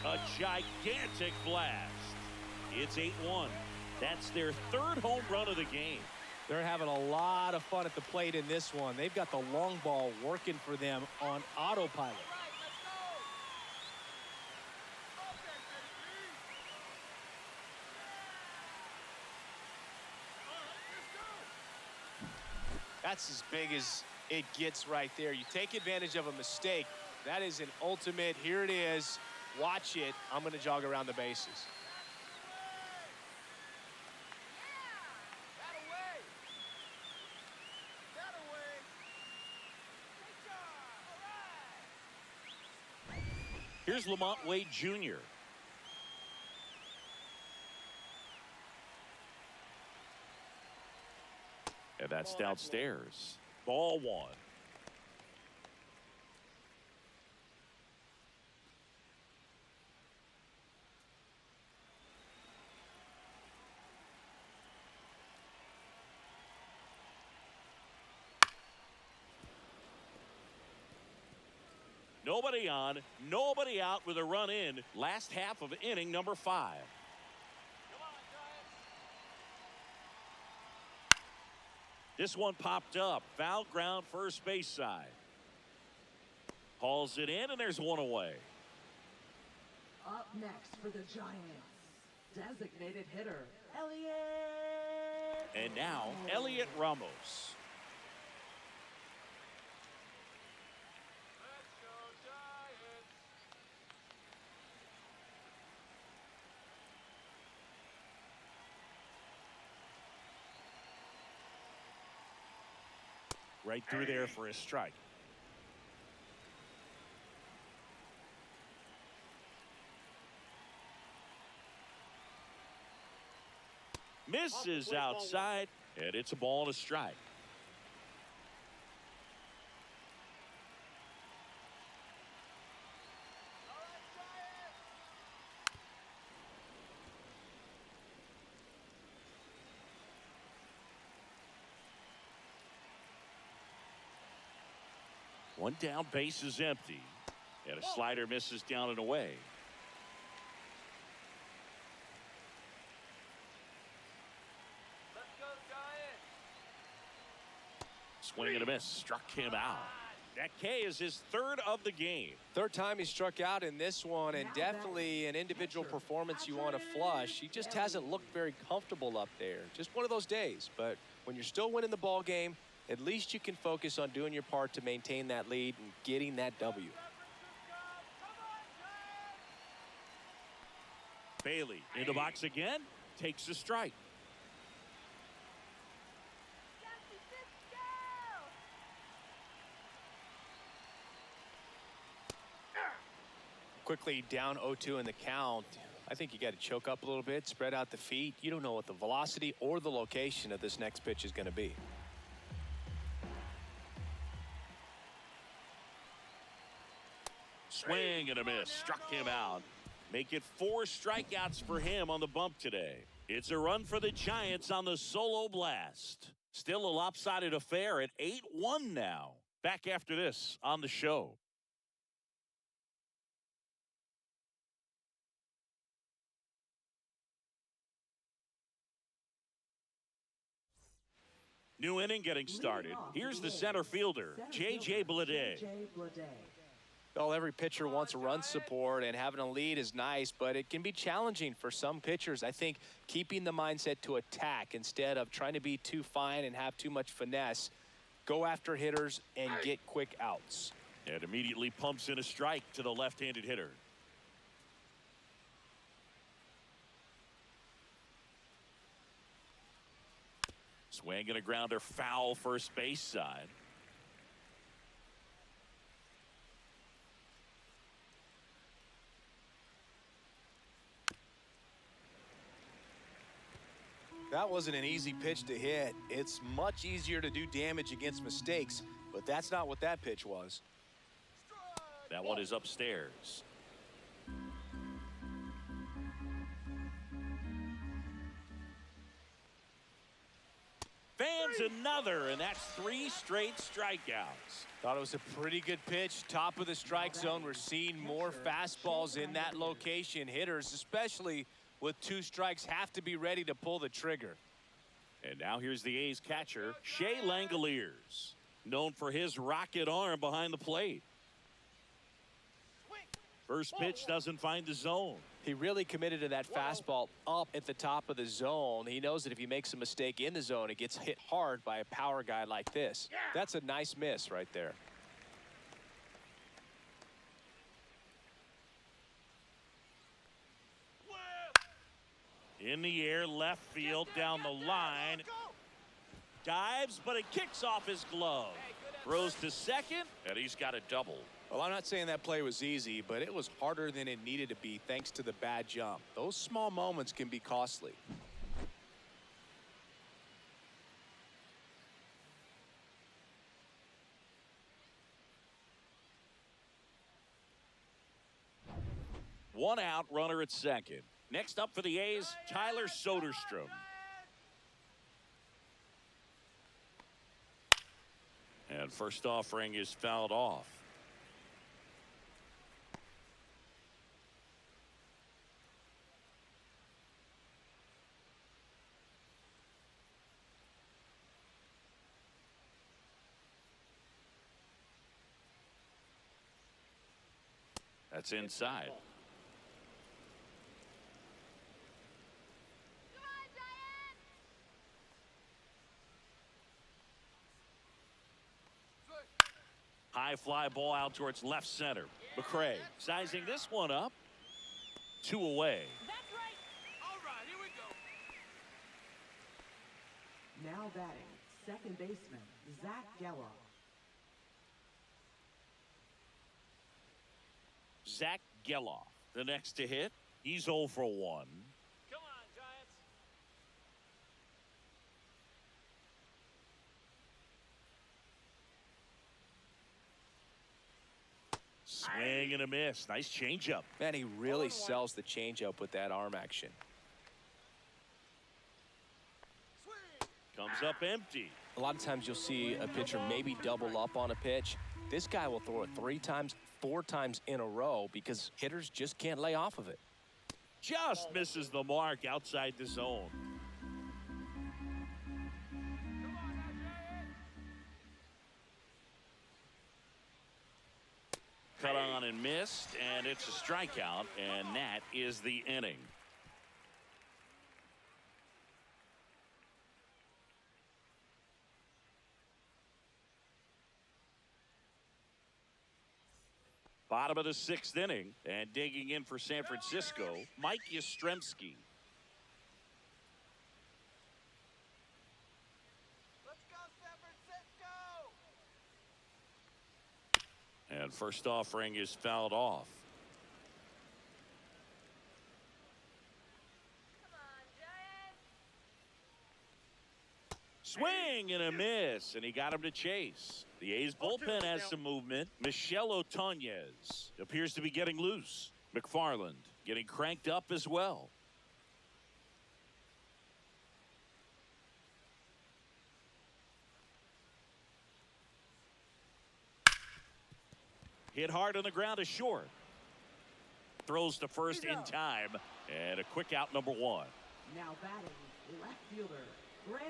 Speaker 2: A gigantic blast. It's 8-1. That's their third home run of the game.
Speaker 3: They're having a lot of fun at the plate in this one. They've got the long ball working for them on autopilot. That's as big as it gets right there. You take advantage of a mistake. That is an ultimate. Here it is. Watch it. I'm going to jog around the bases.
Speaker 2: Here's Lamont Wade Jr. And that's downstairs. Ball one. Nobody on, nobody out with a run in. Last half of inning number 5. This one popped up. Foul ground first base side. Hauls it in, and there's one away.
Speaker 6: Up next for the Giants, designated hitter, Elliot.
Speaker 2: And now, Elliot Ramos. Right through there for a strike. Misses outside, and it's a ball and a strike. One down, base is empty. And a slider misses down and away.
Speaker 5: Let's go, Giants.
Speaker 2: Swing and a miss. Struck him out. That K is his third of the game.
Speaker 3: Third time he struck out in this one, and definitely an individual performance you want to flush. He just hasn't looked very comfortable up there. Just one of those days. But when you're still winning the ball game, at least you can focus on doing your part to maintain that lead and getting that W.
Speaker 2: Bailey in the box again. Takes a strike.
Speaker 3: Quickly down 0-2 in the count. I think you got to choke up a little bit, spread out the feet. You don't know what the velocity or the location of this next pitch is going to be.
Speaker 2: Swing and a miss. Struck him out. Make it 4 strikeouts for him on the bump today. It's a run for the Giants on the solo blast. Still a lopsided affair at 8-1 now. Back after this on the show. New inning getting started. Here's the center fielder, J.J. Bleday.
Speaker 3: Well, every pitcher wants a run support, and having a lead is nice, but it can be challenging for some pitchers. I think keeping the mindset to attack instead of trying to be too fine and have too much finesse, go after hitters and get quick outs.
Speaker 2: And immediately pumps in a strike to the left-handed hitter. Swing and a grounder foul first base side.
Speaker 3: That wasn't an easy pitch to hit. It's much easier to do damage against mistakes, but that's not what that pitch was.
Speaker 2: That one is upstairs. Fans another, and that's 3 straight strikeouts.
Speaker 3: Thought it was a pretty good pitch. Top of the strike zone. We're seeing more fastballs in that location. Hitters, especially with 2 strikes, have to be ready to pull the trigger.
Speaker 2: And now here's the A's catcher, Shea Langoliers, known for his rocket arm behind the plate. First pitch doesn't find the zone.
Speaker 3: He really committed to that fastball up at the top of the zone. He knows that if he makes a mistake in the zone, it gets hit hard by a power guy like this. That's a nice miss right there.
Speaker 2: In the air, left field, down the line. Dives, but it kicks off his glove. Throws to second, and he's got a double.
Speaker 3: Well, I'm not saying that play was easy, but it was harder than it needed to be thanks to the bad jump. Those small moments can be costly.
Speaker 2: One out, runner at second. Next up for the A's, Tyler Soderstrom. And first offering is fouled off. That's inside. High fly ball out towards left center. McCray sizing this one up. 2 away.
Speaker 5: That's right. All right, here we go.
Speaker 6: Now batting, second baseman, Zach Geloff.
Speaker 2: Zach Geloff, the next to hit. He's 0 for 1.
Speaker 5: Come on, Giants.
Speaker 2: Swing and a miss. Nice changeup.
Speaker 3: Man, he really sells the changeup with that arm action.
Speaker 2: Comes up empty.
Speaker 3: A lot of times you'll see a pitcher maybe double up on a pitch. This guy will throw it 3 times, 4 times in a row because hitters just can't lay off of it.
Speaker 2: Just misses the mark outside the zone. Cut on and missed, and it's a strikeout, and that is the inning. Bottom of the 6th inning, and digging in for San Francisco, Mike Yastrzemski.
Speaker 5: Let's go, San Francisco.
Speaker 2: And first offering is fouled off. Swing and a miss, and he got him to chase. The A's bullpen has some movement. Michel Otonez appears to be getting loose. McFarland getting cranked up as well. Hit hard on the ground to short. Throws to first in time. And a quick out, number one.
Speaker 6: Now batting, left fielder, Grant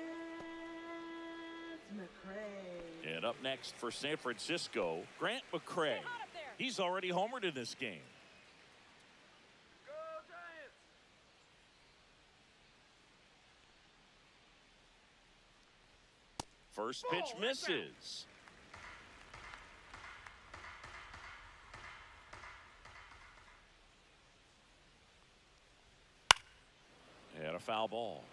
Speaker 6: McCray.
Speaker 2: And up next for San Francisco, Grant McCray. He's already homered in this game.
Speaker 5: Go Giants!
Speaker 2: First pitch misses. And a foul ball.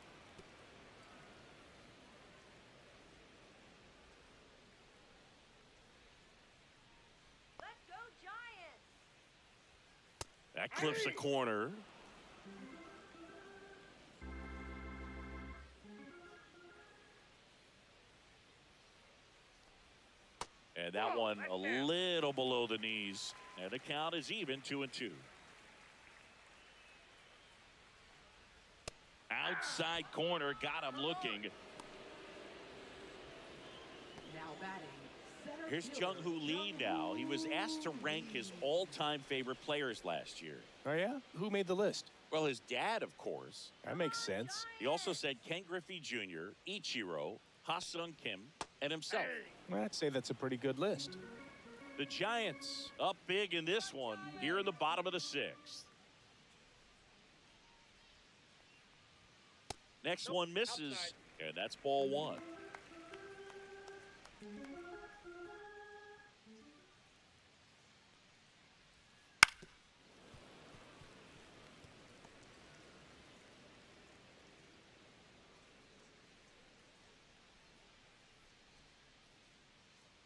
Speaker 5: Let's go Giants!
Speaker 2: That clips a corner. And that one a little below the knees. And the count is even, 2-2. Outside corner, got him looking.
Speaker 6: Now batting, center
Speaker 2: Here's
Speaker 6: fielder,
Speaker 2: Jung-Hoo Lee now. He was asked to rank his all-time favorite players last year.
Speaker 3: Oh, yeah? Who made the list?
Speaker 2: Well, his dad, of course.
Speaker 3: That makes sense.
Speaker 2: He also said Ken Griffey Jr., Ichiro, Ha-Sung Kim, and himself.
Speaker 3: Well, I'd say that's a pretty good list.
Speaker 2: The Giants up big in this one here in the bottom of the sixth. Next one misses, and that's ball one.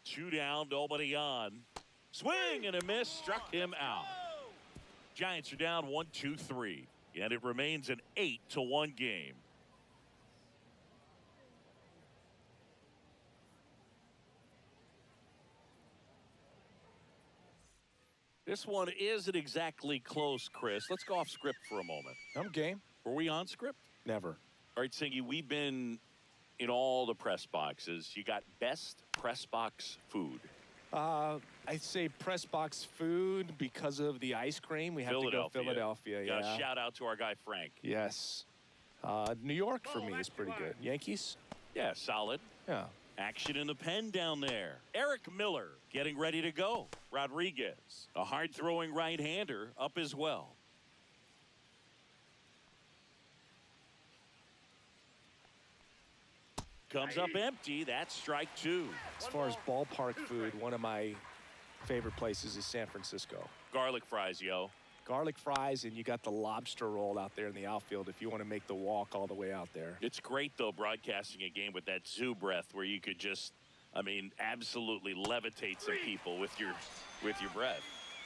Speaker 2: Two down, nobody on. Swing and a miss, struck him out. Giants are down 1-2-3, and it remains an 8-1 game. This one isn't exactly close, Chris. Let's go off script for a moment.
Speaker 3: I'm game.
Speaker 2: Were we on script?
Speaker 3: Never.
Speaker 2: All right, Singy, we've been in all the press boxes. You got best press box food.
Speaker 3: I'd say press box food because of the ice cream. We have to go Philadelphia.
Speaker 2: Yeah.
Speaker 3: Yeah.
Speaker 2: Shout out to our guy Frank.
Speaker 3: Yes. New York for me is pretty good. Yankees?
Speaker 2: Yeah, solid.
Speaker 3: Yeah.
Speaker 2: Action in the pen down there. Eric Miller getting ready to go. Rodriguez, a hard-throwing right-hander, up as well. Comes up empty. That's strike two.
Speaker 3: As far as ballpark food, one of my favorite places is San Francisco.
Speaker 2: Garlic fries, yo.
Speaker 3: Garlic fries, and you got the lobster roll out there in the outfield if you want to make the walk all the way out there.
Speaker 2: It's great, though, broadcasting a game with that zoo breath where you could just, I mean, absolutely levitate some people with your breath.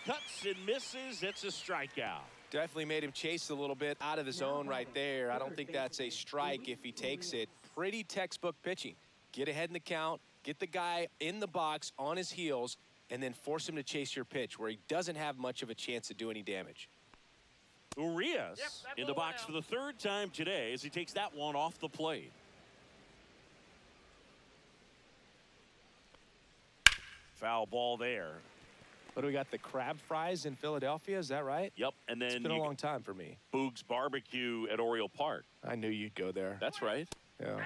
Speaker 2: Cuts and misses. It's a strikeout.
Speaker 3: Definitely made him chase a little bit out of the zone right there. I don't think that's a strike if he takes it. Pretty textbook pitching. Get ahead in the count, get the guy in the box on his heels, and then force him to chase your pitch where he doesn't have much of a chance to do any damage.
Speaker 2: Urias
Speaker 4: that
Speaker 2: in the
Speaker 4: ball
Speaker 2: box
Speaker 4: went
Speaker 2: for the third time today as he takes that one off the plate. Foul ball there.
Speaker 3: But we got the crab fries in Philadelphia, is that right?
Speaker 2: Yep, and then
Speaker 3: It's been a long time for me.
Speaker 2: Boog's Barbecue at Oriole Park.
Speaker 3: I knew you'd go there.
Speaker 2: That's right.
Speaker 3: Yeah.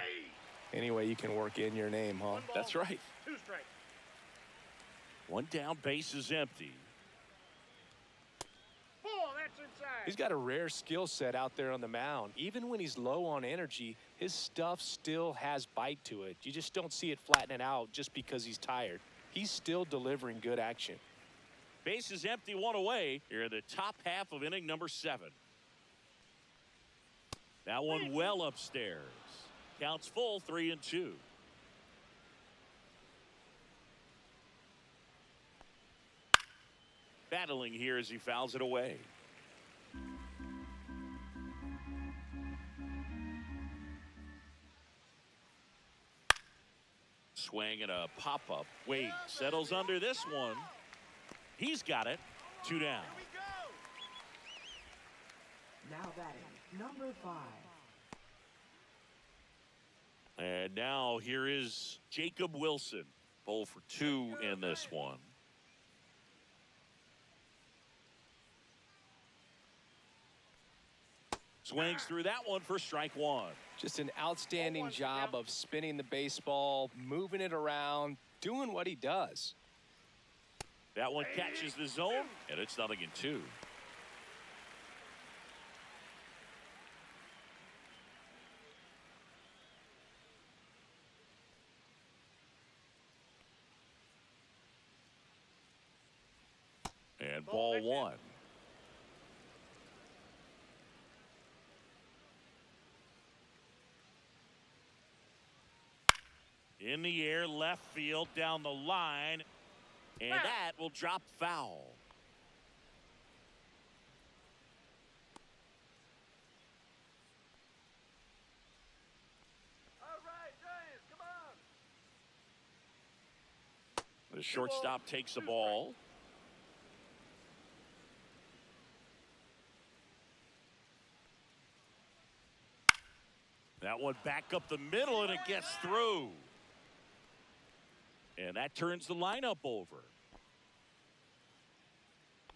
Speaker 3: Anyway, you can work in your name, huh?
Speaker 2: That's right.
Speaker 4: 2 strikes.
Speaker 2: One down, base is empty.
Speaker 4: Oh, that's inside.
Speaker 3: He's got a rare skill set out there on the mound. Even when he's low on energy, his stuff still has bite to it. You just don't see it flattening out just because he's tired. He's still delivering good action.
Speaker 2: Base is empty, one away. Here in the top half of inning number 7. That one well upstairs. Counts full, 3-2. Battling here as he fouls it away. swing and a pop-up. Wade settles under this one. He's got it. 2 down.
Speaker 6: Now batting, number 5.
Speaker 2: And now here is Jacob Wilson. 0 for 2 in this one. Swings through that one for strike 1.
Speaker 3: Just an outstanding job of spinning the baseball, moving it around, doing what he does.
Speaker 2: That one catches the zone, and it's 0-2. And ball 1. In the air, left field, down the line, and that will drop foul.
Speaker 5: All right, Giants, come on.
Speaker 2: The shortstop takes the ball. That one back up the middle, and it gets through. And that turns the lineup over.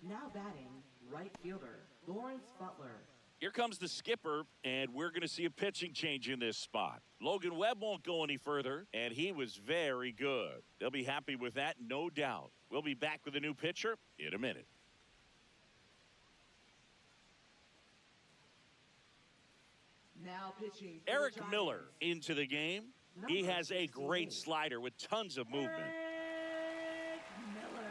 Speaker 6: Now batting, right fielder, Lawrence Butler.
Speaker 2: Here comes the skipper, and we're going to see a pitching change in this spot. Logan Webb won't go any further, and he was very good. They'll be happy with that, no doubt. We'll be back with a new pitcher in a minute.
Speaker 6: Now pitching, for
Speaker 2: Eric
Speaker 6: the Giants,
Speaker 2: Miller into the game. He has a great slider with tons of movement.
Speaker 6: Eric Miller.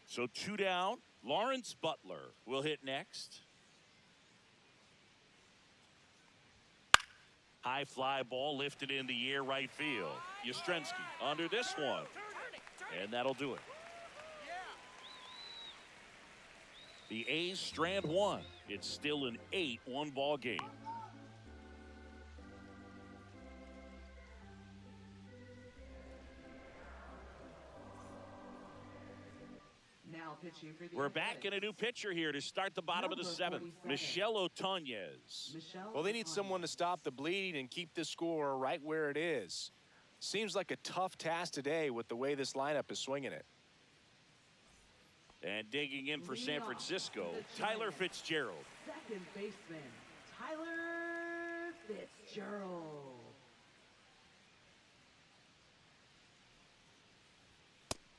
Speaker 2: So 2 down. Lawrence Butler will hit next. High fly ball lifted in the air, right field. Yastrzemski under this one. And that'll do it. The A's strand 1. It's still an 8-1 ball game.
Speaker 6: Now pitching for the
Speaker 2: We're back in a new pitcher here to start the bottom of the
Speaker 6: Number
Speaker 2: 7th.
Speaker 6: 47.
Speaker 2: Michel Otonez.
Speaker 6: Michelle
Speaker 3: Well, they need
Speaker 6: Ohtani.
Speaker 3: someone to stop the bleeding and keep the score right where it is. Seems like a tough task today with the way this lineup is swinging it.
Speaker 2: And digging in for San
Speaker 6: Leading off
Speaker 2: Francisco,
Speaker 6: the
Speaker 2: Tyler
Speaker 6: Giants.
Speaker 2: Fitzgerald.
Speaker 6: Second baseman, Tyler Fitzgerald.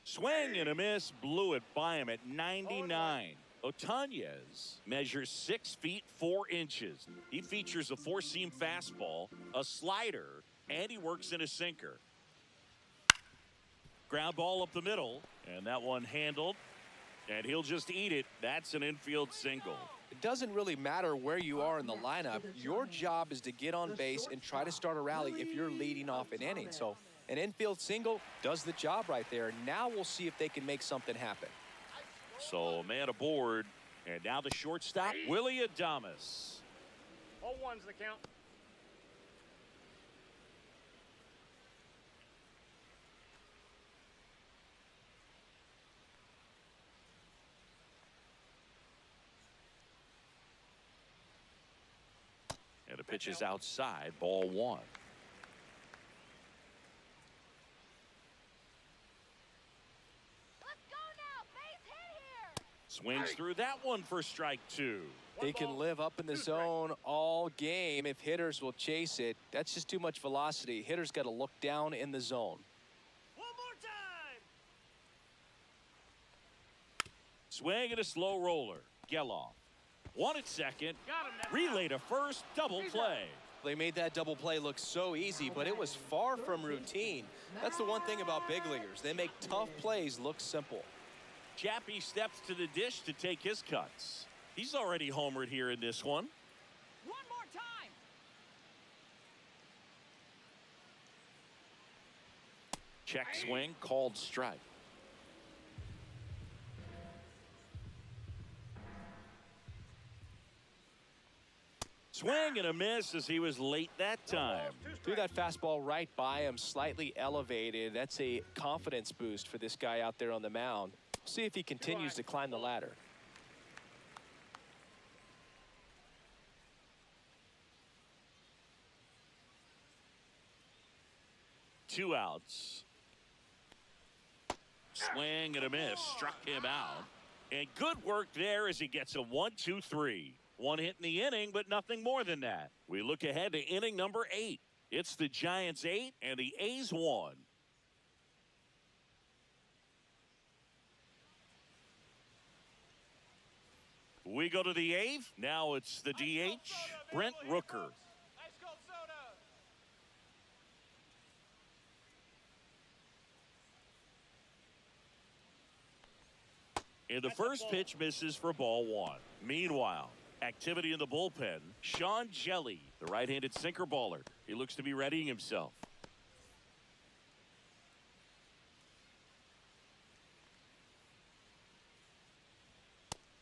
Speaker 2: Swing and a miss, blew it by him at 99. Otonez measures 6 feet 4 inches. He features a 4-seam fastball, a slider, and he works in a sinker. Ground ball up the middle, and that one handled, and he'll just eat it. That's an infield single.
Speaker 3: It doesn't really matter where you are in the lineup. Your job is to get on base and try to start a rally if you're leading off an inning. So an infield single does the job right there. Now we'll see if they can make something happen.
Speaker 2: So a man aboard, and now the shortstop, Willie Adames.
Speaker 4: 0-1's the count.
Speaker 2: And the pitch is outside, ball 1.
Speaker 5: Let's go now. Base hit here.
Speaker 2: Swings through that one for strike 2.
Speaker 3: They can live up in the zone all game if hitters will chase it. That's just too much velocity. Hitters got to look down in the zone.
Speaker 5: One more time.
Speaker 2: Swing and a slow roller. Geloff. 1 at second.
Speaker 4: Got him. That's
Speaker 2: Relay to first. Double play.
Speaker 3: They made that double play look so easy, but it was far from routine. That's the one thing about big leaguers. They make tough plays look simple.
Speaker 2: Chappie steps to the dish to take his cuts. He's already homered here in this one.
Speaker 5: One more time.
Speaker 2: Check swing, called strike. Swing and a miss as he was late that time.
Speaker 3: Threw that fastball right by him, slightly elevated. That's a confidence boost for this guy out there on the mound. See if he continues to climb the ladder.
Speaker 2: Two outs. Swing and a miss. Struck him out. And good work there as he gets a 1-2-3. One hit in the inning, but nothing more than that. We look ahead to inning number 8. It's the Giants 8 and the A's 1. We go to the 8th. Now it's the DH, Brent Rooker.
Speaker 5: Ice cold soda.
Speaker 2: And the first pitch misses for ball 1. Meanwhile, activity in the bullpen. Sean Jelly, the right-handed sinker baller. He looks to be readying himself.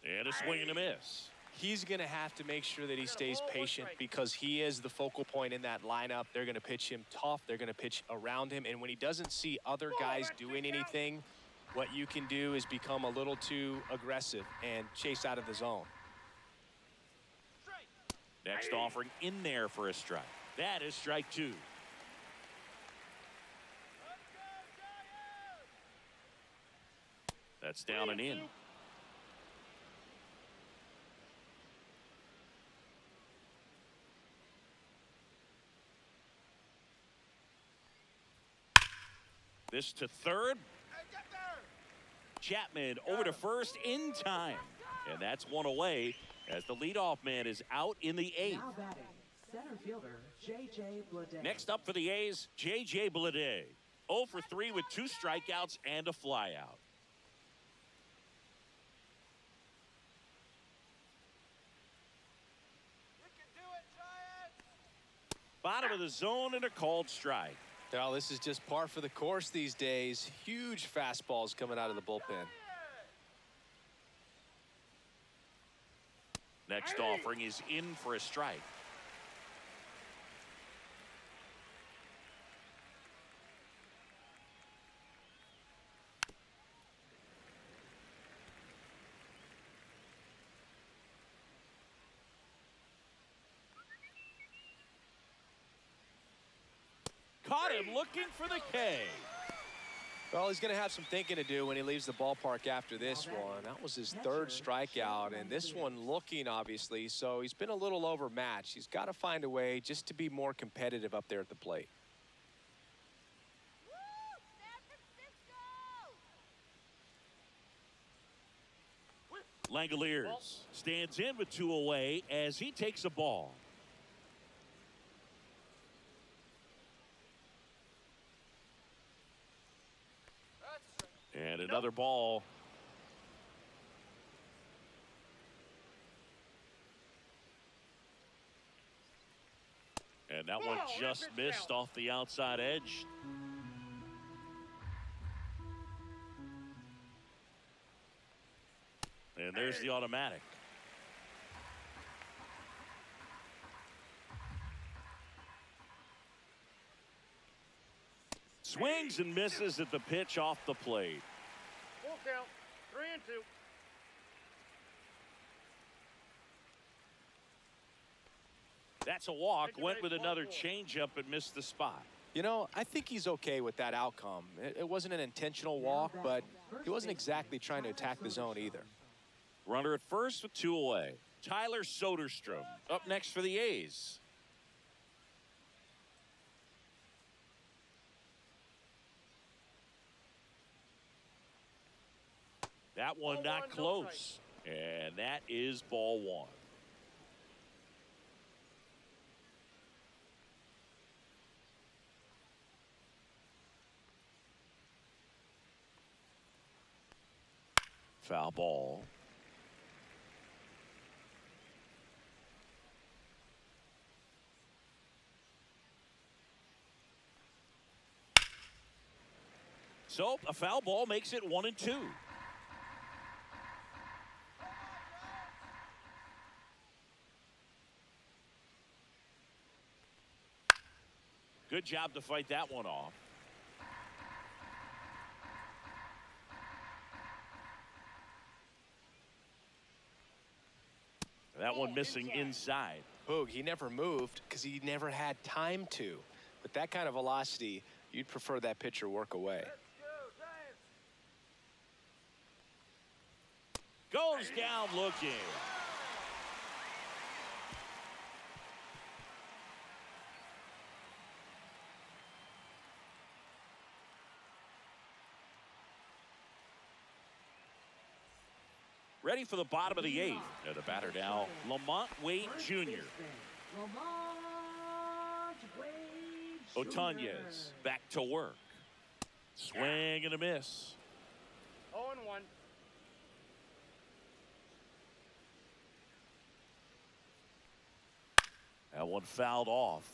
Speaker 2: And a swing and a miss.
Speaker 3: He's going to have to make sure that he stays patient because he is the focal point in that lineup. They're going to pitch him tough. They're going to pitch around him. And when he doesn't see other guys doing anything, what you can do is become a little too aggressive and chase out of the zone.
Speaker 2: Next offering in there for a strike. That is strike 2. That's down and in. This to third. Chapman over to first in time. And that's one away as the leadoff man is out in the 8th.
Speaker 6: Now batting, center fielder J.J. Bleday.
Speaker 2: Next up for the A's, J.J. Bleday. 0 for 3 with 2 strikeouts and a flyout.
Speaker 5: You can do it, Giants.
Speaker 2: Bottom of the zone and a called strike.
Speaker 3: Well, this is just par for the course these days. Huge fastballs coming out of the bullpen.
Speaker 2: Next offering is in for a strike. Caught him looking for the K.
Speaker 3: Well, he's going to have some thinking to do when he leaves the ballpark after this one. That was his 3rd strikeout, and this one looking, obviously, so he's been a little overmatched. He's got to find a way just to be more competitive up there at the plate.
Speaker 2: Langoliers stands in with 2 away as he takes a ball. And another ball. And that one just missed off the outside edge. And there's the automatic. Swings and misses at the pitch off the plate.
Speaker 4: Full count. 3-2.
Speaker 2: That's a walk. Went with another changeup and missed the spot.
Speaker 3: You know, I think he's okay with that outcome. It wasn't an intentional walk, but he wasn't exactly trying to attack the zone either.
Speaker 2: Runner at first with 2 away. Tyler Soderstrom up next for the A's. That one not close. And that is ball 1. Foul ball. So a foul ball makes it 1-2. Good job to fight that one off. That one missing inside.
Speaker 3: Boog, he never moved because he never had time to. With that kind of velocity, you'd prefer that pitcher work away.
Speaker 2: Goes down looking. Ready for the bottom of the eighth. And the batter now, Lamont Wade Jr.
Speaker 6: Lamont Wade Jr.
Speaker 2: Otanez back to work. Swing and a miss.
Speaker 4: 0-1.
Speaker 2: That one fouled off.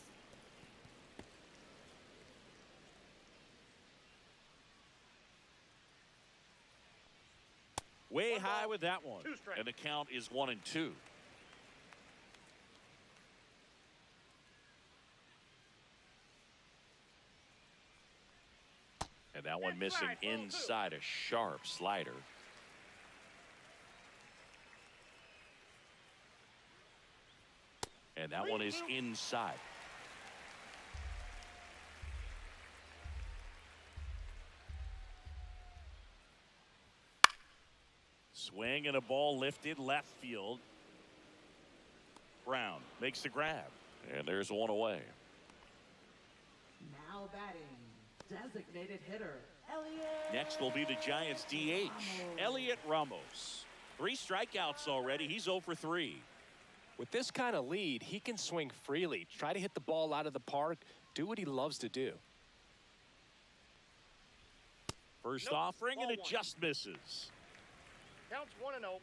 Speaker 2: Way high with that one. And the count is 1-2. And that one missing inside, a sharp slider. And that one is inside. Swing and a ball lifted left field. Brown makes the grab. And there's one away.
Speaker 6: Now batting, designated hitter, Elliot.
Speaker 2: Next will be the Giants DH, Elliot Ramos. 3 strikeouts already. He's 0 for 3.
Speaker 3: With this kind of lead, he can swing freely, try to hit the ball out of the park, do what he loves to do.
Speaker 2: First offering, and it just misses.
Speaker 4: Counts 1-0.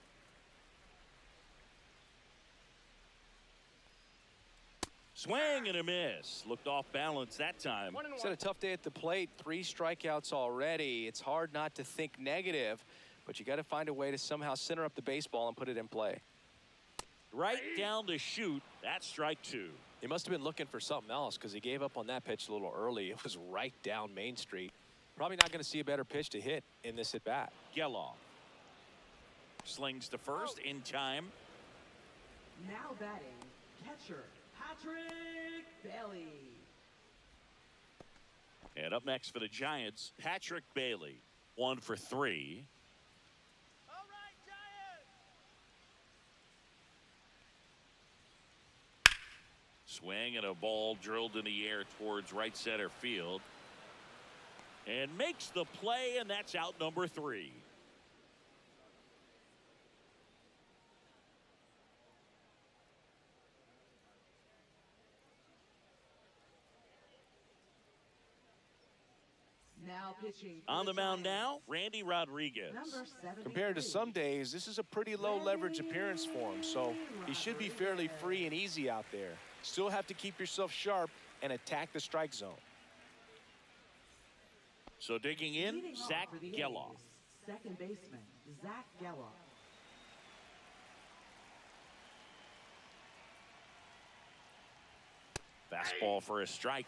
Speaker 2: Swing and a miss. Looked off balance that time.
Speaker 3: He's had a tough day at the plate. 3 strikeouts already. It's hard not to think negative, but you got to find a way to somehow center up the baseball and put it in play.
Speaker 2: Right down the chute. That's strike 2.
Speaker 3: He must have been looking for something else because he gave up on that pitch a little early. It was right down Main Street. Probably not going to see a better pitch to hit in this at bat.
Speaker 2: Geloff slings to first in time.
Speaker 6: Now batting, catcher, Patrick Bailey.
Speaker 2: And up next for the Giants, Patrick Bailey. 1 for 3.
Speaker 5: All right, Giants.
Speaker 2: Swing and a ball drilled in the air towards right center field. And makes the play, and that's out number 3.
Speaker 6: Now pitching.
Speaker 2: On the mound now, Randy Rodriguez.
Speaker 6: Number 73.
Speaker 3: Compared to some days, this is a pretty low leverage appearance for him, so he should be fairly free and easy out there. Still have to keep yourself sharp and attack the strike zone.
Speaker 2: So digging in,
Speaker 6: Leading off
Speaker 2: Zach
Speaker 6: for the
Speaker 2: Geloff.
Speaker 6: A's, second baseman, Zach Geloff.
Speaker 2: Fastball for a strike.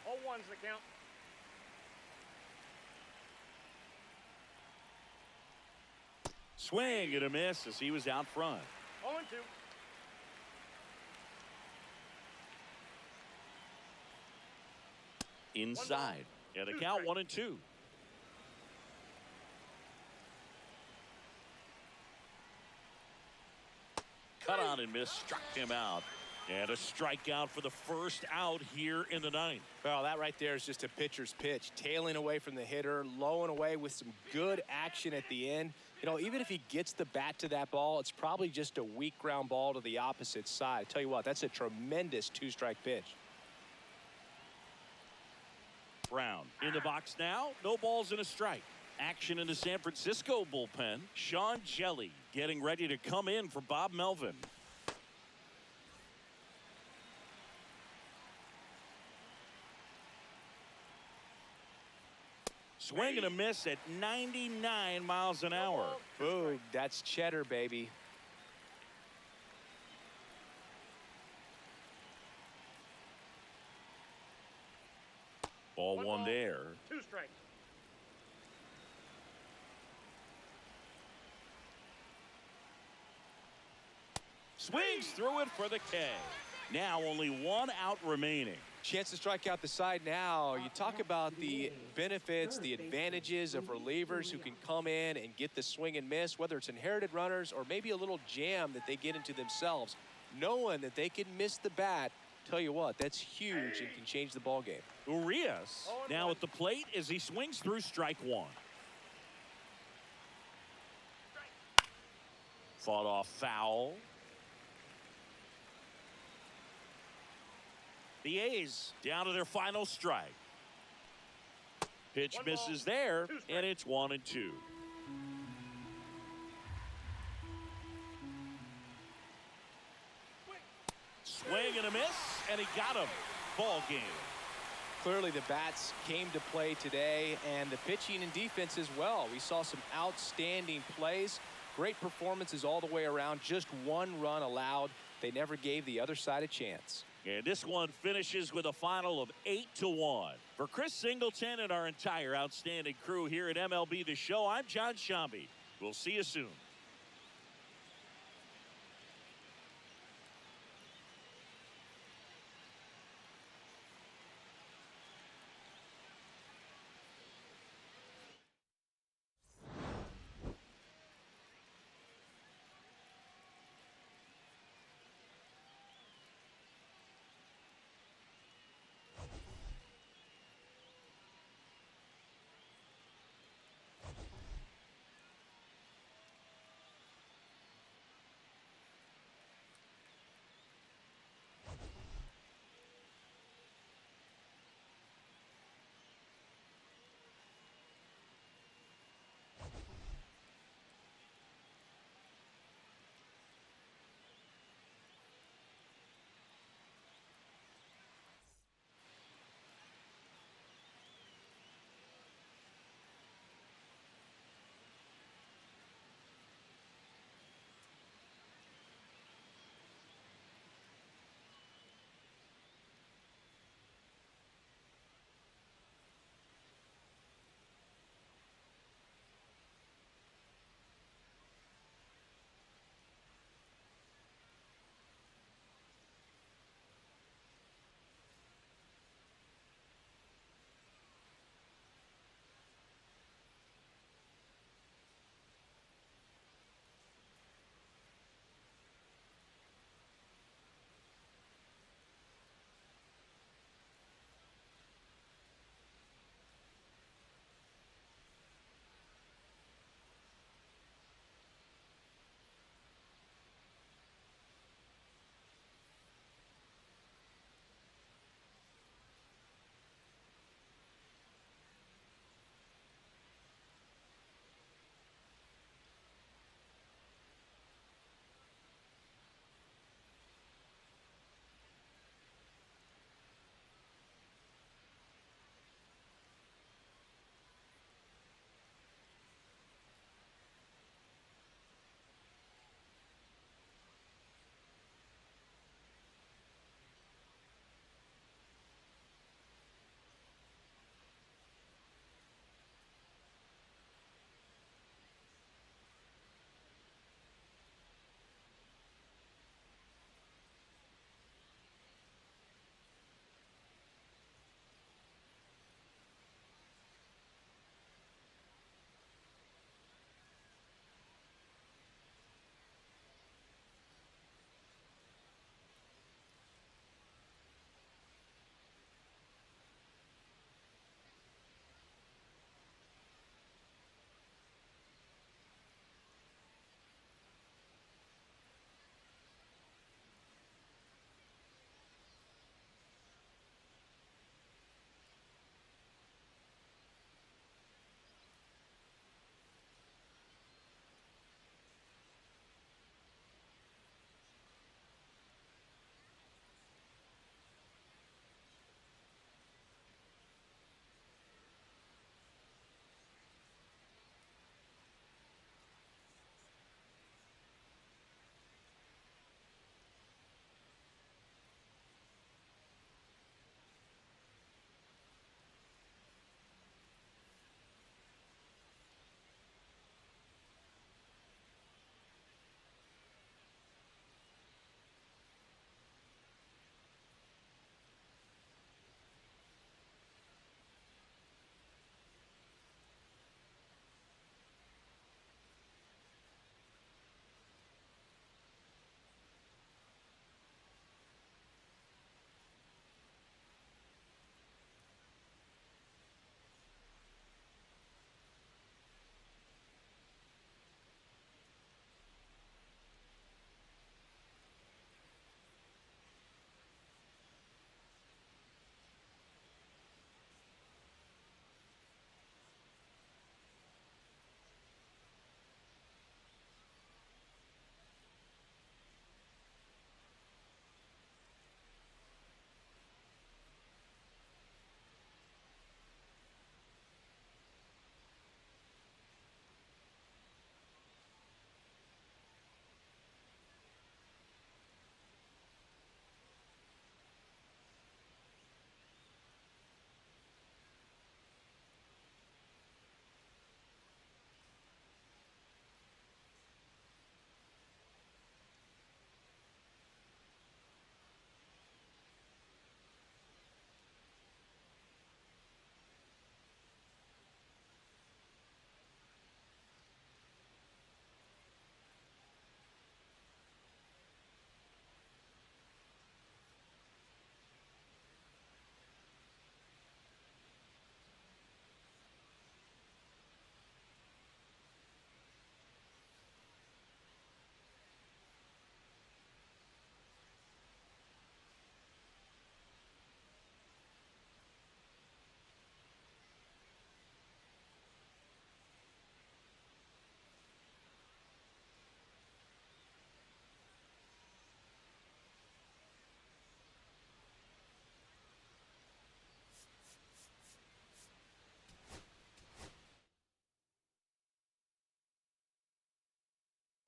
Speaker 4: 0-1's the count.
Speaker 2: Swing and a miss as he was out front.
Speaker 4: 0-2.
Speaker 2: Inside. And the count 1-2. Cut on and miss, struck him out. And a strikeout for the first out here in the ninth.
Speaker 3: Well, that right there is just a pitcher's pitch. Tailing away from the hitter, low and away with some good action at the end. You know, even if he gets the bat to that ball, it's probably just a weak ground ball to the opposite side. Tell you what, that's a tremendous 2-strike pitch.
Speaker 2: Brown in the box now. No balls and a strike. Action in the San Francisco bullpen. Sean Jelly getting ready to come in for Bob Melvin. Swing and a miss at 99 miles an hour.
Speaker 3: Boog, that's cheddar, baby.
Speaker 2: Ball one there.
Speaker 4: 2 strikes.
Speaker 2: Swings through it for the K. Now only 1 out remaining.
Speaker 3: Chance to strike out the side now. You talk about the benefits, the advantages of relievers who can come in and get the swing and miss, whether it's inherited runners or maybe a little jam that they get into themselves. Knowing that they can miss the bat, tell you what, that's huge and can change the ball game.
Speaker 2: Urias now at the plate as he swings through strike 1. Fought off foul. The A's down to their final strike. Pitch misses there, and it's 1-2. Swing and a miss, and he got him. Ball game.
Speaker 3: Clearly the bats came to play today, and the pitching and defense as well. We saw some outstanding plays, great performances all the way around. Just 1 run allowed. They never gave the other side a chance.
Speaker 2: And this one finishes with a final of 8-1. For Chris Singleton and our entire outstanding crew here at MLB The Show, I'm John Shambi. We'll see you soon.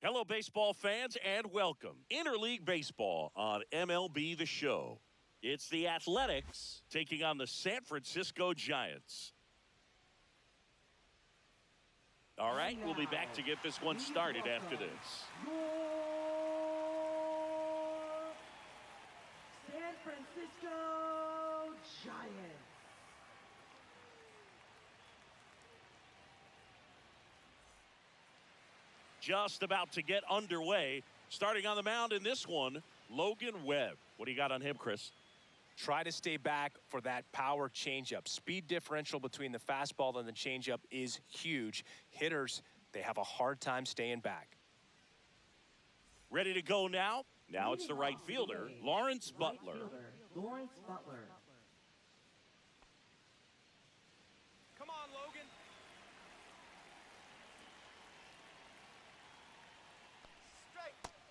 Speaker 2: Hello, baseball fans, and welcome. Interleague Baseball on MLB The Show. It's the Athletics taking on the San Francisco Giants. All right, we'll be back to get this one started after this.
Speaker 6: San Francisco Giants.
Speaker 2: Just about to get underway. Starting on the mound in this one, Logan Webb. What do you got on him, Chris?
Speaker 3: Try to stay back for that power changeup. Speed differential between the fastball and the changeup is huge. Hitters, they have a hard time staying back.
Speaker 2: Ready to go now? Now it's the right fielder, Lawrence Butler.
Speaker 6: Lawrence Butler.
Speaker 3: Come on, Logan.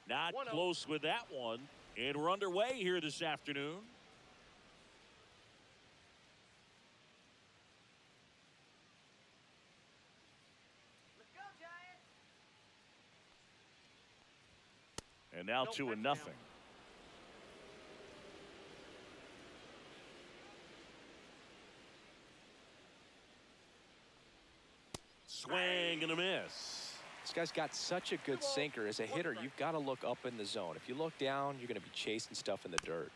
Speaker 2: Not
Speaker 3: 1-0.
Speaker 2: close with that one. And we're underway here this afternoon.
Speaker 5: Let's go, Giants.
Speaker 2: And now
Speaker 3: Nope,
Speaker 2: 2-0.
Speaker 3: that's down.
Speaker 2: Swing and a miss.
Speaker 3: This guy's got such a good sinker. As a hitter, you've got to look up in the zone. If you look down, you're going to be chasing stuff in the dirt.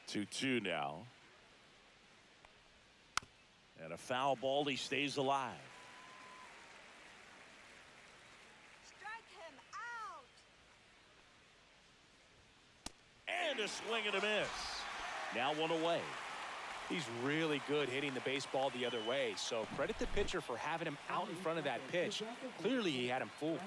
Speaker 2: 2-2 now. And a foul ball. He stays alive.
Speaker 5: Strike him out.
Speaker 2: And a swing and a miss. Now 1 away.
Speaker 3: He's really good hitting the baseball the other way, so credit the pitcher for having him out in front of that pitch. Clearly, he had him fooled.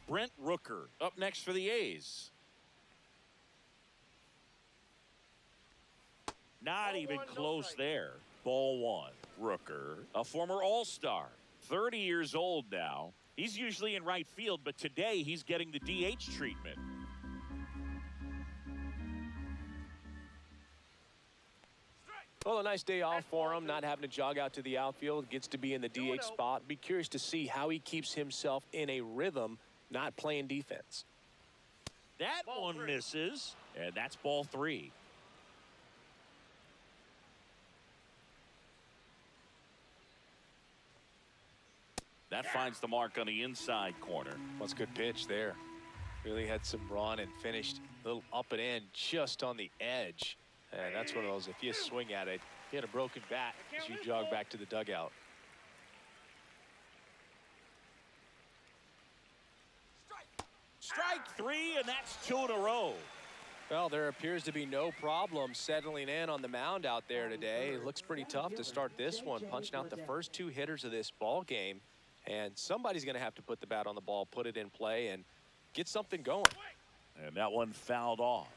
Speaker 2: Brent Rooker up next for the A's. Not even close there. Ball 1. Rooker, a former All-Star, 30 years old now. He's usually in right field, but today he's getting the DH treatment.
Speaker 3: Well, a nice day off for him, not having to jog out to the outfield. Gets to be in the DH spot. Be curious to see how he keeps himself in a rhythm, not playing defense.
Speaker 2: That one misses, and that's ball 3. That finds the mark on the inside corner.
Speaker 3: What's a good pitch there. Really had some run and finished a little up and in just on the edge. And that's one of those, if you swing at it, you hit a broken bat as you jog back to the dugout.
Speaker 2: Strike 3, and that's 2 in a row.
Speaker 3: Well, there appears to be no problem settling in on the mound out there today. It looks pretty tough to start this one, punching out the first 2 hitters of this ball game. And somebody's going to have to put the bat on the ball, put it in play, and get something going.
Speaker 2: And that one fouled off.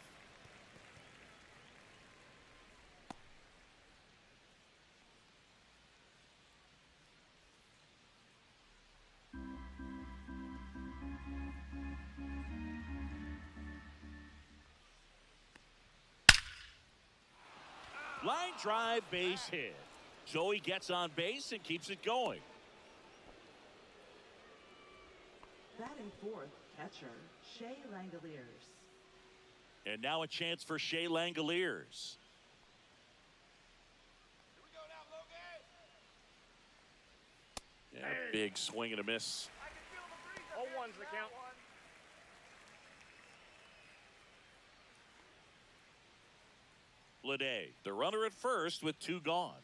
Speaker 2: Line drive, base hit. Joey gets on base and keeps it going.
Speaker 6: Batting fourth, catcher Shea Langoliers.
Speaker 2: And now a chance for Shea Langoliers. Yeah, big swing and a miss.
Speaker 4: 0-1's the count.
Speaker 2: Lede, the runner at first with 2 gone.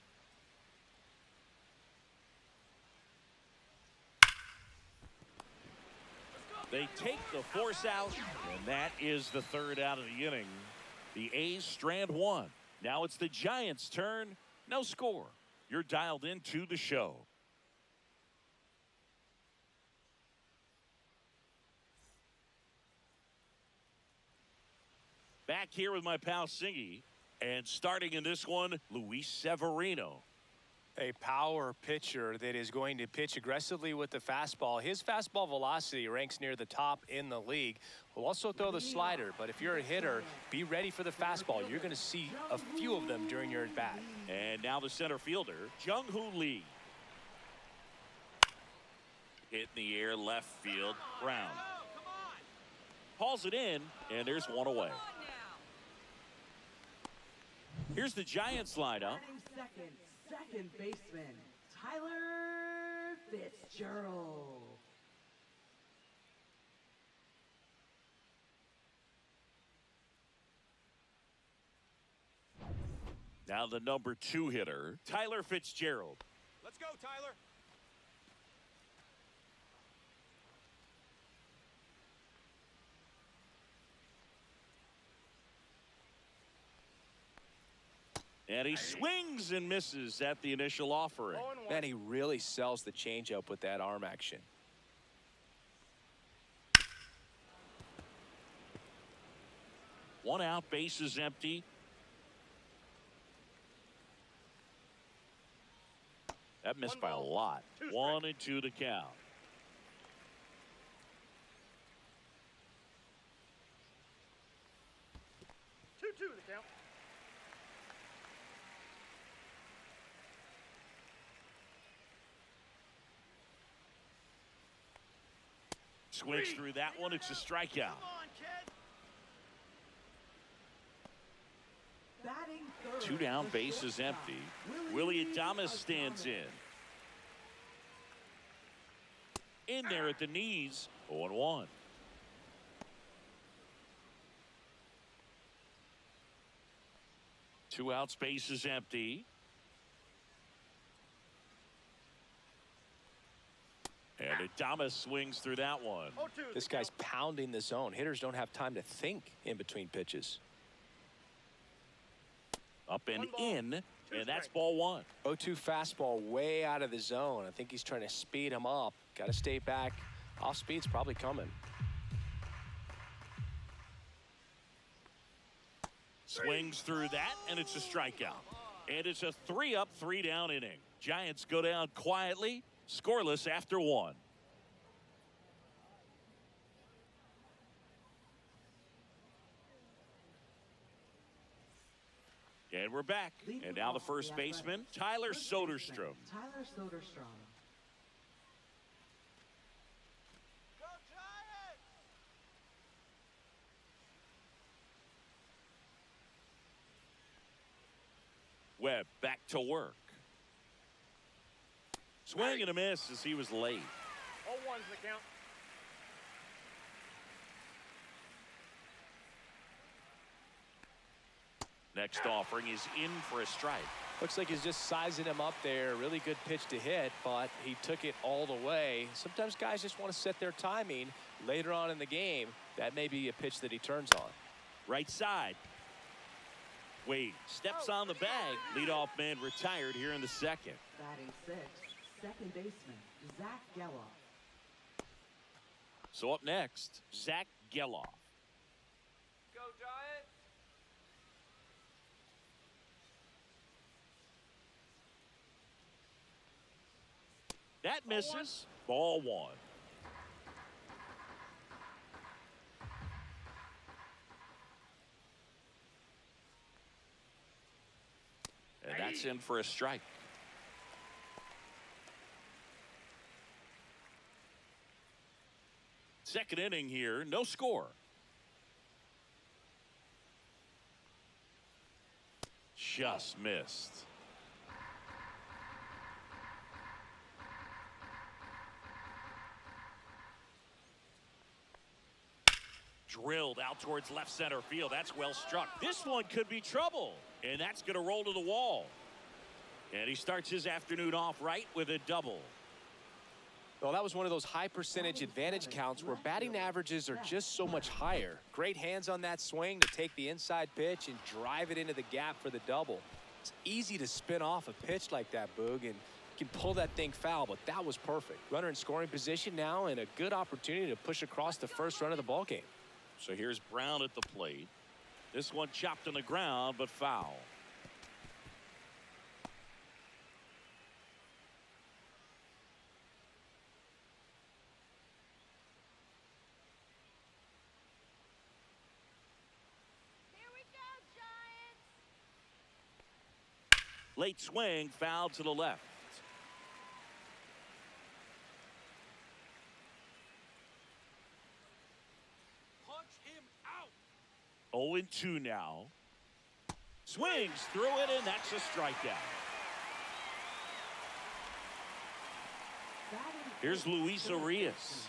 Speaker 2: They take the force out, and that is the 3rd out of the inning. The A's strand 1. Now it's the Giants' turn. No score. You're dialed into the show. Back here with my pal Singy. And starting in this one, Luis Severino.
Speaker 3: A power pitcher that is going to pitch aggressively with the fastball. His fastball velocity ranks near the top in the league. Will also throw the slider, but if you're a hitter, be ready for the fastball. You're going to see a few of them during your at-bat.
Speaker 2: And now the center fielder, Jung-Hoo Lee. Hit in the air, left field, ground. Hauls it in, and there's one away. Here's the Giants lineup.
Speaker 6: Second baseman, Tyler Fitzgerald.
Speaker 2: Now the number 2 hitter, Tyler Fitzgerald.
Speaker 5: Let's go, Tyler.
Speaker 2: And he swings and misses at the initial offering.
Speaker 3: Man, he really sells the changeup with that arm action.
Speaker 2: One out, base is empty. That missed by a lot. 1-2 to count.
Speaker 4: Two the count.
Speaker 2: Swings through that one. It's a strikeout.
Speaker 4: Come on, kid.
Speaker 6: Batting third,
Speaker 2: 2 down,
Speaker 6: the
Speaker 2: base is
Speaker 6: shortstop,
Speaker 2: empty. Willie Adames stands in. In there at the knees. 0-1. Two outs, base is empty. And Adames swings through that one.
Speaker 4: 0-2
Speaker 3: This guy's pounding the zone. Hitters don't have time to think in between pitches.
Speaker 2: Up and
Speaker 4: 1 ball,
Speaker 2: in,
Speaker 4: 2
Speaker 2: and that's
Speaker 4: strikes.
Speaker 2: ball 1.
Speaker 3: 0-2 fastball way out of the zone. I think he's trying to speed him up. Got to stay back. Off speed's probably coming.
Speaker 2: Swings through that, and it's a strikeout. And it's a 3-up, 3-down inning. Giants go down quietly, scoreless after 1. And we're back. And now the first baseman, Tyler Soderstrom.
Speaker 6: Tyler Soderstrom.
Speaker 5: Go, Giants!
Speaker 2: Webb back to work. Swing and a miss as he was late.
Speaker 4: 0-1's the count.
Speaker 2: Next offering is in for a strike.
Speaker 3: Looks like he's just sizing him up there. Really good pitch to hit, but he took it all the way. Sometimes guys just want to set their timing later on in the game. That may be a pitch that he turns on.
Speaker 2: Right side. Wade steps on the bag. Leadoff man retired here in the second.
Speaker 6: Batting sixth, second baseman, Zach Geloff.
Speaker 2: So up next, Zach Geloff.
Speaker 5: Go, Giants!
Speaker 2: That misses. Ball 1. And that's in for a strike. Second inning here, no score. Just missed. Drilled out towards left center field. That's well struck. This one could be trouble. And that's going to roll to the wall. And he starts his afternoon off right with a double.
Speaker 3: Well, that was one of those high percentage advantage counts where batting averages are just so much higher. Great hands on that swing to take the inside pitch and drive it into the gap for the double. It's easy to spin off a pitch like that, Boog, and you can pull that thing foul, but that was perfect. Runner in scoring position now and a good opportunity to push across the first run of the ball game.
Speaker 2: So here's Brown at the plate. This one chopped on the ground, but foul. Late swing, foul to the left.
Speaker 5: Punch him out.
Speaker 2: 0-2 now. Swings through it, and that's a strikeout. Here's Luis Arias.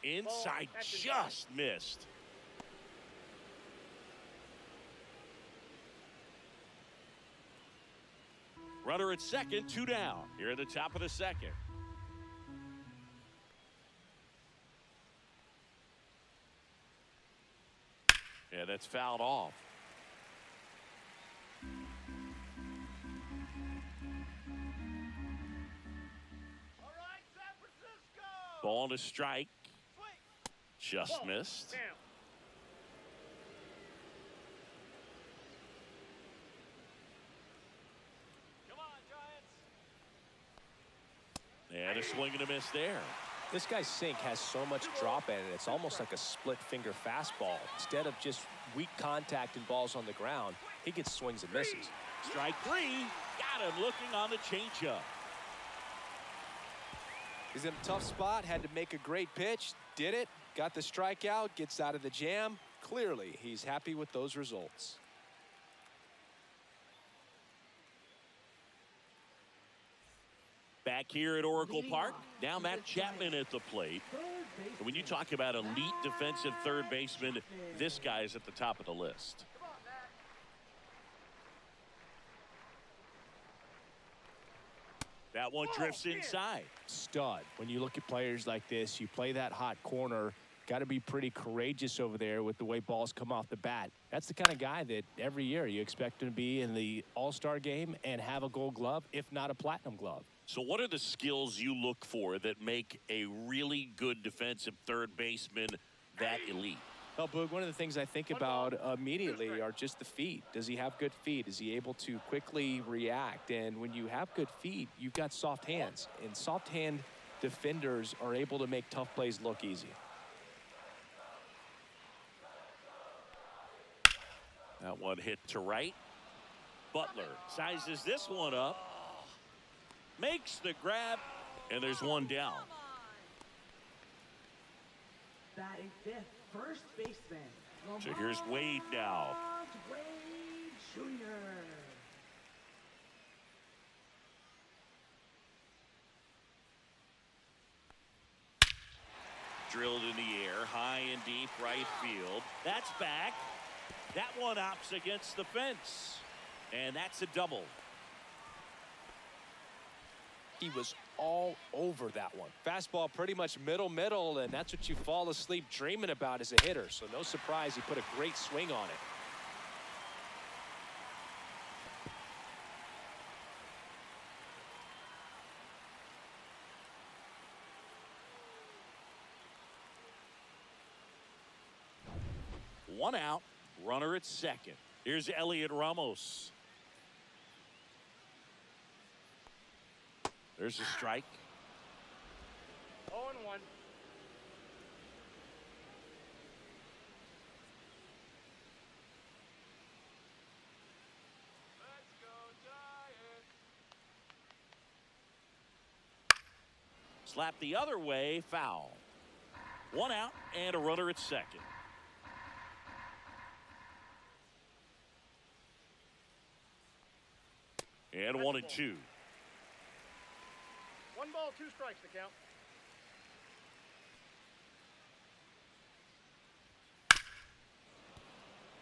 Speaker 2: Inside, just missed. Runner at second, 2 down. Here at the top of the second. Yeah, that's fouled off.
Speaker 5: All right, San Francisco.
Speaker 2: Ball to strike.
Speaker 5: Swing.
Speaker 2: Just
Speaker 4: Ball.
Speaker 2: missed.
Speaker 4: Down.
Speaker 5: Come on, Giants.
Speaker 2: And a swing and a miss there.
Speaker 3: This guy's sink has so much drop in it, it's almost like a split finger fastball. Instead of just weak contact and balls on the ground, he gets swings and misses.
Speaker 2: Strike 3. Got him looking on the changeup.
Speaker 3: He's in a tough spot, had to make a great pitch, did it, got the strikeout, gets out of the jam. Clearly, he's happy with those results.
Speaker 2: Back here at Oracle Park, now Matt Chapman at the plate. And when you talk about elite defensive third baseman, this guy is at the top of the list.
Speaker 5: Come on, Matt.
Speaker 2: That one drifts inside.
Speaker 3: Stud. When you look at players like this, you play that hot corner, got to be pretty courageous over there with the way balls come off the bat. That's the kind of guy that every year you expect him to be in the All-Star game and have a Gold Glove, if not a Platinum Glove.
Speaker 2: So what are the skills you look for that make a really good defensive third baseman that elite?
Speaker 3: Well, Boog, one of the things I think about immediately are just the feet. Does he have good feet? Is he able to quickly react? And when you have good feet, you've got soft hands. And soft hand defenders are able to make tough plays look easy.
Speaker 2: That one hit to right. Butler sizes this one up. Makes the grab, and there's one down.
Speaker 6: Batting fifth, first baseman.
Speaker 2: So here's Wade now.
Speaker 6: Wade Jr.
Speaker 2: Drilled in the air, high and deep right field. That's back. That one opts against the fence. And that's a double.
Speaker 3: He was all over that one. Fastball pretty much middle, and that's what you fall asleep dreaming about as a hitter. So no surprise he put a great swing on it.
Speaker 2: One out, runner at second. Here's Elliot Ramos. There's a strike.
Speaker 4: 0-1.
Speaker 5: Let's go, Giants.
Speaker 2: Slap the other way, foul. One out and a runner at second. And 1-2.
Speaker 4: 1 ball, 2 strikes to count.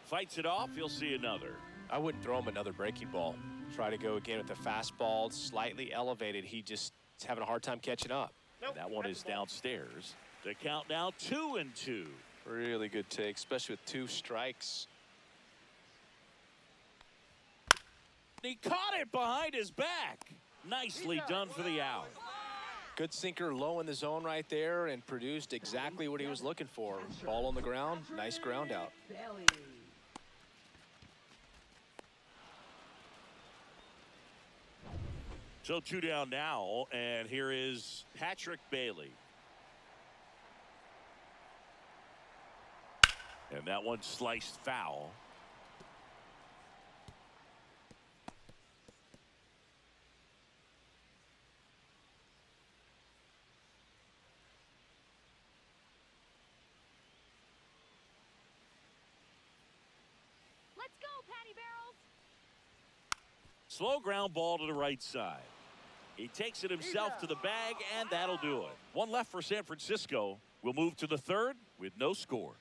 Speaker 2: Fights it off, you'll see another.
Speaker 3: I wouldn't throw him another breaking ball. Try to go again with the fastball, slightly elevated. He just is having a hard time catching up.
Speaker 4: Nope,
Speaker 2: That one
Speaker 4: that's
Speaker 2: is
Speaker 4: the ball.
Speaker 2: downstairs. The count now 2-2.
Speaker 3: Really good take, especially with 2 strikes.
Speaker 2: He caught it behind his back. Nicely done for the out.
Speaker 3: Good sinker low in the zone right there and produced exactly what he was looking for. Ball on the ground, nice ground out.
Speaker 6: Bailey.
Speaker 2: So 2 down now, and here is Patrick Bailey. And that one sliced foul.
Speaker 5: Let's go, Patty Barrels.
Speaker 2: Slow ground ball to the right side. He takes it himself to the bag, and that'll do it. One left for San Francisco. We'll move to the third with no score.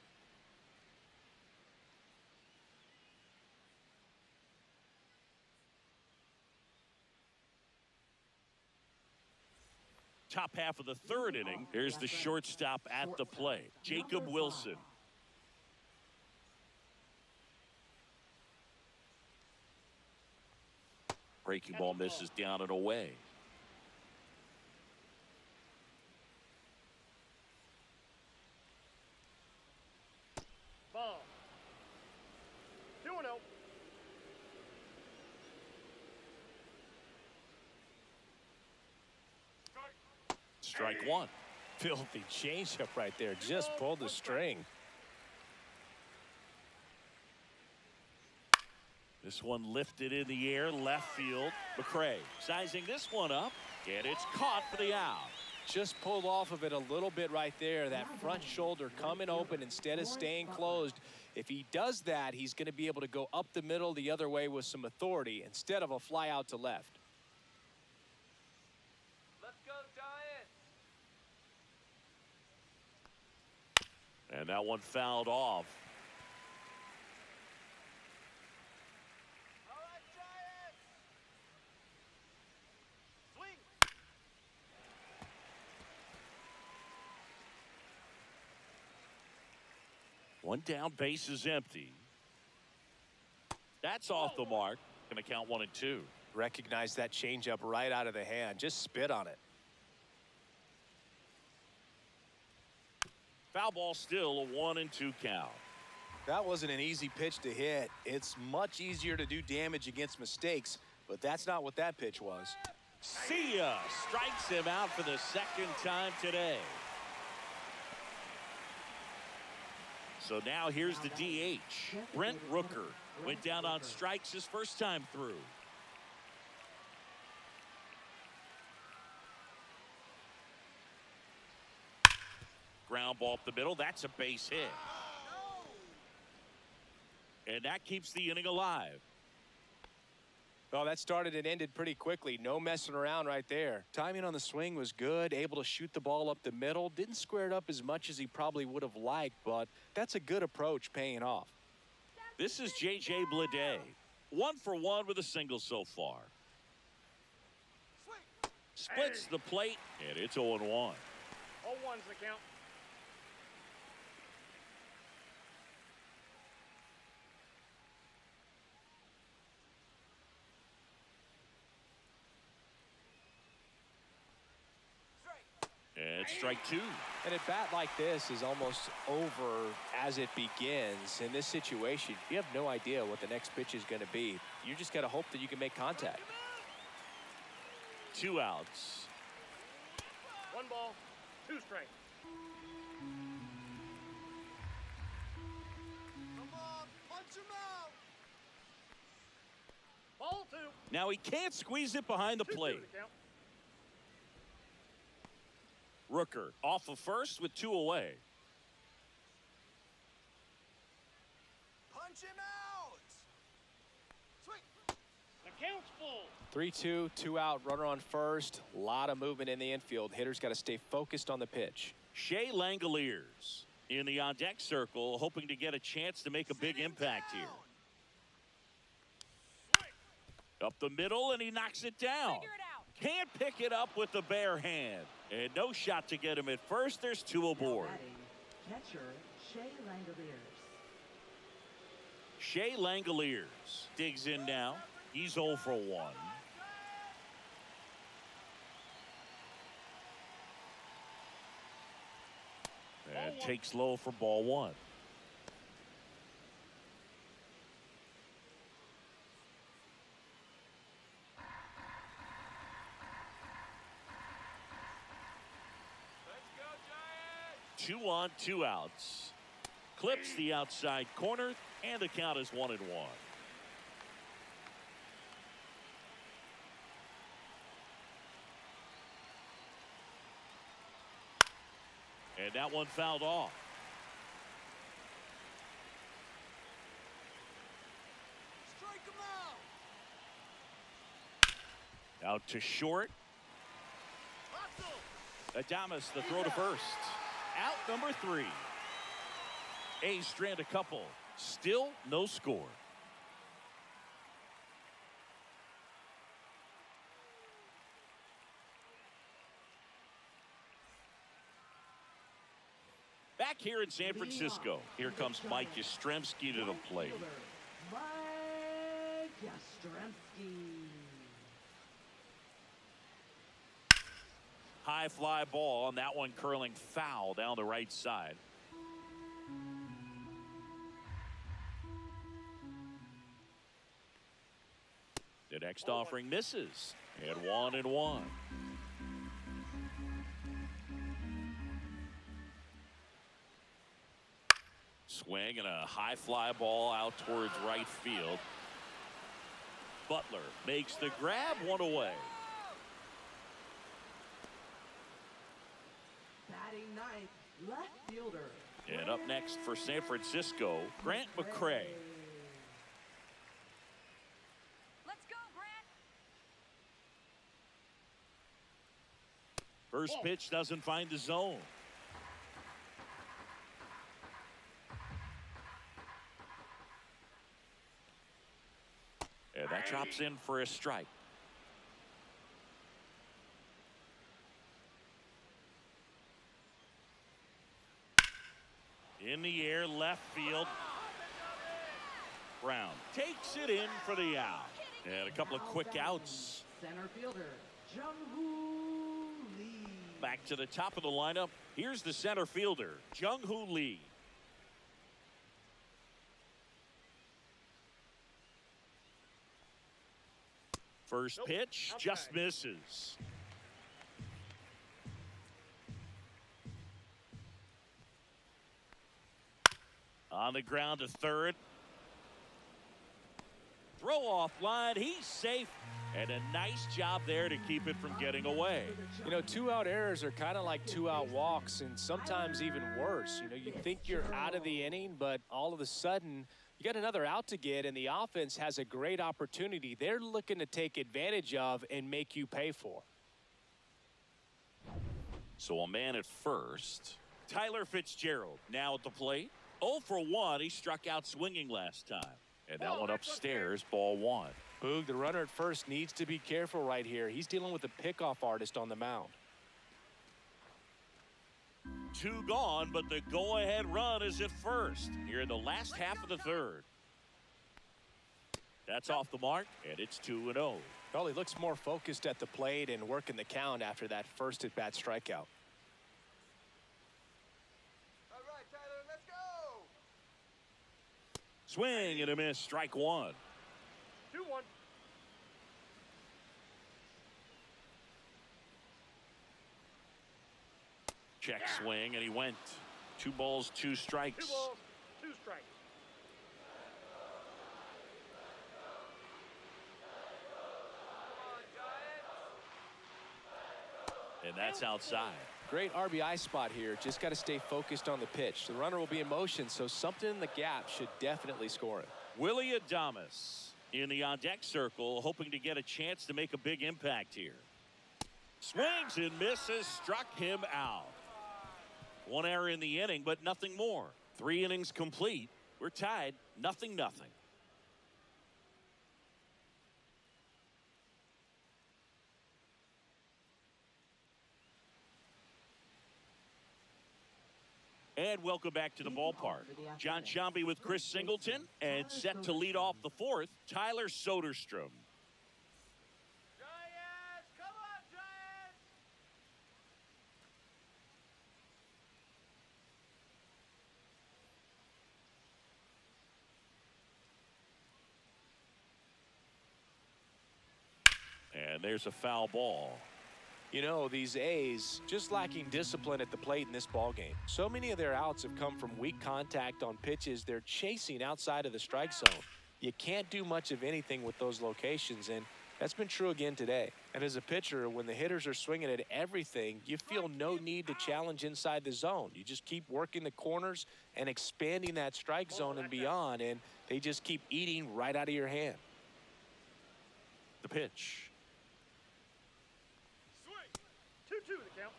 Speaker 2: Top half of the third inning. Here's the shortstop at the plate, Jacob Wilson. Breaking ball misses down and away.
Speaker 4: Ball. 2-0.
Speaker 2: Strike one.
Speaker 3: Filthy changeup right there. Just pulled the string.
Speaker 2: This one lifted in the air, left field. McCray sizing this one up, and it's caught for the out.
Speaker 3: Just pulled off of it a little bit right there. That front shoulder coming open instead of staying closed. If he does that, he's going to be able to go up the middle the other way with some authority instead of a fly out to left.
Speaker 5: Let's go, Giants.
Speaker 2: And that one fouled off.
Speaker 5: All right, Giants. Swing.
Speaker 2: One down, base is empty. That's off the mark. Going to count 1 and 2.
Speaker 3: Recognize that changeup right out of the hand. Just spit on it.
Speaker 2: Foul ball still, a 1 and 2 count.
Speaker 3: That wasn't an easy pitch to hit. It's much easier to do damage against mistakes, but that's not what that pitch was.
Speaker 2: See ya. Strikes him out for the second time today. So now here's the DH. Brent Rooker went down on strikes his first time through. Ground ball up the middle. That's a base hit. And that keeps the inning alive.
Speaker 3: Well, that started and ended pretty quickly. No messing around right there. Timing on the swing was good. Able to shoot the ball up the middle. Didn't square it up as much as he probably would have liked, but that's a good approach paying off.
Speaker 2: This is J.J. Bleday. 1 for 1 with a single so far. Splits the plate, and it's 0-1.
Speaker 4: 0-1's the count.
Speaker 2: And strike 2.
Speaker 3: And a bat like this is almost over as it begins. In this situation, you have no idea what the next pitch is going to be. You just got to hope that you can make contact.
Speaker 2: 2 outs.
Speaker 4: 1 ball, 2 strikes.
Speaker 5: Come on, punch him out.
Speaker 4: Ball 2.
Speaker 2: Now he can't squeeze it behind the
Speaker 4: 2-2
Speaker 2: plate.
Speaker 4: the count.
Speaker 2: Rooker off of first with 2 away.
Speaker 5: Punch him out. Swing.
Speaker 4: The count's full.
Speaker 3: 3-2, 2 out, runner on first. A lot of movement in the infield. Hitters got to stay focused on the pitch.
Speaker 2: Shea Langoliers in the on-deck circle, hoping to get a chance to make a big impact here. Up the middle, and he knocks it down.
Speaker 5: Figure it out.
Speaker 2: Can't pick it up with the bare hand. And no shot to get him at first. There's 2 aboard.
Speaker 6: Batting, catcher Shea Langoliers.
Speaker 2: Shea Langoliers digs in now. He's 0 for 1. And takes low for ball 1.
Speaker 5: Let's go, Giants.
Speaker 2: 2 on, 2 outs. clips the outside corner, and the count is 1-1. And that one fouled off.
Speaker 5: Strike him out.
Speaker 2: Out to short. Adamas the throw to first. Out number 3. A's strand a couple. Still no score. Back here in San Francisco, here comes Mike Yastrzemski to the plate.
Speaker 6: Mike Yastrzemski.
Speaker 2: High fly ball on that one, curling foul down the right side. The next offering misses, and 1-1. Swing and a high fly ball out towards right field. Butler makes the grab, one away.
Speaker 6: Batting ninth, left fielder.
Speaker 2: And up next for San Francisco, Grant McCray.
Speaker 5: Let's go, Grant.
Speaker 2: First pitch doesn't find the zone. And that drops in for a strike. In the air, left field. Brown takes it in for the out. And a couple of quick outs.
Speaker 6: Center fielder, Jung-Hoo Lee.
Speaker 2: Back to the top of the lineup. Here's the center fielder, Jung-Hoo Lee. First pitch just misses. On the ground to third. Throw off line. He's safe. And a nice job there to keep it from getting away.
Speaker 3: You know, 2-out errors are kind of like 2-out walks, and sometimes even worse. You know, you think you're out of the inning, but all of a sudden you got another out to get, and the offense has a great opportunity they're looking to take advantage of and make you pay for.
Speaker 2: So a man at first. Tyler Fitzgerald now at the plate. 0 for 1. He struck out swinging last time. And that one upstairs, ball 1.
Speaker 3: Boog, the runner at first needs to be careful right here. He's dealing with a pickoff artist on the mound.
Speaker 2: 2 gone, but the go-ahead run is at first here in the last half of the third. That's off the mark, and it's 2-0.
Speaker 3: Well, he looks more focused at the plate and working the count after that first at-bat strikeout.
Speaker 5: All right, Tyler, let's go.
Speaker 2: Swing and a miss, strike 1.
Speaker 4: 2-1.
Speaker 2: Check swing, and he went. 2 balls, 2 strikes.
Speaker 4: 2 balls, 2 strikes.
Speaker 2: And that's outside.
Speaker 3: Great RBI spot here. Just got to stay focused on the pitch. The runner will be in motion, so something in the gap should definitely score it.
Speaker 2: Willie Adamas in the on-deck circle, hoping to get a chance to make a big impact here. Swings and misses, struck him out. 1 error in the inning, but nothing more. 3 innings complete. We're tied, 0-0. And welcome back to the ballpark. John Sciambi with Chris Singleton, and set to lead off the 4th, Tyler Soderstrom.
Speaker 5: Giants, come on, Giants.
Speaker 2: And there's a foul ball.
Speaker 3: You know, these A's just lacking discipline at the plate in this ballgame. So many of their outs have come from weak contact on pitches they're chasing outside of the strike zone. You can't do much of anything with those locations, and that's been true again today. And as a pitcher, when the hitters are swinging at everything, you feel no need to challenge inside the zone. You just keep working the corners and expanding that strike zone and beyond, and they just keep eating right out of your hand.
Speaker 2: The pitch.
Speaker 4: 2-2 the count.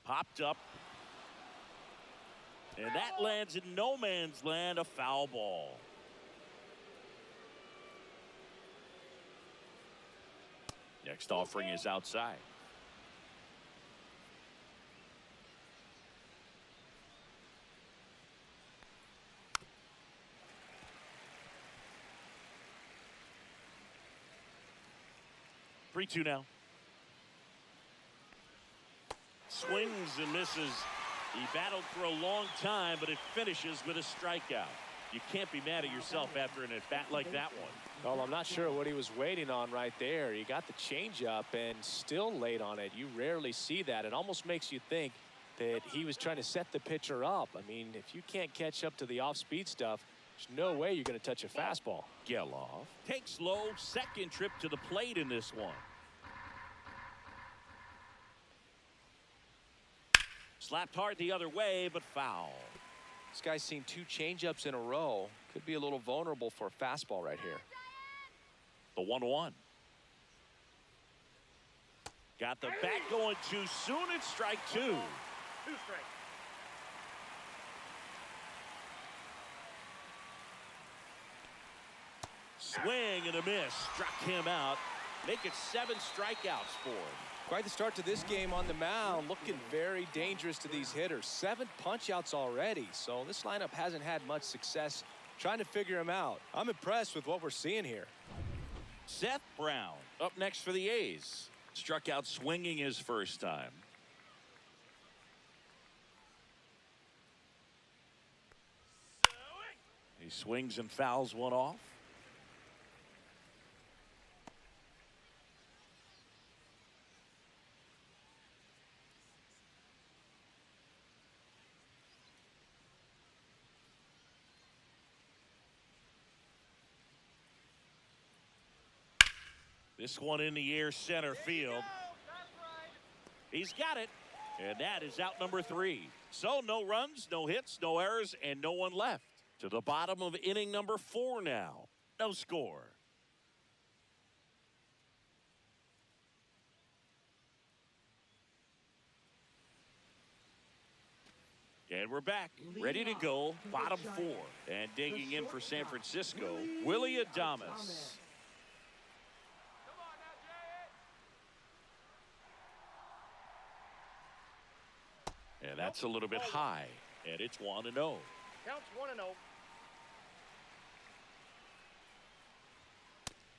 Speaker 2: Popped up. And that lands in no man's land, a foul ball. Next offering is outside. Three-two now. Swings and misses. He battled for a long time, but it finishes with a strikeout. You can't be mad at yourself after an at-bat like that one.
Speaker 3: Well, I'm not sure what he was waiting on right there. He got the changeup and still late on it. You rarely see that. It almost makes you think that he was trying to set the pitcher up. I mean, if you can't catch up to the off-speed stuff, there's no way you're going to touch a fastball.
Speaker 2: Geloff takes low, second trip to the plate in this one. Slapped hard the other way, but foul.
Speaker 3: This guy's seen two changeups in a row. Could be a little vulnerable for a fastball right here.
Speaker 2: The 1-1. Got the bat going too soon. It's strike two.
Speaker 4: 2 strikes.
Speaker 2: Swing and a miss. Struck him out. Make it 7 strikeouts for him.
Speaker 3: Quite the start to this game on the mound. Looking very dangerous to these hitters. 7 punch-outs already. So this lineup hasn't had much success trying to figure him out. I'm impressed with what we're seeing here.
Speaker 2: Seth Brown up next for the A's. Struck out swinging his first time. He swings and fouls one off. This one in the air center field. He's got it. And that is out number 3. So no runs, no hits, no errors, and no one left. To the bottom of inning number 4 now. No score. And we're back, ready to go, bottom 4. And digging in for San Francisco, Willie Adames. And that's a little bit high, and it's 1-0.
Speaker 4: Counts 1-0.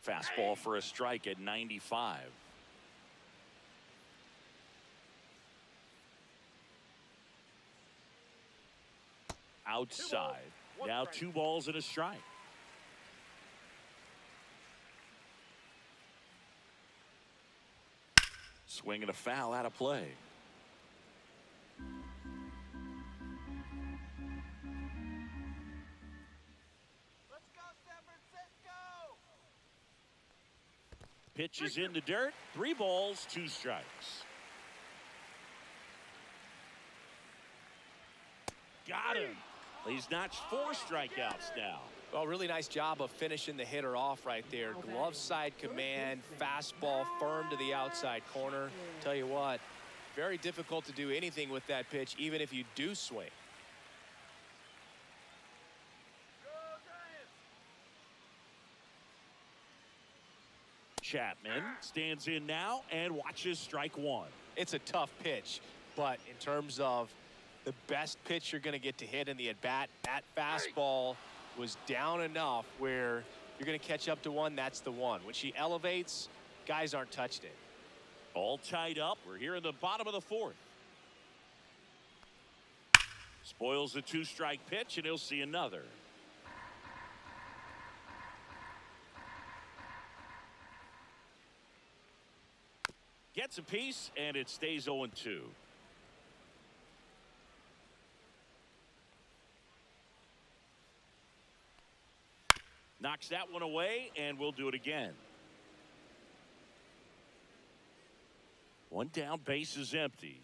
Speaker 2: Fastball for a strike at 95. Outside. Now 2 balls and a strike. Swing and a foul out of play. Pitch is in the dirt. 3 balls, 2 strikes. Got him. He's notched 4 strikeouts now.
Speaker 3: Well, really nice job of finishing the hitter off right there. Glove side command, fastball firm to the outside corner. Tell you what, very difficult to do anything with that pitch, even if you do swing.
Speaker 2: Chapman stands in now and watches strike 1.
Speaker 3: It's a tough pitch, but in terms of the best pitch you're going to get to hit in the at-bat, that fastball was down enough where you're going to catch up to one. That's the one. When she elevates, guys aren't touched it.
Speaker 2: All tied up. We're here in the bottom of the 4th. Spoils the 2-strike pitch, and he'll see another. at-bats apiece, and it stays 0-2. Knocks that one away, and we'll do it again. One down, base is empty.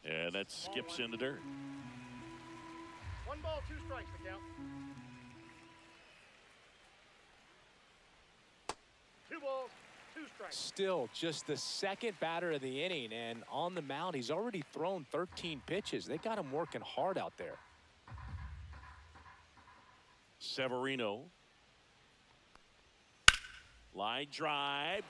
Speaker 2: And that skips in the dirt.
Speaker 4: 1 ball, 2 strikes to count. 2 balls, 2 strikes.
Speaker 3: Still just the second batter of the inning, and on the mound, he's already thrown 13 pitches. They got him working hard out there.
Speaker 2: Severino. Line drive.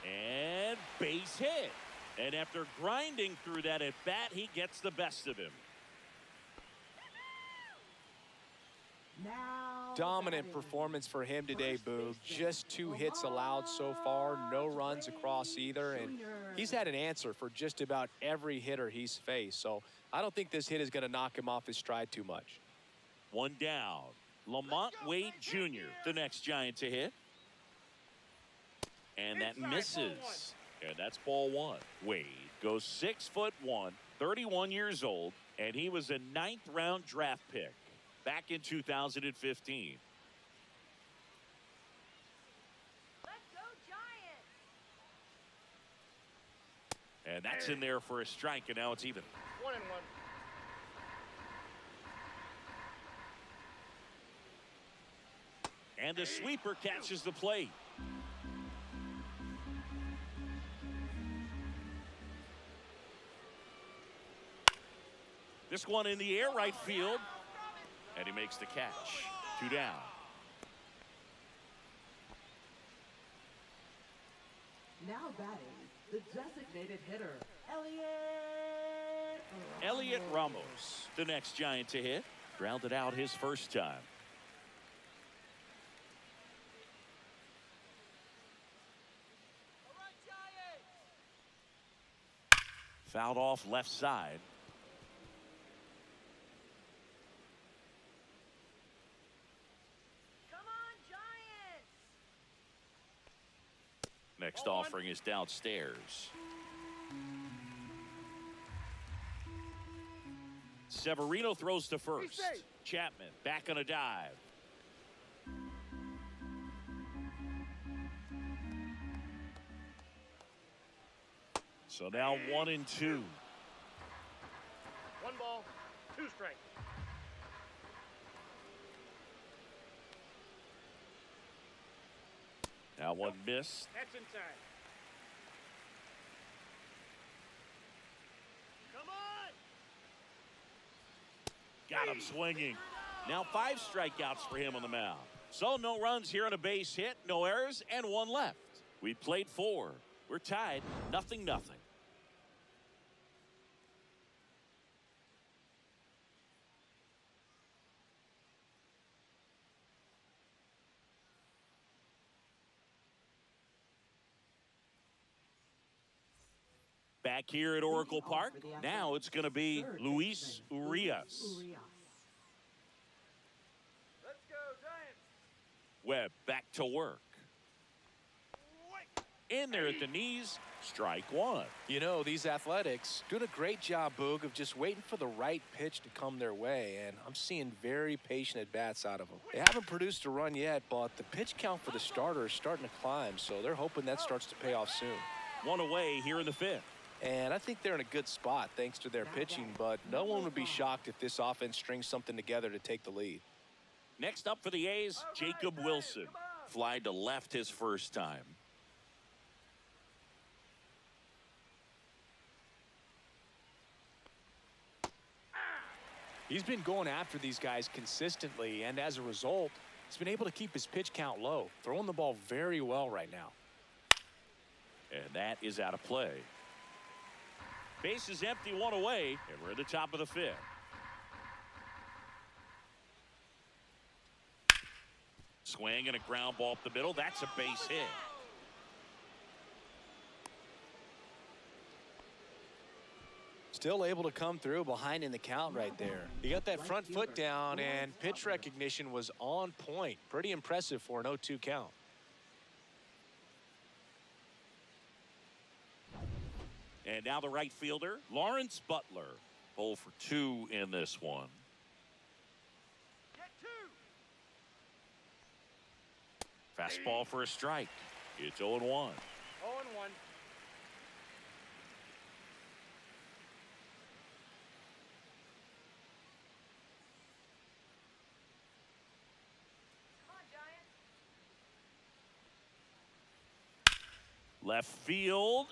Speaker 2: And base hit. And after grinding through that at bat, he gets the best of him.
Speaker 6: Now
Speaker 3: Dominant
Speaker 6: batting.
Speaker 3: performance for him today,
Speaker 6: First
Speaker 3: Boog.
Speaker 6: baseman,
Speaker 3: Just 2 hits allowed so far, no runs across either, and he's had an answer for just about every hitter he's faced. So I don't think this hit is going to knock him off his stride too much.
Speaker 2: One down. Lamont Wade Jr., the next Giant to hit. And that
Speaker 4: Inside,
Speaker 2: misses. And that's ball 1. Wade goes 6'1", 31 years old, and he was a 9th round draft pick back in 2015.
Speaker 5: Let's go Giants!
Speaker 2: And that's in there for a strike, and now it's even.
Speaker 4: 1-1.
Speaker 2: And the sweeper catches the plate. This one in the air, right field. And he makes the catch. 2 down.
Speaker 6: Now batting, the designated hitter,
Speaker 2: Elliot Ramos, the next Giant to hit. Grounded out his first time.
Speaker 5: All right, Giants!
Speaker 2: Fouled off left side.
Speaker 5: Come on, Giants!
Speaker 2: Next
Speaker 4: Ball 1.
Speaker 2: offering is downstairs. Severino throws to first.
Speaker 4: safe.
Speaker 2: Chapman back on a dive. So now 1-2.
Speaker 4: 1 ball, 2 strikes.
Speaker 2: Now one missed.
Speaker 4: That's inside. Come on!
Speaker 2: Got him swinging. Now 5 strikeouts for him on the mound. So no runs here on a base hit, no errors, and 1 left. We played 4. We're tied, 0-0. Back here at Oracle Park, now it's going to be Luis Urias.
Speaker 5: Let's go, Giants!
Speaker 2: Webb back to work. In there at the knees, strike 1.
Speaker 3: You know, these Athletics doing a great job, Boog, of just waiting for the right pitch to come their way, and I'm seeing very patient at-bats out of them. They haven't produced a run yet, but the pitch count for the starter is starting to climb, so they're hoping that starts to pay off soon.
Speaker 2: 1 away here in the 5th.
Speaker 3: And I think they're in a good spot thanks to their pitching, but no one would be shocked if this offense strings something together to take the lead.
Speaker 2: Next up for the A's, Jacob Wilson. Fly to left his first time.
Speaker 3: He's been going after these guys consistently, and as a result, he's been able to keep his pitch count low, throwing the ball very well right now.
Speaker 2: And that is out of play. Base is empty, 1 away, and we're at the top of the 5th. Swing and a ground ball up the middle. That's a base hit.
Speaker 3: Still able to come through behind in the count right there. He got that front foot down, and pitch recognition was on point. Pretty impressive for an 0-2 count.
Speaker 2: And now the right fielder, Lawrence Butler. 0 for 2 in this one.
Speaker 5: Get two.
Speaker 2: Fastball for a strike. It's 0-1.
Speaker 4: 0-1.
Speaker 2: Left field.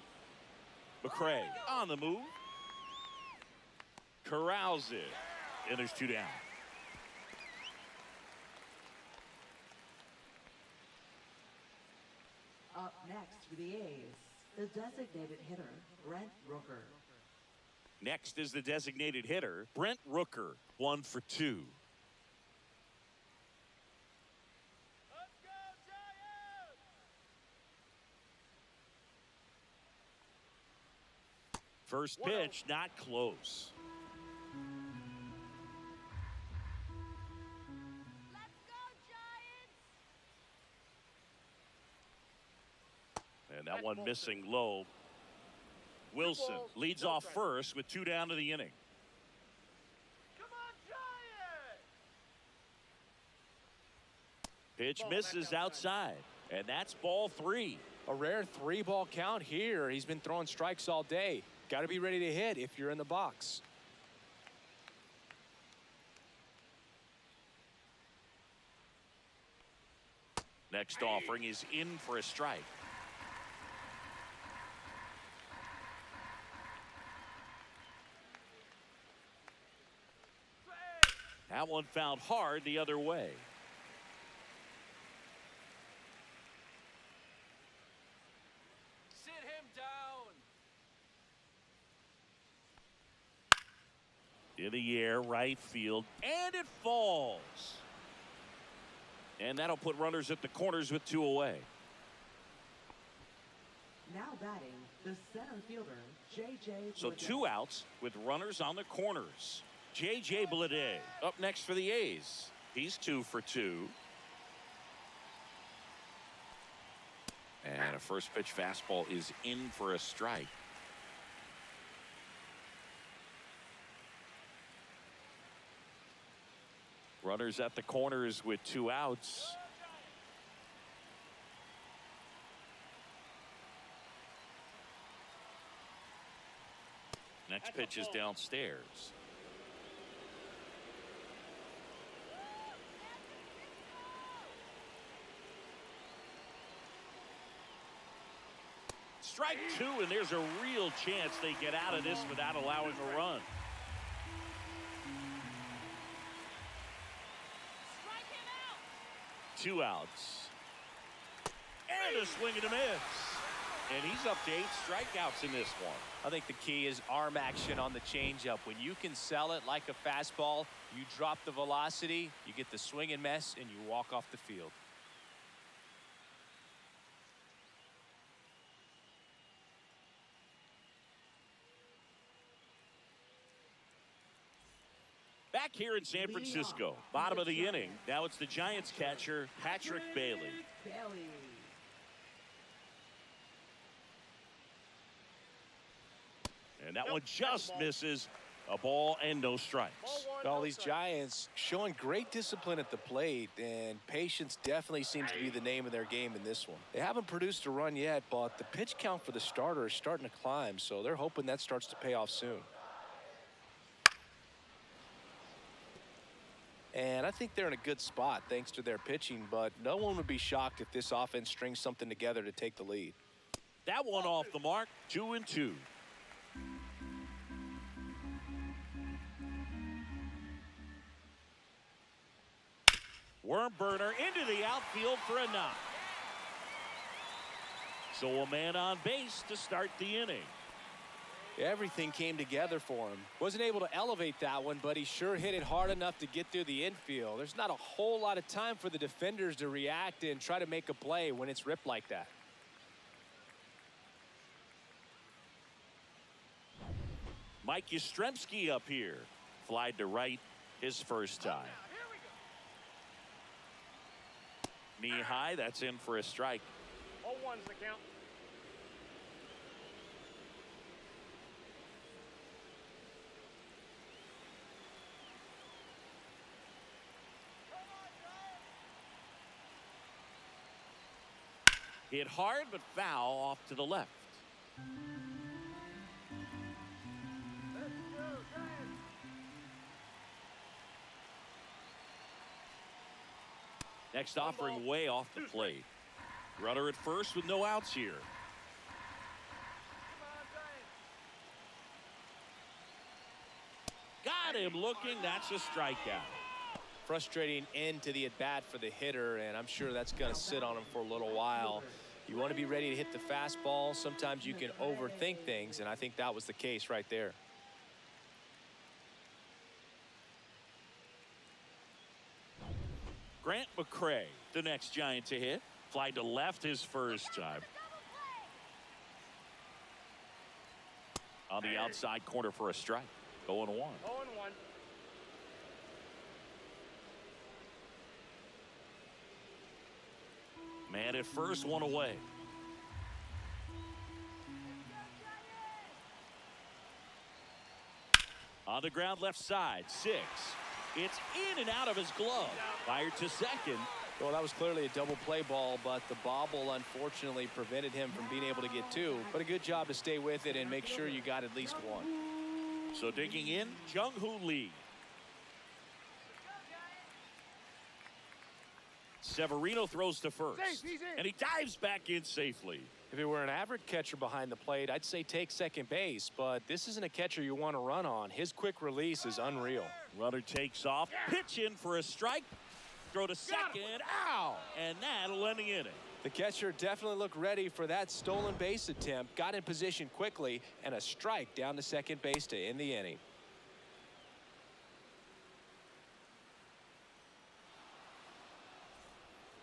Speaker 2: McCray on the move. Corrals it. And there's 2 down.
Speaker 6: Up next for the A's, the designated hitter, Brent Rooker.
Speaker 2: Next is the designated hitter, Brent Rooker. 1 for 2.
Speaker 5: Let's go, Giants!
Speaker 2: First pitch, not close.
Speaker 5: Let's go, Giants!
Speaker 2: And that one missing low. Wilson leads off first with 2 down to the inning.
Speaker 5: Come on, Giants!
Speaker 2: Pitch misses outside. And that's ball 3.
Speaker 3: A rare 3-ball count here. He's been throwing strikes all day. Got to be ready to hit if you're in the box.
Speaker 2: Next offering is in for a strike. That one found hard the other way.
Speaker 5: Sit him down!
Speaker 2: In the air, right field, and it falls. And that'll put runners at the corners with 2 away.
Speaker 6: Now batting, the center fielder, J.J.
Speaker 2: So
Speaker 6: Bleday.
Speaker 2: 2 outs with runners on the corners. J.J. Bleday up next for the A's. He's 2 for 2. And a first pitch fastball is in for a strike. Runners at the corners with 2 outs. Next pitch is downstairs. Strike 2, and there's a real chance they get out of this without allowing a run.
Speaker 5: Strike him out!
Speaker 2: 2 outs. And a swing and a miss. And he's up to 8 strikeouts in this one.
Speaker 3: I think the key is arm action on the changeup. When you can sell it like a fastball, you drop the velocity, you get the swing and miss, and you walk off the field.
Speaker 2: Back here in San Francisco, bottom of the inning. Now it's the Giants catcher, Patrick Bailey.
Speaker 6: Bailey.
Speaker 2: And that one just misses. A ball and no strikes.
Speaker 3: All these Giants showing great discipline at the plate, and patience definitely seems to be the name of their game in this one. They haven't produced a run yet, but the pitch count for the starter is starting to climb, so they're hoping that starts to pay off soon. And I think they're in a good spot thanks to their pitching, but no one would be shocked if this offense strings something together to take the lead.
Speaker 2: That one off the mark, 2-2. Worm burner into the outfield for a knock. So a man on base to start the inning.
Speaker 3: Everything came together for him. Wasn't able to elevate that one, but he sure hit it hard enough to get through the infield. There's not a whole lot of time for the defenders to react and try to make a play when it's ripped like that.
Speaker 2: Mike Yastrzemski up here. Flied to right his first time. Knee high, that's in for a strike.
Speaker 4: 0-1's the count.
Speaker 2: Hit hard, but foul off to the left. Next offering way off the plate. Runner at first with no outs here. Got him looking. That's a strikeout.
Speaker 3: Frustrating end to the at-bat for the hitter, and I'm sure that's going to sit on him for a little while. You want to be ready to hit the fastball. Sometimes you can overthink things, and I think that was the case right there.
Speaker 2: Grant McCray, the next Giant to hit. Fly to left his first time. On the outside corner for a strike. 0-1.
Speaker 4: 0-1.
Speaker 2: Man at first, one away. On the ground left side, 6. It's in and out of his glove. Fired to second.
Speaker 3: Well, that was clearly a double play ball, but the bobble unfortunately prevented him from being able to get 2. But a good job to stay with it and make sure you got at least 1.
Speaker 2: So digging in, Jung-Hoo Lee. Severino throws to first, and he dives back in safely.
Speaker 3: If it were an average catcher behind the plate, I'd say take second base, but this isn't a catcher you want to run on. His quick release is unreal.
Speaker 2: Runner takes off, pitch in for a strike, throw to second, ow, and that'll end the inning.
Speaker 3: The catcher definitely looked ready for that stolen base attempt, got in position quickly, and a strike down to second base to end the inning.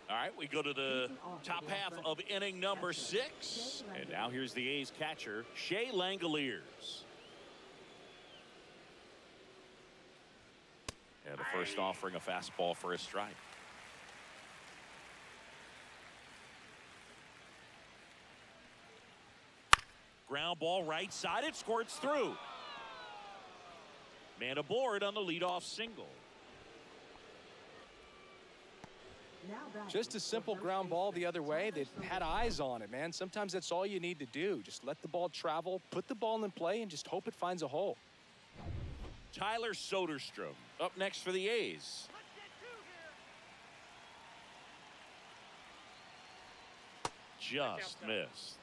Speaker 2: All right, we go to the top half of inning number 6. And now here's the A's catcher, Shea Langoliers. And the first offering a fastball for a strike. Ground ball right side, it squirts through. Man aboard on the leadoff single.
Speaker 3: Just a simple ground ball the other way. They had eyes on it, man. Sometimes that's all you need to do. Just let the ball travel, put the ball in play, and just hope it finds a hole.
Speaker 2: Tyler Soderstrom up next for the A's. Just missed.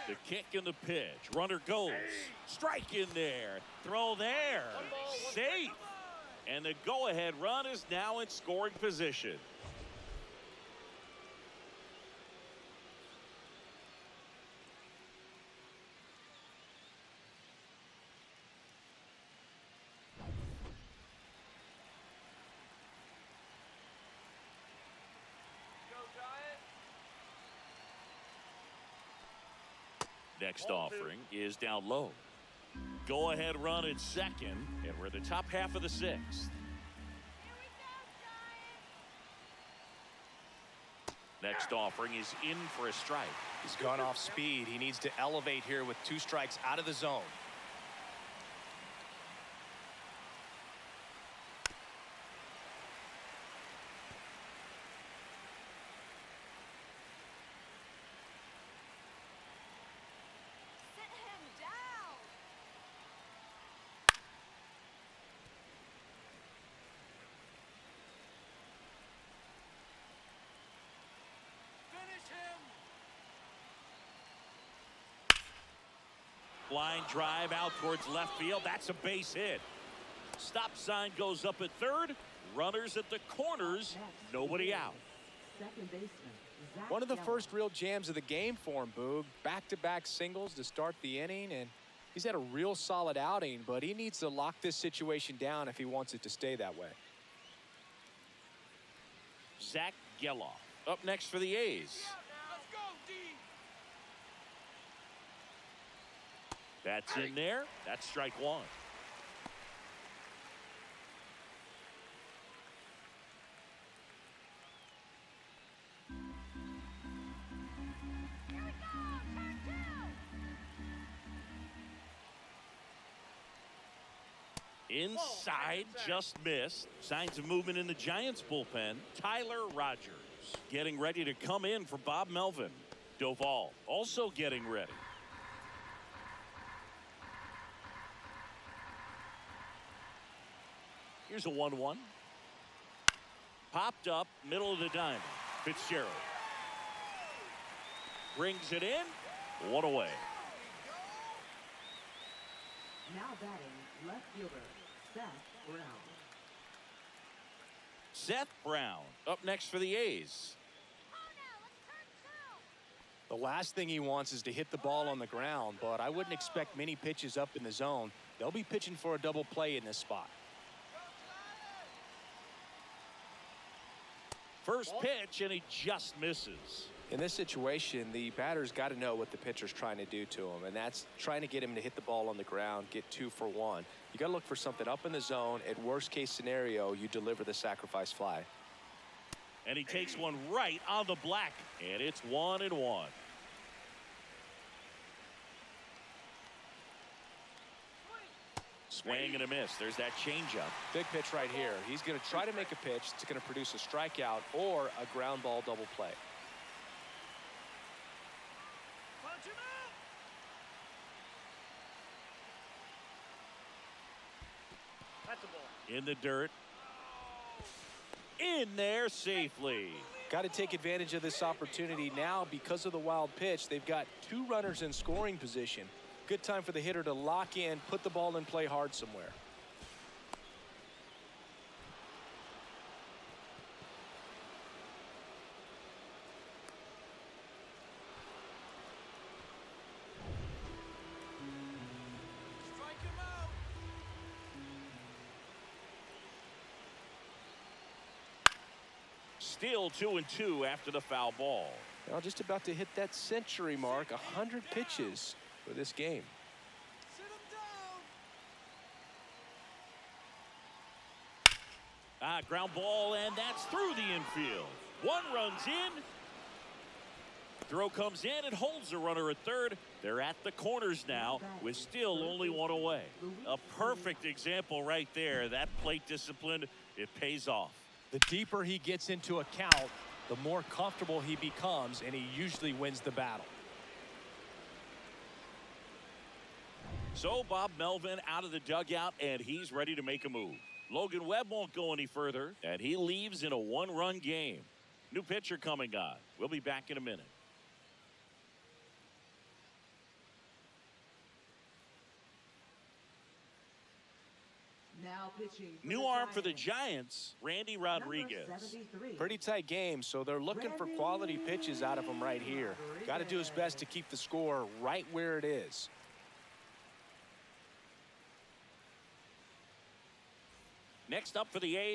Speaker 2: The kick and the pitch. Runner goes. Strike in there. Throw there. Safe. And the go-ahead run is now in scoring position. Next offering is down low. Go ahead run at second, and we're in the top half of the 6th. Next offering is in for a strike.
Speaker 3: He's gone off speed. He needs to elevate here with 2 strikes out of the zone.
Speaker 2: Line drive out towards left field. That's a base hit. Stop sign goes up at third. Runners at the corners. Nobody out.
Speaker 3: One of the first real jams of the game for him, Boog. Back-to-back singles to start the inning, and he's had a real solid outing, but he needs to lock this situation down if he wants it to stay that way.
Speaker 2: Zach Geloff up next for the A's. That's in there. That's strike 1. Inside, just missed. Signs of movement in the Giants bullpen. Tyler Rogers getting ready to come in for Bob Melvin. Doval also getting ready. Here's a 1-1. Popped up, middle of the diamond. Fitzgerald brings it in. One away.
Speaker 6: Now batting left fielder Seth Brown.
Speaker 2: Seth Brown up next for the A's.
Speaker 3: The last thing he wants is to hit the ball on the ground, but I wouldn't expect many pitches up in the zone. They'll be pitching for a double play in this spot.
Speaker 2: First pitch, and he just misses.
Speaker 3: In this situation, the batter's got to know what the pitcher's trying to do to him, and that's trying to get him to hit the ball on the ground, get 2 for 1. You got to look for something up in the zone. At worst case scenario, you deliver the sacrifice fly.
Speaker 2: And he takes one right on the black, and it's 1-1. Swing and a miss. There's that changeup.
Speaker 3: Big pitch right here. He's going to try to make a pitch that's going to produce a strikeout or a ground ball double play.
Speaker 4: Punch him out! That's a ball.
Speaker 2: In the dirt. In there safely.
Speaker 3: Got to take advantage of this opportunity now because of the wild pitch. They've got 2 runners in scoring position. Good time for the hitter to lock in, put the ball in play hard somewhere.
Speaker 5: Strike him out.
Speaker 2: Still 2-2 after the foul ball.
Speaker 3: Now just about to hit that century mark, 100 pitches for this game.
Speaker 5: Sit him down.
Speaker 2: Ground ball, and that's through the infield. 1 runs in. Throw comes in and holds the runner at third. They're at the corners now with still only 1 away. A perfect example right there. That plate discipline, it pays off.
Speaker 3: The deeper he gets into a count, the more comfortable he becomes, and he usually wins the battle.
Speaker 2: So Bob Melvin out of the dugout, and he's ready to make a move. Logan Webb won't go any further, and he leaves in a 1-run game. New pitcher coming on. We'll be back in a minute.
Speaker 6: Now pitching.
Speaker 2: New arm for the Giants, Randy Rodriguez.
Speaker 6: Number 73.
Speaker 3: Pretty tight game, so they're looking for quality pitches out of him right here. Got to do his best to keep the score right where it is.
Speaker 2: Next up for the A's.